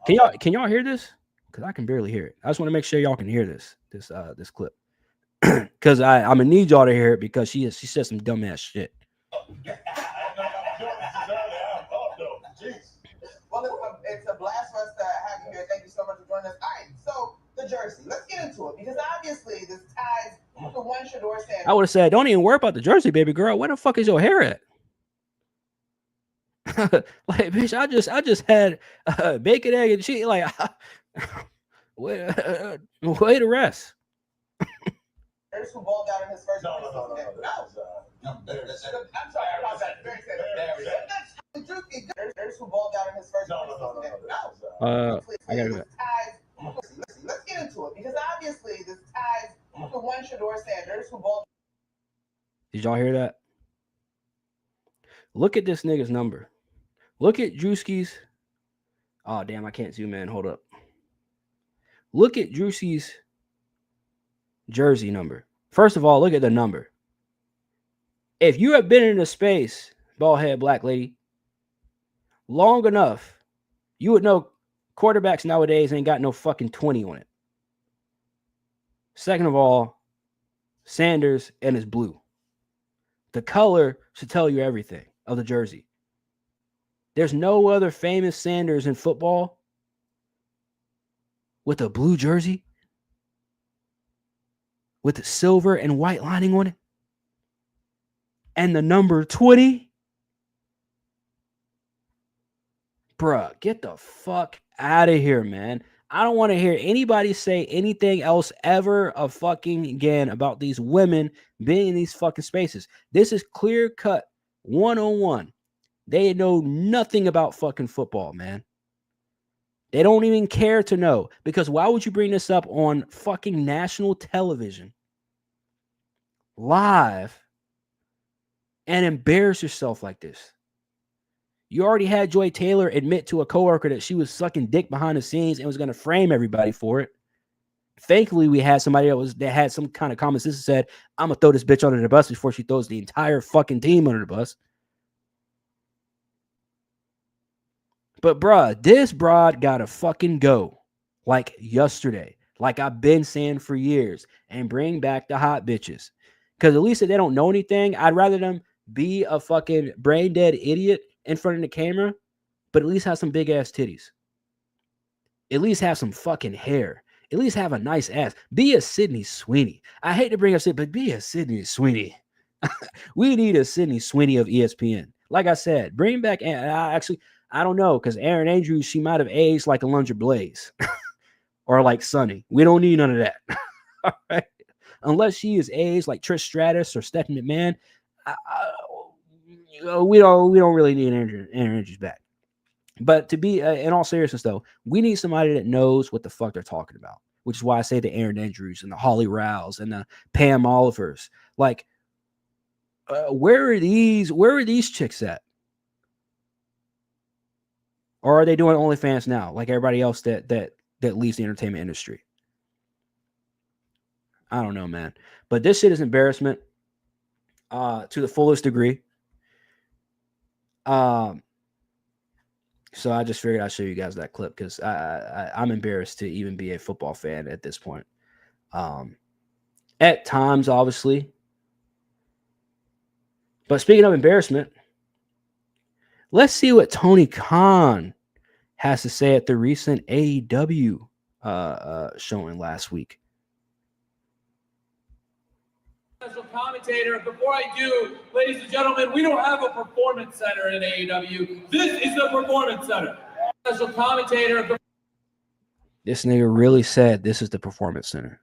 Can y'all hear this? Because I can barely hear it. I just want to make sure y'all can hear this clip. Because I'm gonna need y'all to hear it because she said some dumbass shit. Well, it's a blast for us to have you here. Thank you so much for joining us. All right, so the jersey. Let's get into it because obviously this ties to one Shedeur Sanders. I would have said, don't even worry about the jersey, baby girl. Where the fuck is your hair at? Like, bitch, I just had bacon, egg, and cheese. Like, way to rest. There's who balled out in his first preseason game. I'm sorry about that. There's who balled out in his first preseason game. I gotta do that. Let's get into it because obviously this ties to one Shedeur Sanders who balled. Did y'all hear that? Look at this nigga's number. Look at Drewski's. Oh, damn, I can't zoom in. Hold up. Look at Drewski's jersey number. First of all, look at the number. If you have been in a space, bald head black lady, long enough, you would know quarterbacks nowadays ain't got no fucking 20 on it. Second of all, Sanders and his blue. The color should tell you everything of the jersey. There's no other famous Sanders in football with a blue jersey with the silver and white lining on it and the number 20. Bruh, get the fuck out of here, man. I don't want to hear anybody say anything else ever again about these women being in these fucking spaces. This is clear cut 101. They know nothing about fucking football, man. They don't even care to know, because why would you bring this up on fucking national television live and embarrass yourself like this? You already had Joy Taylor admit to a coworker that she was sucking dick behind the scenes and was going to frame everybody for it. Thankfully, we had somebody that had some kind of common sense and said, I'm going to throw this bitch under the bus before she throws the entire fucking team under the bus. But bruh, this broad gotta fucking go like yesterday, like I've been saying for years, and bring back the hot bitches. Because at least if they don't know anything, I'd rather them be a fucking brain dead idiot in front of the camera, but at least have some big ass titties. At least have some fucking hair. At least have a nice ass. Be a Sydney Sweeney. I hate to bring up Sydney, but be a Sydney Sweeney. We need a Sydney Sweeney of ESPN. Like I said, bring back, I don't know, because Erin Andrews, she might have aged like Alundra Blaze or like Sonny. We don't need none of that. All right? Unless she is aged like Trish Stratus or Stephanie McMahon, we don't really need Erin Andrews back. But to be in all seriousness, though, we need somebody that knows what the fuck they're talking about, which is why I say the Erin Andrews and the Holly Rouse and the Pam Olivers. Like, where are these chicks at? Or are they doing OnlyFans now, like everybody else that leaves the entertainment industry? I don't know, man. But this shit is embarrassment to the fullest degree. So I just figured I'd show you guys that clip because I'm embarrassed to even be a football fan at this point. At times, obviously. But speaking of embarrassment, Let's see what Tony Khan has to say at the recent AEW showing last week. Special commentator. Before I do, ladies and gentlemen, we don't have a performance center in AEW. This is the performance center. Special commentator. This nigga really said this is the performance center.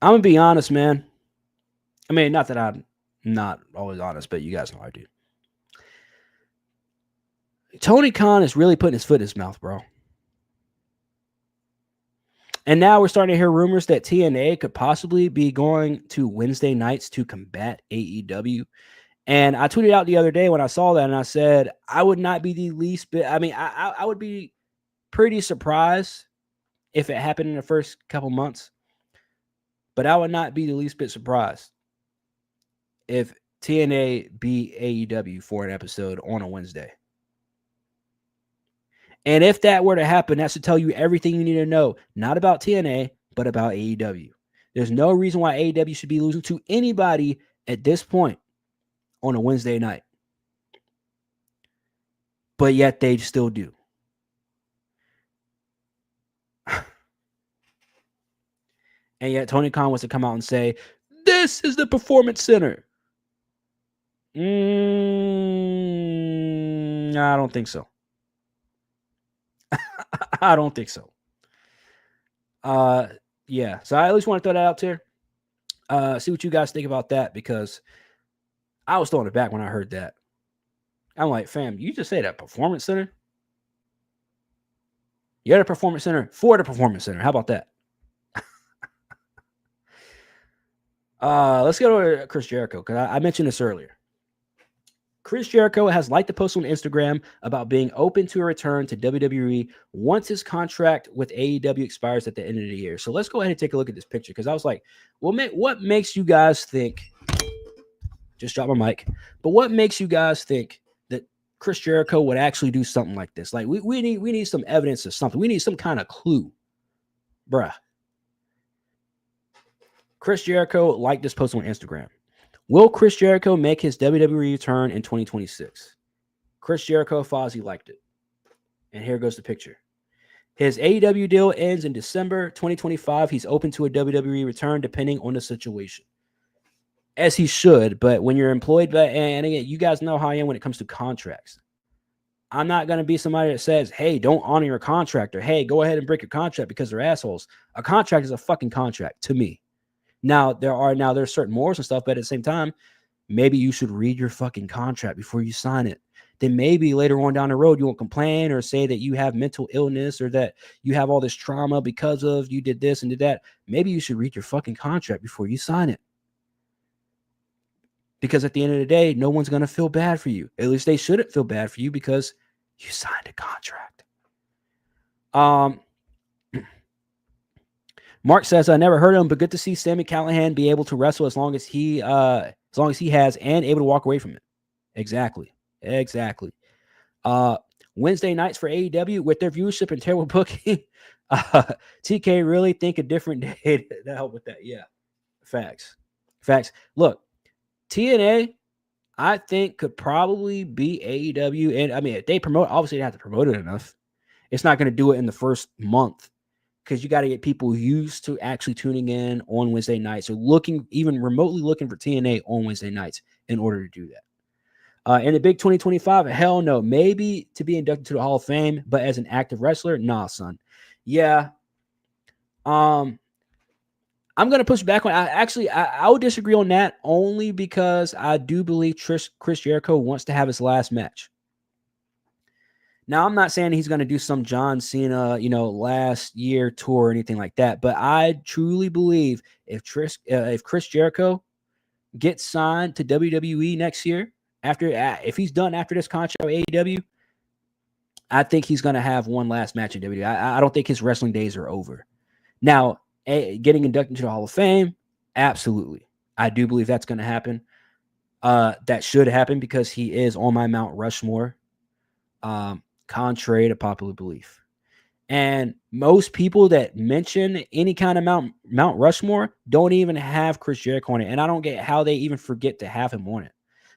I'm gonna be honest, man. I mean, not that I'm not always honest, but you guys know I do. Tony Khan is really putting his foot in his mouth, bro. And now we're starting to hear rumors that TNA could possibly be going to Wednesday nights to combat AEW. And I tweeted out the other day when I saw that, and I said, I would not be the least bit. I mean, I would be pretty surprised if it happened in the first couple months. But I would not be the least bit surprised if TNA beat AEW for an episode on a Wednesday. And if that were to happen, that should tell you everything you need to know, not about TNA, but about AEW. There's no reason why AEW should be losing to anybody at this point on a Wednesday night. But yet they still do. And yet Tony Khan wants to come out and say, this is the Performance Center. I don't think so. I don't think so. Yeah. So I at least want to throw that out there. See what you guys think about that, because I was throwing it back when I heard that. I'm like, fam, you just say that Performance Center? You're the Performance Center for the Performance Center. How about that? Let's go to Chris Jericho, because I mentioned this earlier. Chris Jericho has liked the post on Instagram about being open to a return to WWE once his contract with AEW expires at the end of the year. So let's go ahead and take a look at this picture, because I was like, well, what makes you guys think, just drop my mic, but what makes you guys think that Chris Jericho would actually do something like this? Like, we need some evidence of something. We need some kind of clue. Bruh. Chris Jericho liked this post on Instagram. Will Chris Jericho make his WWE return in 2026? Chris Jericho Fozzy liked it. And here goes the picture. His AEW deal ends in December 2025. He's open to a WWE return depending on the situation. As he should, but when you're employed by, and again, you guys know how I am when it comes to contracts. I'm not going to be somebody that says, hey, don't honor your contract, or hey, go ahead and break your contract because they're assholes. A contract is a fucking contract to me. Now, there's certain morals and stuff, but at the same time, maybe you should read your fucking contract before you sign it. Then maybe later on down the road, you won't complain or say that you have mental illness or that you have all this trauma because of you did this and did that. Maybe you should read your fucking contract before you sign it. Because at the end of the day, no one's going to feel bad for you. At least they shouldn't feel bad for you because you signed a contract. Mark says, I never heard of him, but good to see Sami Callihan be able to wrestle as long as he has and able to walk away from it. Exactly. Wednesday nights for AEW with their viewership and terrible booking. TK really think a different day to help with that. Yeah. Facts. Look, TNA, I think, could probably be AEW. And I mean, if they promote, obviously they have to promote it enough. It's not going to do it in the first month, because you got to get people used to actually tuning in on Wednesday nights or looking, even remotely looking for TNA on Wednesday nights in order to do that. In the big 2025, hell no. Maybe to be inducted to the Hall of Fame, but as an active wrestler, nah, son. Yeah. I'm going to push back on. I would disagree on that only because I do believe Chris Jericho wants to have his last match. Now, I'm not saying he's going to do some John Cena, last year tour or anything like that, but I truly believe if Chris Jericho gets signed to WWE next year, if he's done after this contract with AEW, I think he's going to have one last match in WWE. I don't think his wrestling days are over. Now, getting inducted to the Hall of Fame, absolutely. I do believe that's going to happen. That should happen because he is on my Mount Rushmore. Contrary to popular belief. And most people that mention any kind of Mount Rushmore don't even have Chris Jericho on it. And I don't get how they even forget to have him on it.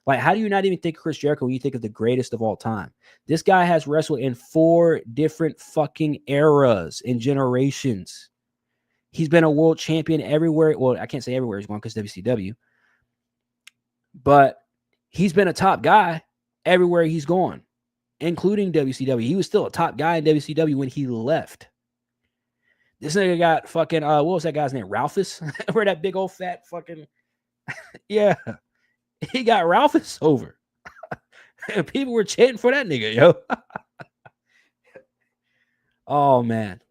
Like, how do you not even think of Chris Jericho when you think of the greatest of all time? This guy has wrestled in 4 different fucking eras and generations. He's been a world champion everywhere. Well, I can't say everywhere he's gone because WCW. But he's been a top guy everywhere he's gone, including WCW. He was still a top guy in WCW when he left. This nigga got fucking, what was that guy's name? Ralphus? Where that big old fat fucking, yeah. He got Ralphus over. And people were chanting for that nigga, yo. Oh, man.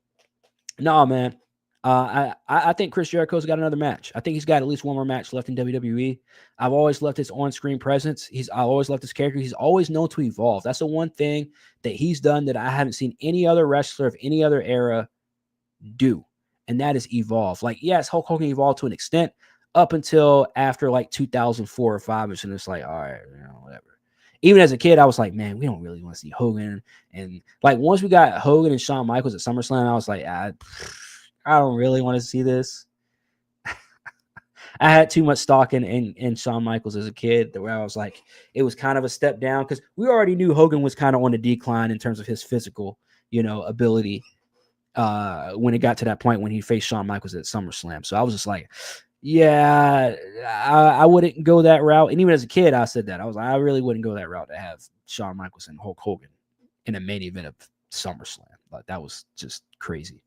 No, man. I think Chris Jericho's got another match. I think he's got at least one more match left in WWE. I've always loved his on-screen presence. I always loved his character. He's always known to evolve. That's the one thing that he's done that I haven't seen any other wrestler of any other era do, and that is evolve. Like, yes, Hulk Hogan evolved to an extent up until after like 2004 or 5, and it's like, all right, whatever. Even as a kid, I was like, man, we don't really want to see Hogan. And like, once we got Hogan and Shawn Michaels at SummerSlam, I was like, I don't really want to see this. I had too much stock in Shawn Michaels as a kid where I was like, it was kind of a step down because we already knew Hogan was kind of on the decline in terms of his physical, ability when it got to that point when he faced Shawn Michaels at SummerSlam. So I was just like, yeah, I wouldn't go that route. And even as a kid, I said that. I really wouldn't go that route to have Shawn Michaels and Hulk Hogan in a main event of SummerSlam. Like, that was just crazy.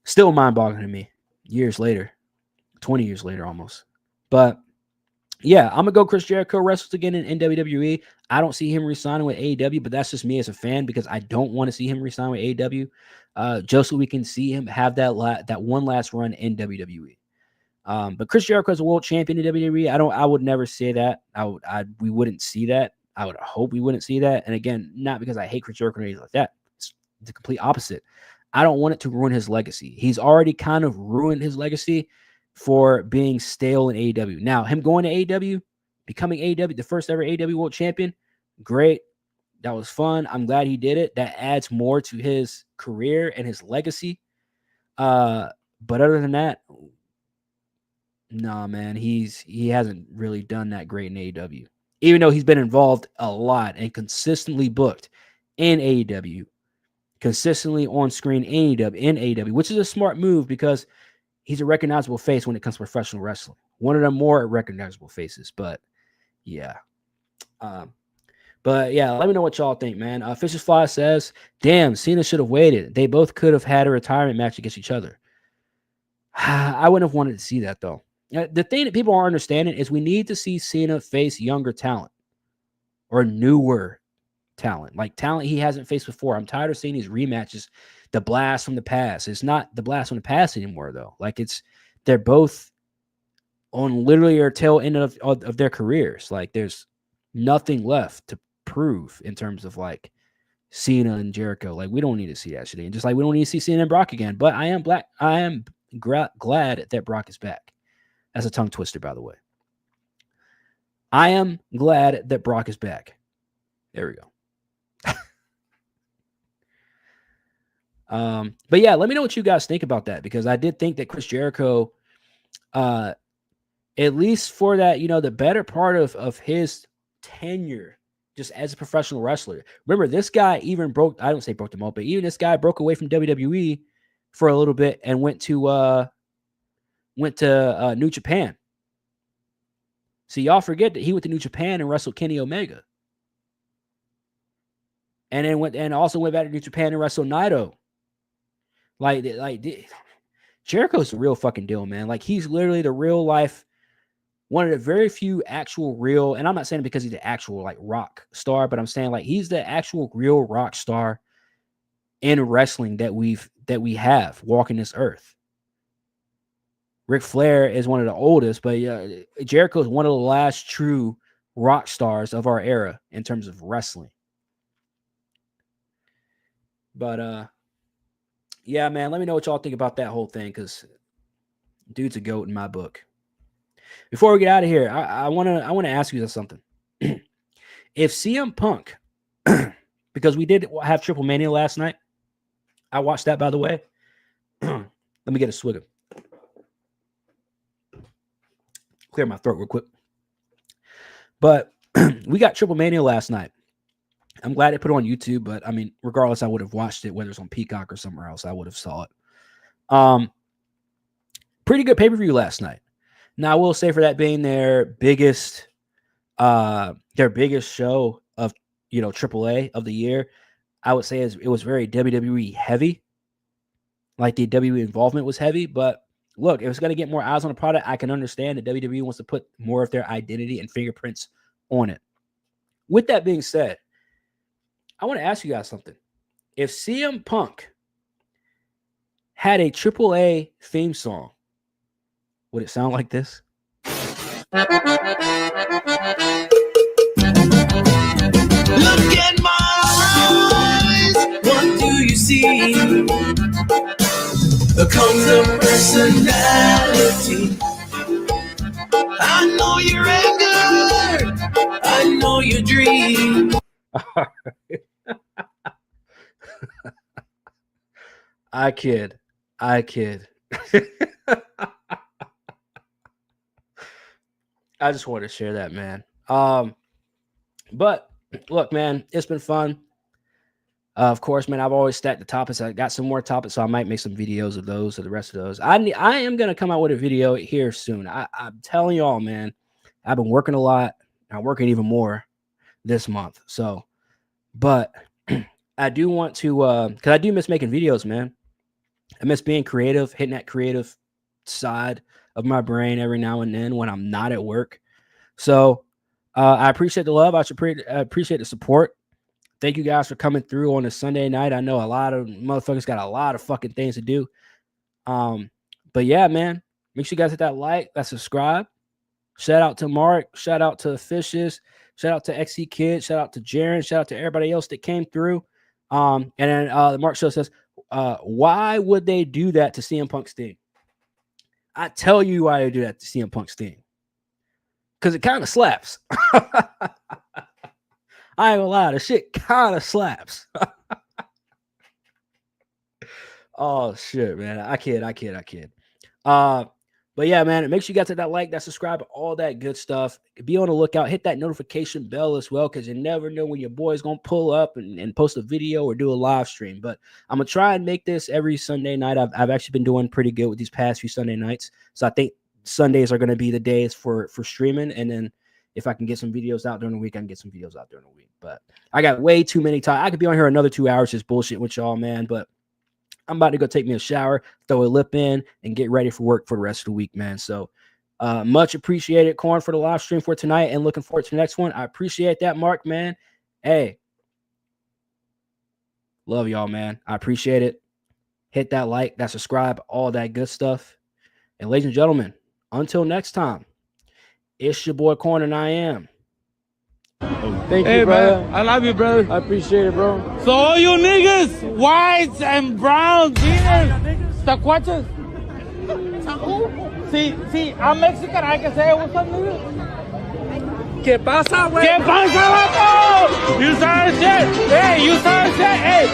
Still mind-boggling to me years later, 20 years later almost. But yeah, I'm going to go Chris Jericho wrestles again in WWE. I don't see him re-signing with AEW, but that's just me as a fan because I don't want to see him re-sign with AEW just so we can see him have that one last run in WWE. But Chris Jericho is a world champion in WWE. I would never say that. We wouldn't see that. I would hope we wouldn't see that. And again, not because I hate Chris Jericho or anything like that. It's the complete opposite. I don't want it to ruin his legacy. He's already kind of ruined his legacy for being stale in AEW. Now, him going to AEW, becoming AEW, the first ever AEW world champion, great. That was fun. I'm glad he did it. That adds more to his career and his legacy. But other than that, nah, man, he hasn't really done that great in AEW. Even though he's been involved a lot and consistently booked in AEW, consistently on screen in AEW, which is a smart move because he's a recognizable face when it comes to professional wrestling. One of the more recognizable faces, but yeah. But yeah, let me know what y'all think, man. Fisher's Fly says, damn, Cena should have waited. They both could have had a retirement match against each other. I wouldn't have wanted to see that, though. The thing that people aren't understanding is we need to see Cena face younger talent or newer talent, like talent he hasn't faced before. I'm tired of seeing these rematches, the blast from the past. It's not the blast from the past anymore, though. Like, they're both on literally their tail end of their careers. Like, there's nothing left to prove in terms of like Cena and Jericho. Like, we don't need to see that shit. And just like we don't need to see Cena and Brock again. But I am glad that Brock is back. That's a tongue twister, by the way. I am glad that Brock is back. There we go. But yeah, let me know what you guys think about that, because I did think that Chris Jericho, at least for that, the better part of his tenure just as a professional wrestler. Remember, this guy even I don't say broke the mold, but even this guy broke away from WWE for a little bit and went to New Japan. See, y'all forget that he went to New Japan and wrestled Kenny Omega. And then also went back to New Japan and wrestled Naito. Jericho's the real fucking deal, man. Like, he's literally the real life, one of the very few actual real, and I'm not saying because he's the actual like rock star, but I'm saying like he's the actual real rock star in wrestling that we have walking this earth. Ric Flair is one of the oldest, but Jericho is one of the last true rock stars of our era in terms of wrestling. But yeah, man, let me know what y'all think about that whole thing, because dude's a GOAT in my book. Before we get out of here, I want to ask you something. If CM Punk, because we did have Triple Mania last night, I watched that, by the way. Let me get a swig of. Clear my throat real quick. But we got Triple Mania last night. I'm glad they put it on YouTube, but I mean, regardless, I would have watched it, whether it's on Peacock or somewhere else. I would have saw it. Pretty good pay-per-view last night. Now, I will say, for that being their biggest show of, you know, AAA of the year, I would say it was very WWE heavy. Like, the WWE involvement was heavy, but look, if it's going to get more eyes on the product, I can understand that WWE wants to put more of their identity and fingerprints on it. With that being said, I want to ask you guys something. If CM Punk had a AAA theme song, would it sound like this? Look at my eyes. What do you see? There comes a personality. I know your anger. I know your dream. I kid. I just wanted to share that, man. But look, man, it's been fun. Of course, man, I've always stacked the topics. I got some more topics, so I might make some videos of those or the rest of those. I am going to come out with a video here soon. I'm telling y'all, man, I've been working a lot. I'm working even more this month. So, but I do want to, because I do miss making videos, man. I miss being creative, hitting that creative side of my brain every now and then when I'm not at work. So I appreciate the love. I appreciate the support. Thank you guys for coming through on a Sunday night. I know a lot of motherfuckers got a lot of fucking things to do. But yeah, man, make sure you guys hit that like, that subscribe. Shout out to Mark. Shout out to the Fishes. Shout out to XC Kid. Shout out to Jaren. Shout out to everybody else that came through. And then the Mark Show says, why would they do that to CM Punk's theme? I tell you why they do that to CM Punk's theme. Because it kind of slaps. I ain't gonna lie, the shit kind of slaps. Oh shit, man. I kid. But yeah, man, make sure you guys hit that like, that subscribe, all that good stuff. Be on the lookout. Hit that notification bell as well, because you never know when your boy's gonna pull up and post a video or do a live stream. But I'm gonna try and make this every Sunday night. I've actually been doing pretty good with these past few Sunday nights. So I think Sundays are gonna be the days for streaming, and then if I can get some videos out during the week, I can get some videos out during the week. But I got way too many time. I could be on here another 2 hours just bullshit with y'all, man. But I'm about to go take me a shower, throw a lip in, and get ready for work for the rest of the week, man. So much appreciated, Corn, for the live stream for tonight, and looking forward to the next one. I appreciate that, Mark, man. Hey, love y'all, man. I appreciate it. Hit that like, that subscribe, all that good stuff. And ladies and gentlemen, until next time, it's your boy Corn, and I am. Thank you, brother. Man, I love you, brother. I appreciate it, bro. So all you niggas, whites and browns, beaners, tacuaches. See, I'm Mexican. I can say what's up, nigga. ¿Qué pasa, güey? ¿Qué pasa, vato? You saw shit. Hey, you saw shit. Hey.